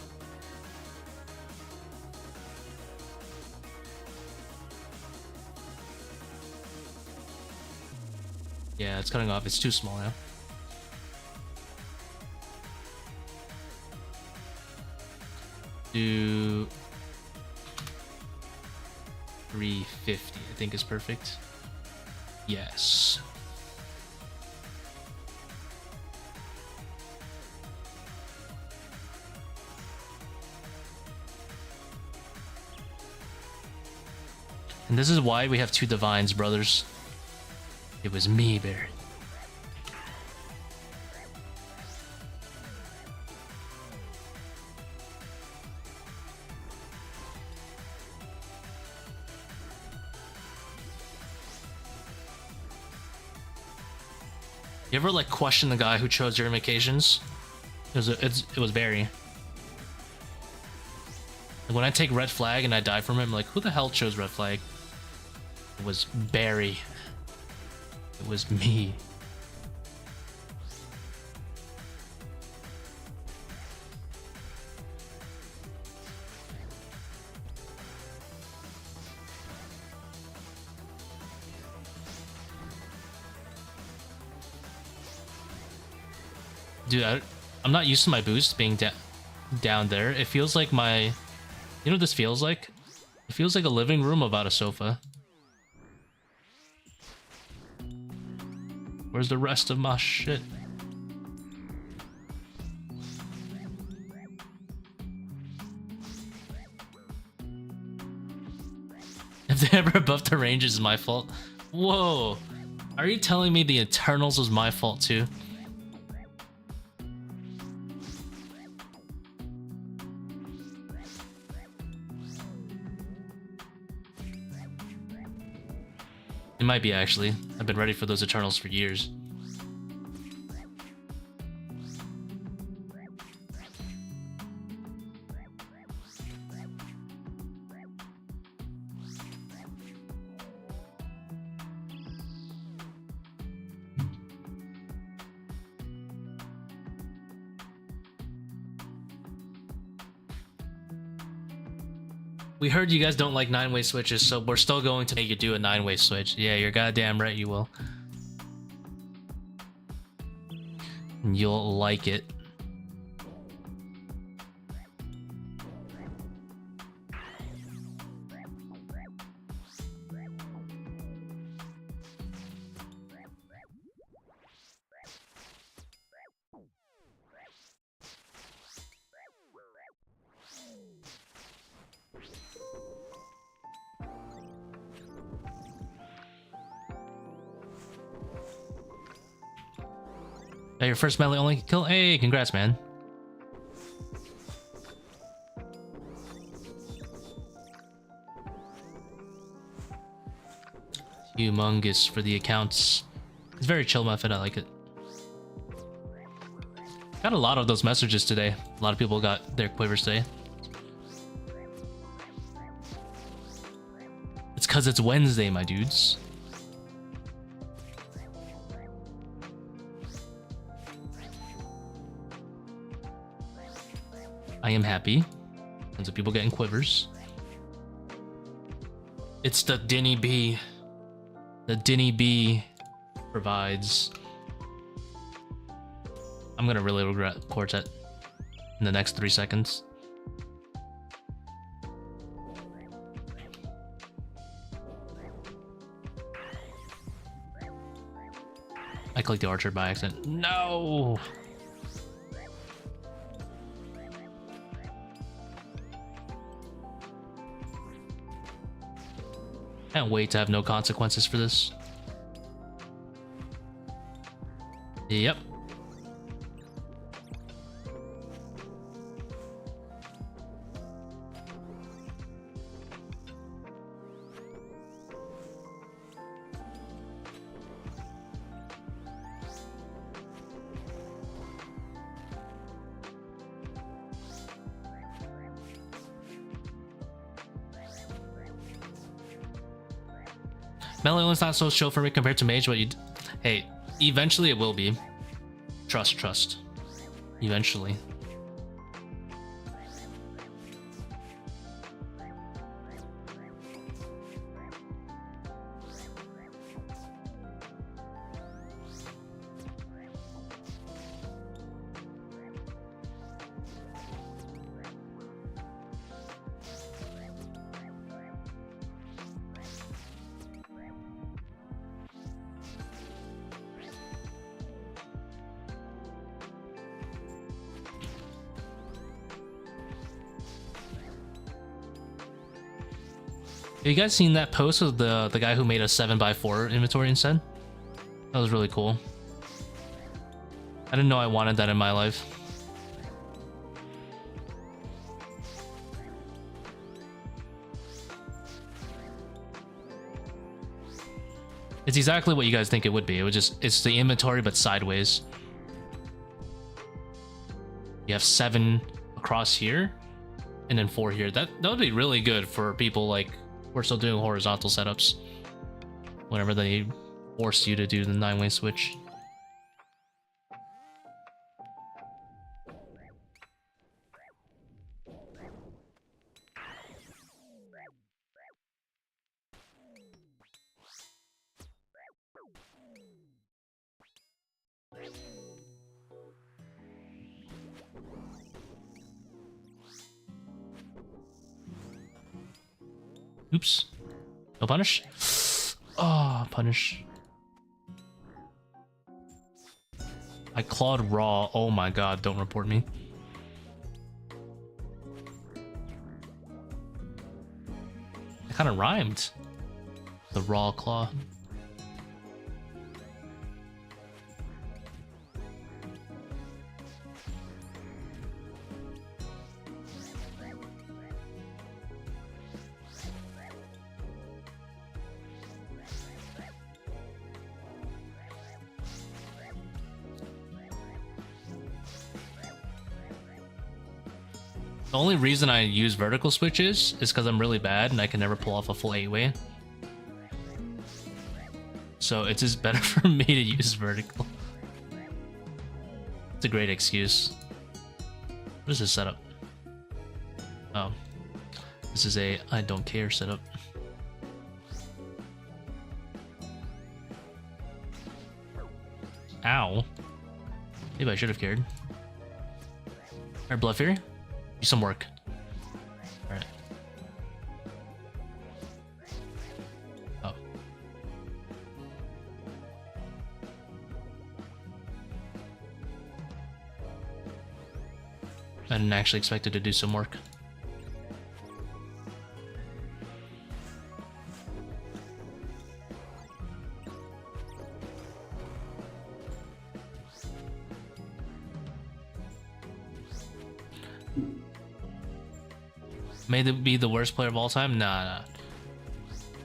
Yeah, it's cutting off. It's too small now. Do 350, I think is perfect. Yes. And this is why we have two divines, brothers. It was me, Barry. You ever like question the guy who chose your invocations? It was Barry. And when I take red flag and I die from him, I'm like, who the hell chose red flag? It was Barry. It was me. Dude, I'm not used to my boost being down there. It feels like my... You know what this feels like? It feels like a living room without a sofa. Where's the rest of my shit? If they ever buffed the ranges, is my fault. Whoa. Are you telling me the Eternals was my fault too? It might be, actually. I've been ready for those Eternals for years. We heard you guys don't like 9-way switches, so we're still going to make you do a 9-way switch. Yeah, you're goddamn right you will. You'll like it. Your first melee only kill? Hey, congrats, man. Humongous for the accounts. It's a very chill method, I like it. Got a lot of those messages today. A lot of people got their quivers today. It's cause it's Wednesday, my dudes. I am happy. Tons of people getting quivers. It's the Dinny B. The Dinny B provides. I'm gonna really regret Quartet in the next 3 seconds. I clicked the archer by accident. No! Can't wait to have no consequences for this. Yep. Melee is not so chill for me compared to Mage, but hey, eventually it will be. Trust. Eventually. Have you guys seen that post of the guy who made a 7x4 inventory instead? That was really cool. I didn't know I wanted that in my life. It's exactly what you guys think it would be. It's the inventory but sideways. You have 7 across here and then 4 here. That would be really good for people like we're still doing horizontal setups whenever they force you to do the 9-way switch. Oops. No punish? Oh, punish. I clawed raw. Oh my god, don't report me. It kind of rhymed. The raw claw. The only reason I use vertical switches is because I'm really bad and I can never pull off a full 8-way. So it's just better for me to use vertical. It's a great excuse. What is this setup? Oh. This is a I don't care setup. Ow. Maybe I should have cared. Alright, Blood Fury. Do some work. Alright. Oh. I didn't actually expect it to do some work. May it be the worst player of all time? Nah.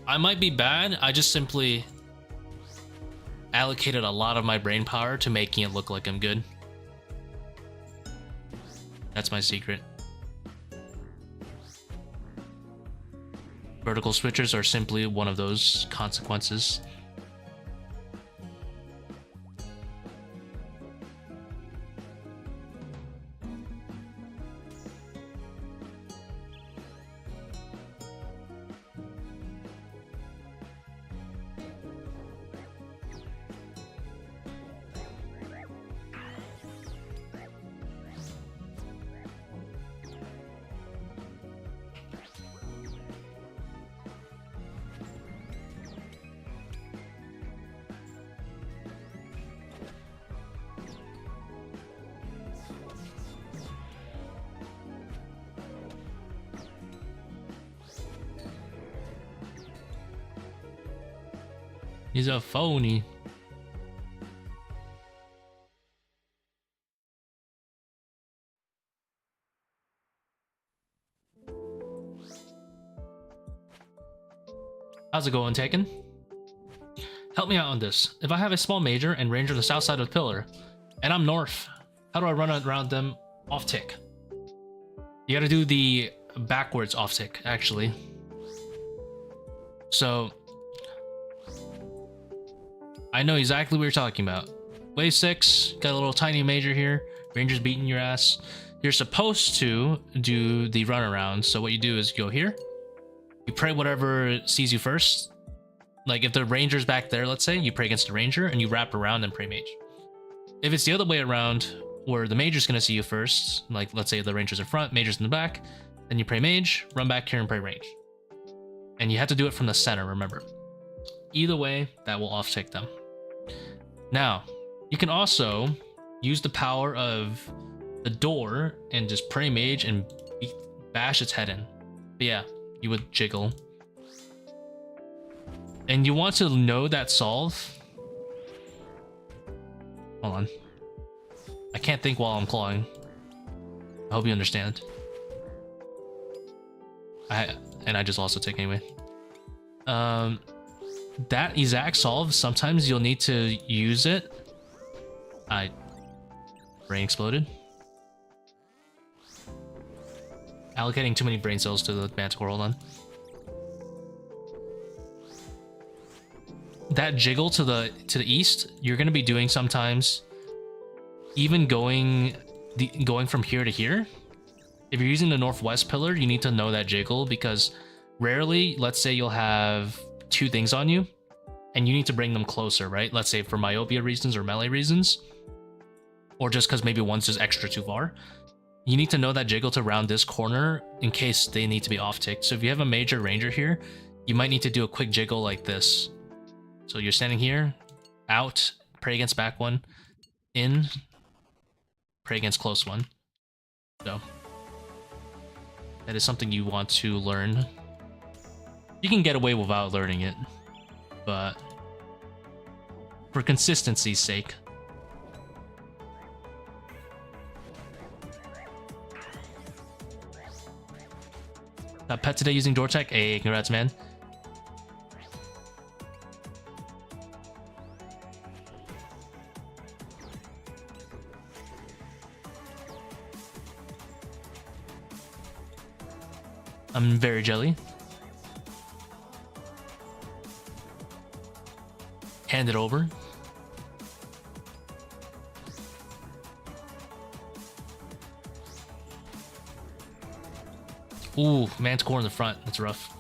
I might be bad. I just simply allocated a lot of my brain power to making it look like I'm good. That's my secret. Vertical switchers are simply one of those consequences. He's a phony. How's it going, Taken? Help me out on this. If I have a small major and range on the south side of the pillar, and I'm north, how do I run around them off tick? You gotta do the backwards off tick, actually. So I know exactly what you're talking about. Wave 6, got a little tiny major here. Ranger's beating your ass. You're supposed to do the runaround. So what you do is go here. You pray whatever sees you first. Like if the ranger's back there, let's say, you pray against the ranger and you wrap around and pray mage. If it's the other way around, where the mage's going to see you first, like let's say the ranger's in front, mage's in the back, then you pray mage, run back here and pray range. And you have to do it from the center, remember. Either way, that will off-tick them. Now, you can also use the power of the door and just pray mage and bash its head in. But yeah, you would jiggle. And you want to know that solve. Hold on. I can't think while I'm clawing. I hope you understand. I just lost a tick anyway. That exact solve, sometimes you'll need to use it. Brain exploded. Allocating too many brain cells to the Mantor, hold on. That jiggle to the east, you're gonna be doing sometimes. Even going from here to here. If you're using the northwest pillar, you need to know that jiggle because rarely, let's say you'll have two things on you and you need to bring them closer, right? Let's say for myopia reasons or melee reasons, or just because maybe one's just extra too far. You need to know that jiggle to round this corner in case they need to be off-ticked. So if you have a major ranger here, you might need to do a quick jiggle like this. So you're standing here, out, pray against back one, in, pray against close one. So that is something you want to learn. You can get away without learning it, but for consistency's sake. Got pet today using door tech. Hey, congrats, man. I'm very jelly. Hand it over. Ooh, Mantor in the front. That's rough.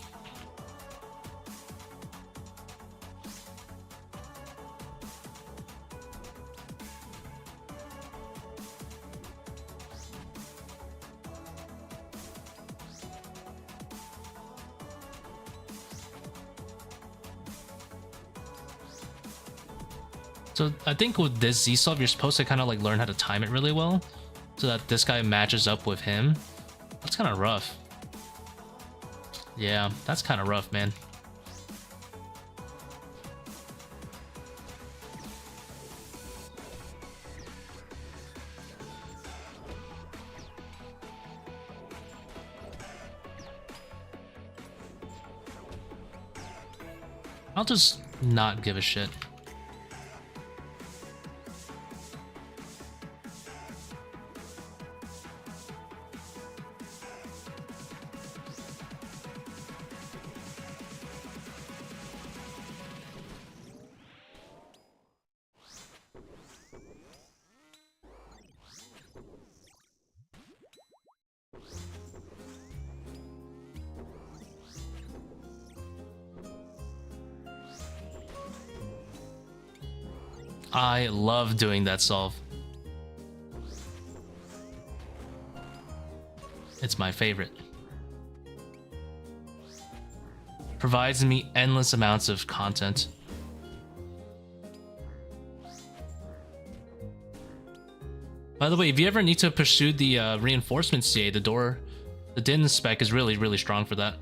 So I think with this Z-Solve, you're supposed to kind of like learn how to time it really well so that this guy matches up with him. That's kind of rough. Yeah, that's kind of rough, man. I'll just not give a shit. I love doing that solve. It's my favorite. Provides me endless amounts of content. By the way, if you ever need to pursue the reinforcement CA, the DIN spec is really, really strong for that.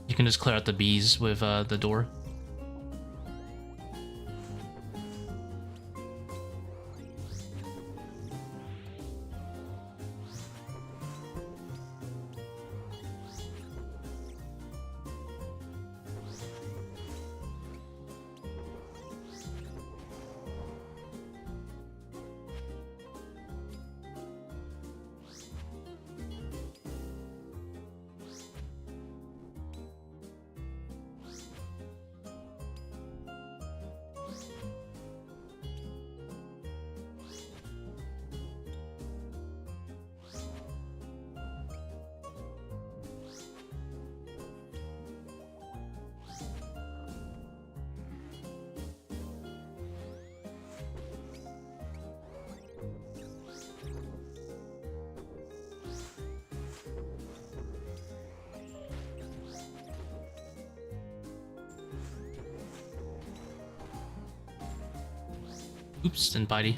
You can just clear out the bees with the door. Oops, and bitey.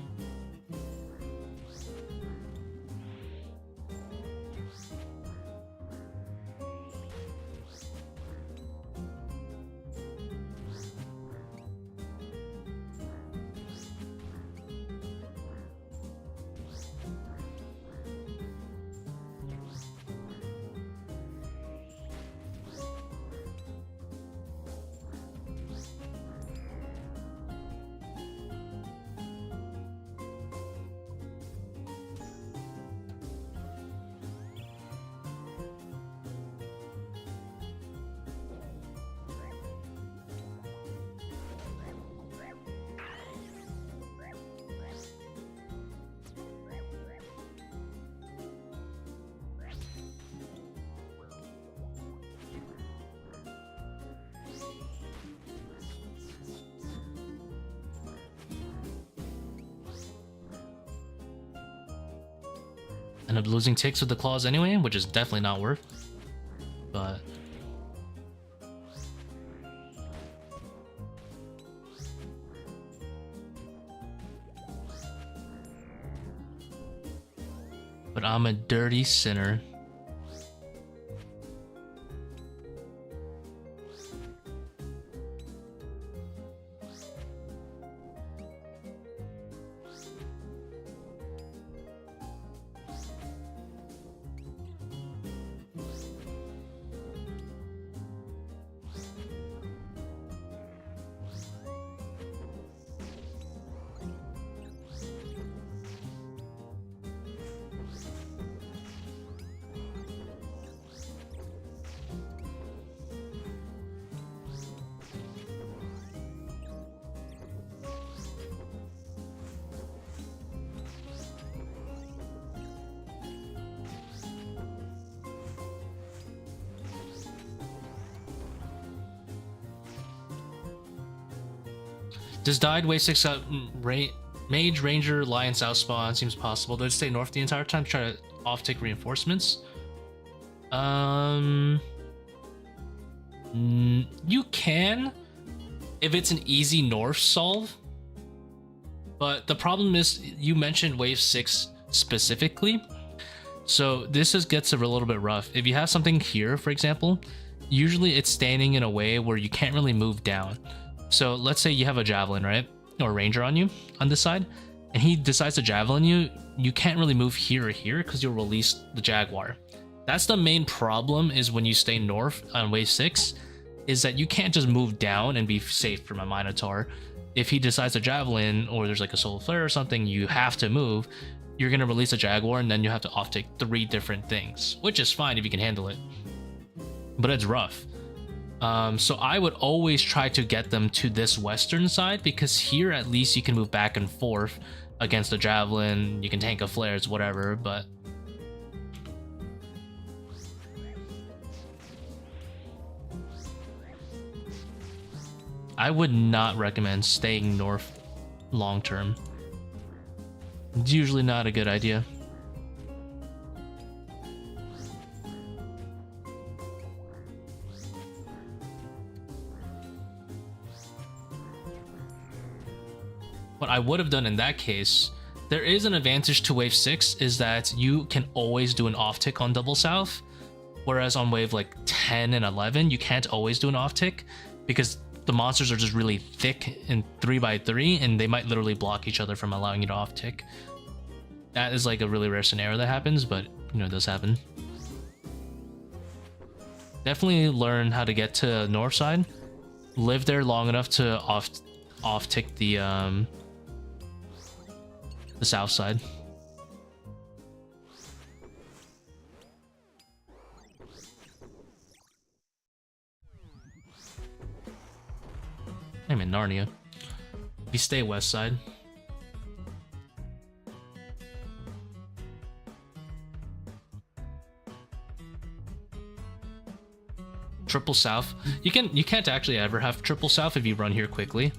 End up losing ticks with the claws anyway, which is definitely not worth. But I'm a dirty sinner. Does died wave 6 Mage, Ranger, Lion, Southpaw seems possible. Does it stay north the entire time to try to off-take reinforcements? You can, if it's an easy north solve. But the problem is, you mentioned wave 6 specifically. So this gets a little bit rough. If you have something here, for example, usually it's standing in a way where you can't really move down. So let's say you have a javelin, right? Or ranger on you on this side, and he decides to javelin you. You can't really move here or here because you'll release the jaguar. That's the main problem, is when you stay north on wave 6, is that you can't just move down and be safe from a Minotaur. If he decides to javelin, or there's like a soul flare or something, you have to move. You're going to release a jaguar, and then you have to off-take 3 different things, which is fine if you can handle it. But it's rough. So I would always try to get them to this western side, because here at least you can move back and forth against the javelin. You can tank a flares, whatever, but I would not recommend staying north long term. It's usually not a good idea. What I would have done in that case, there is an advantage to wave 6, is that you can always do an off tick on double south, whereas on wave like 10 and 11 you can't always do an off tick, because the monsters are just really thick in 3x3, and they might literally block each other from allowing you to off tick. That is like a really rare scenario that happens, but you know, it does happen. Definitely learn how to get to north side, live there long enough to off tick the south side. I'm in Narnia. We stay west side. Triple south. You can't actually ever have triple south if you run here quickly.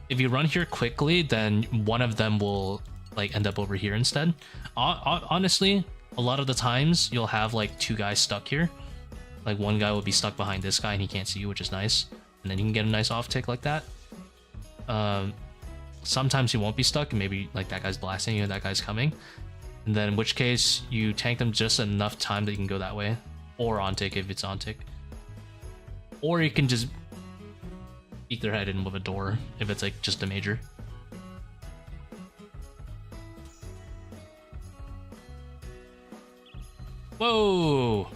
If you run here quickly, then one of them will like end up over here instead. Honestly, a lot of the times you'll have like 2 guys stuck here. Like one guy will be stuck behind this guy and he can't see you, which is nice. And then you can get a nice off tick like that. sometimes you won't be stuck, and maybe like that guy's blasting you, that guy's coming, and then in which case you tank them just enough time that you can go that way, or on tick if it's on tick, or you can just beat their head in with a door if it's like just a major. Whoa!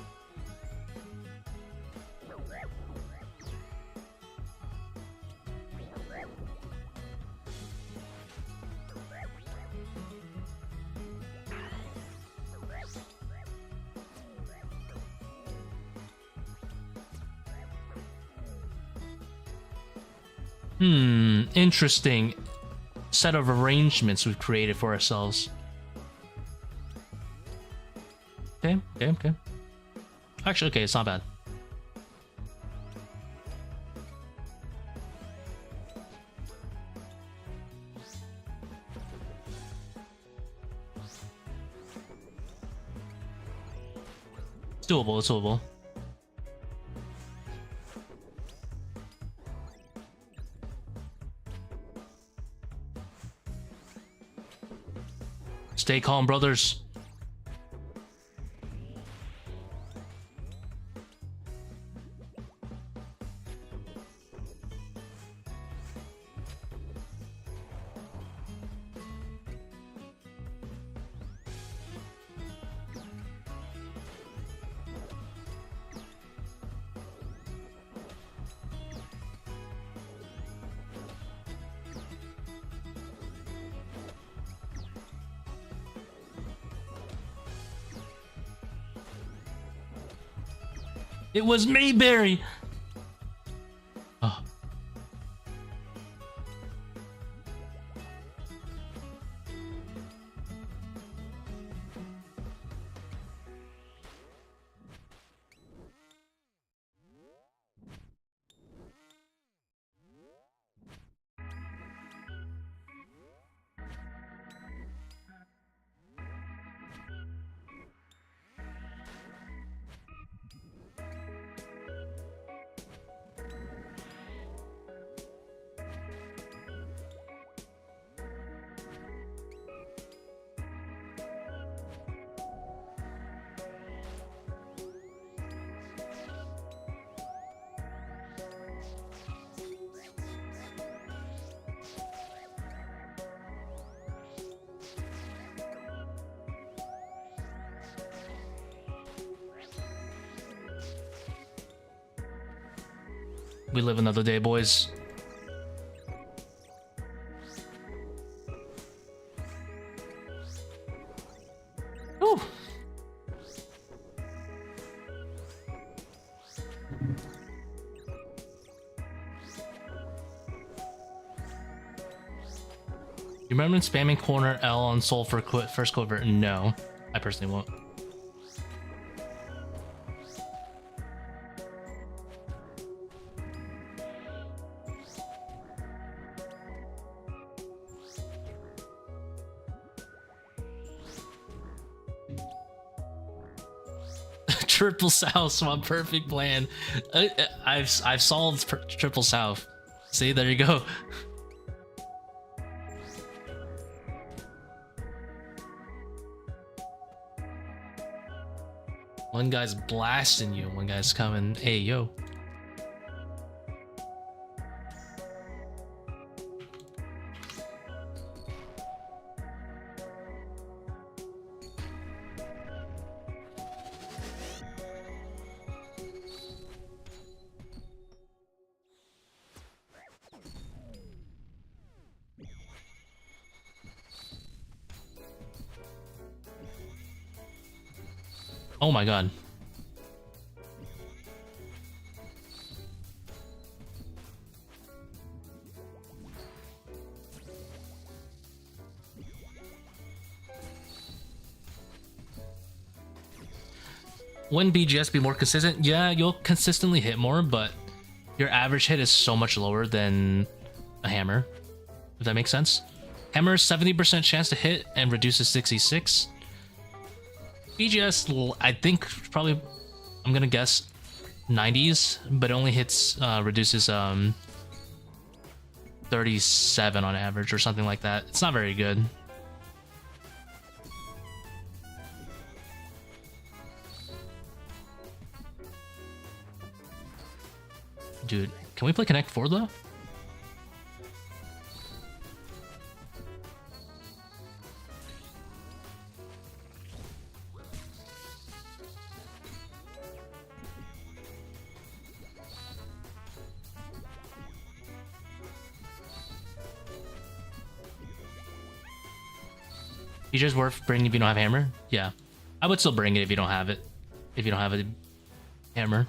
Interesting set of arrangements we've created for ourselves. Okay. Actually, okay, it's not bad. It's doable, it's doable. Stay calm, brothers. It was Mayberry. Oh. We live another day, boys. Ooh. You remember spamming corner L on soul for first quiver? No, I personally won't. Triple South, my perfect plan. I've solved Triple South. See, there you go. One guy's blasting you, one guy's coming. Hey, yo. Oh my god. Wouldn't BGS be more consistent? Yeah, you'll consistently hit more, but your average hit is so much lower than a hammer, if that makes sense. Hammer 70% chance to hit and reduces 66. BGS, I think probably, I'm gonna guess 90s, but only hits, reduces 30% 37 on average or something like that. It's not very good. Dude, can we play Connect 4 though? Features worth bringing if you don't have hammer? Yeah. I would still bring it if you don't have it. If you don't have a hammer.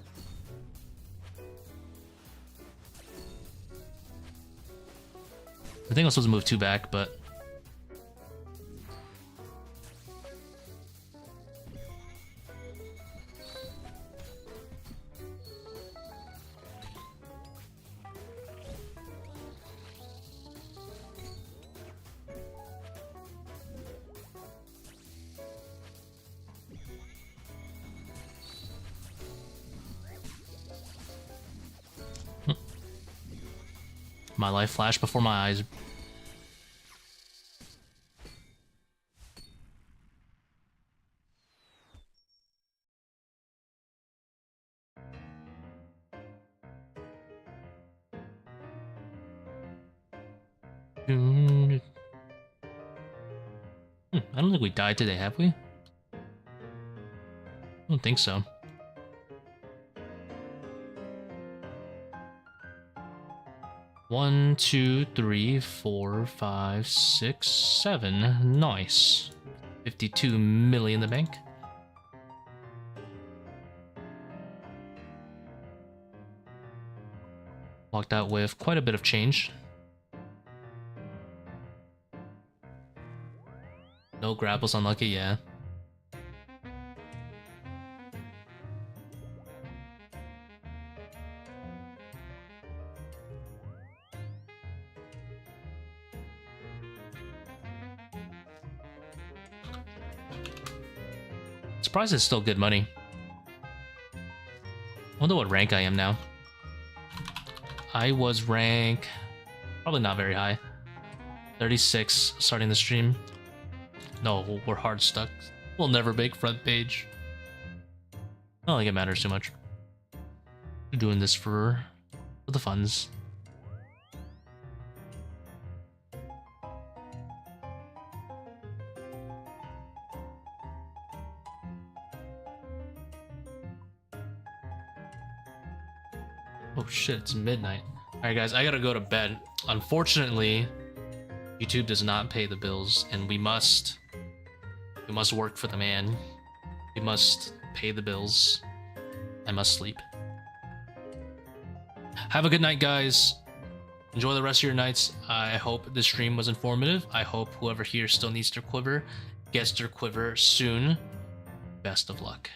I think I'm supposed to move 2 back, but... My life flashed before my eyes. I don't think we died today, have we? I don't think so. One, 2, 3, 4, 5, 6, 7. Nice. 52 million in the bank. Walked out with quite a bit of change. No grapples unlucky, yeah. Surprised it's still good money. I wonder what rank I am now. I was rank... probably not very high. 36 starting the stream. No, we're hard stuck. We'll never make front page. I don't think it matters too much. We're doing this for the funds. Oh shit, it's midnight. Alright guys, I gotta go to bed. Unfortunately, YouTube does not pay the bills, and we must work for the man. We must pay the bills. I must sleep. Have a good night, guys. Enjoy the rest of your nights. I hope this stream was informative. I hope whoever here still needs their quiver gets their quiver soon. Best of luck.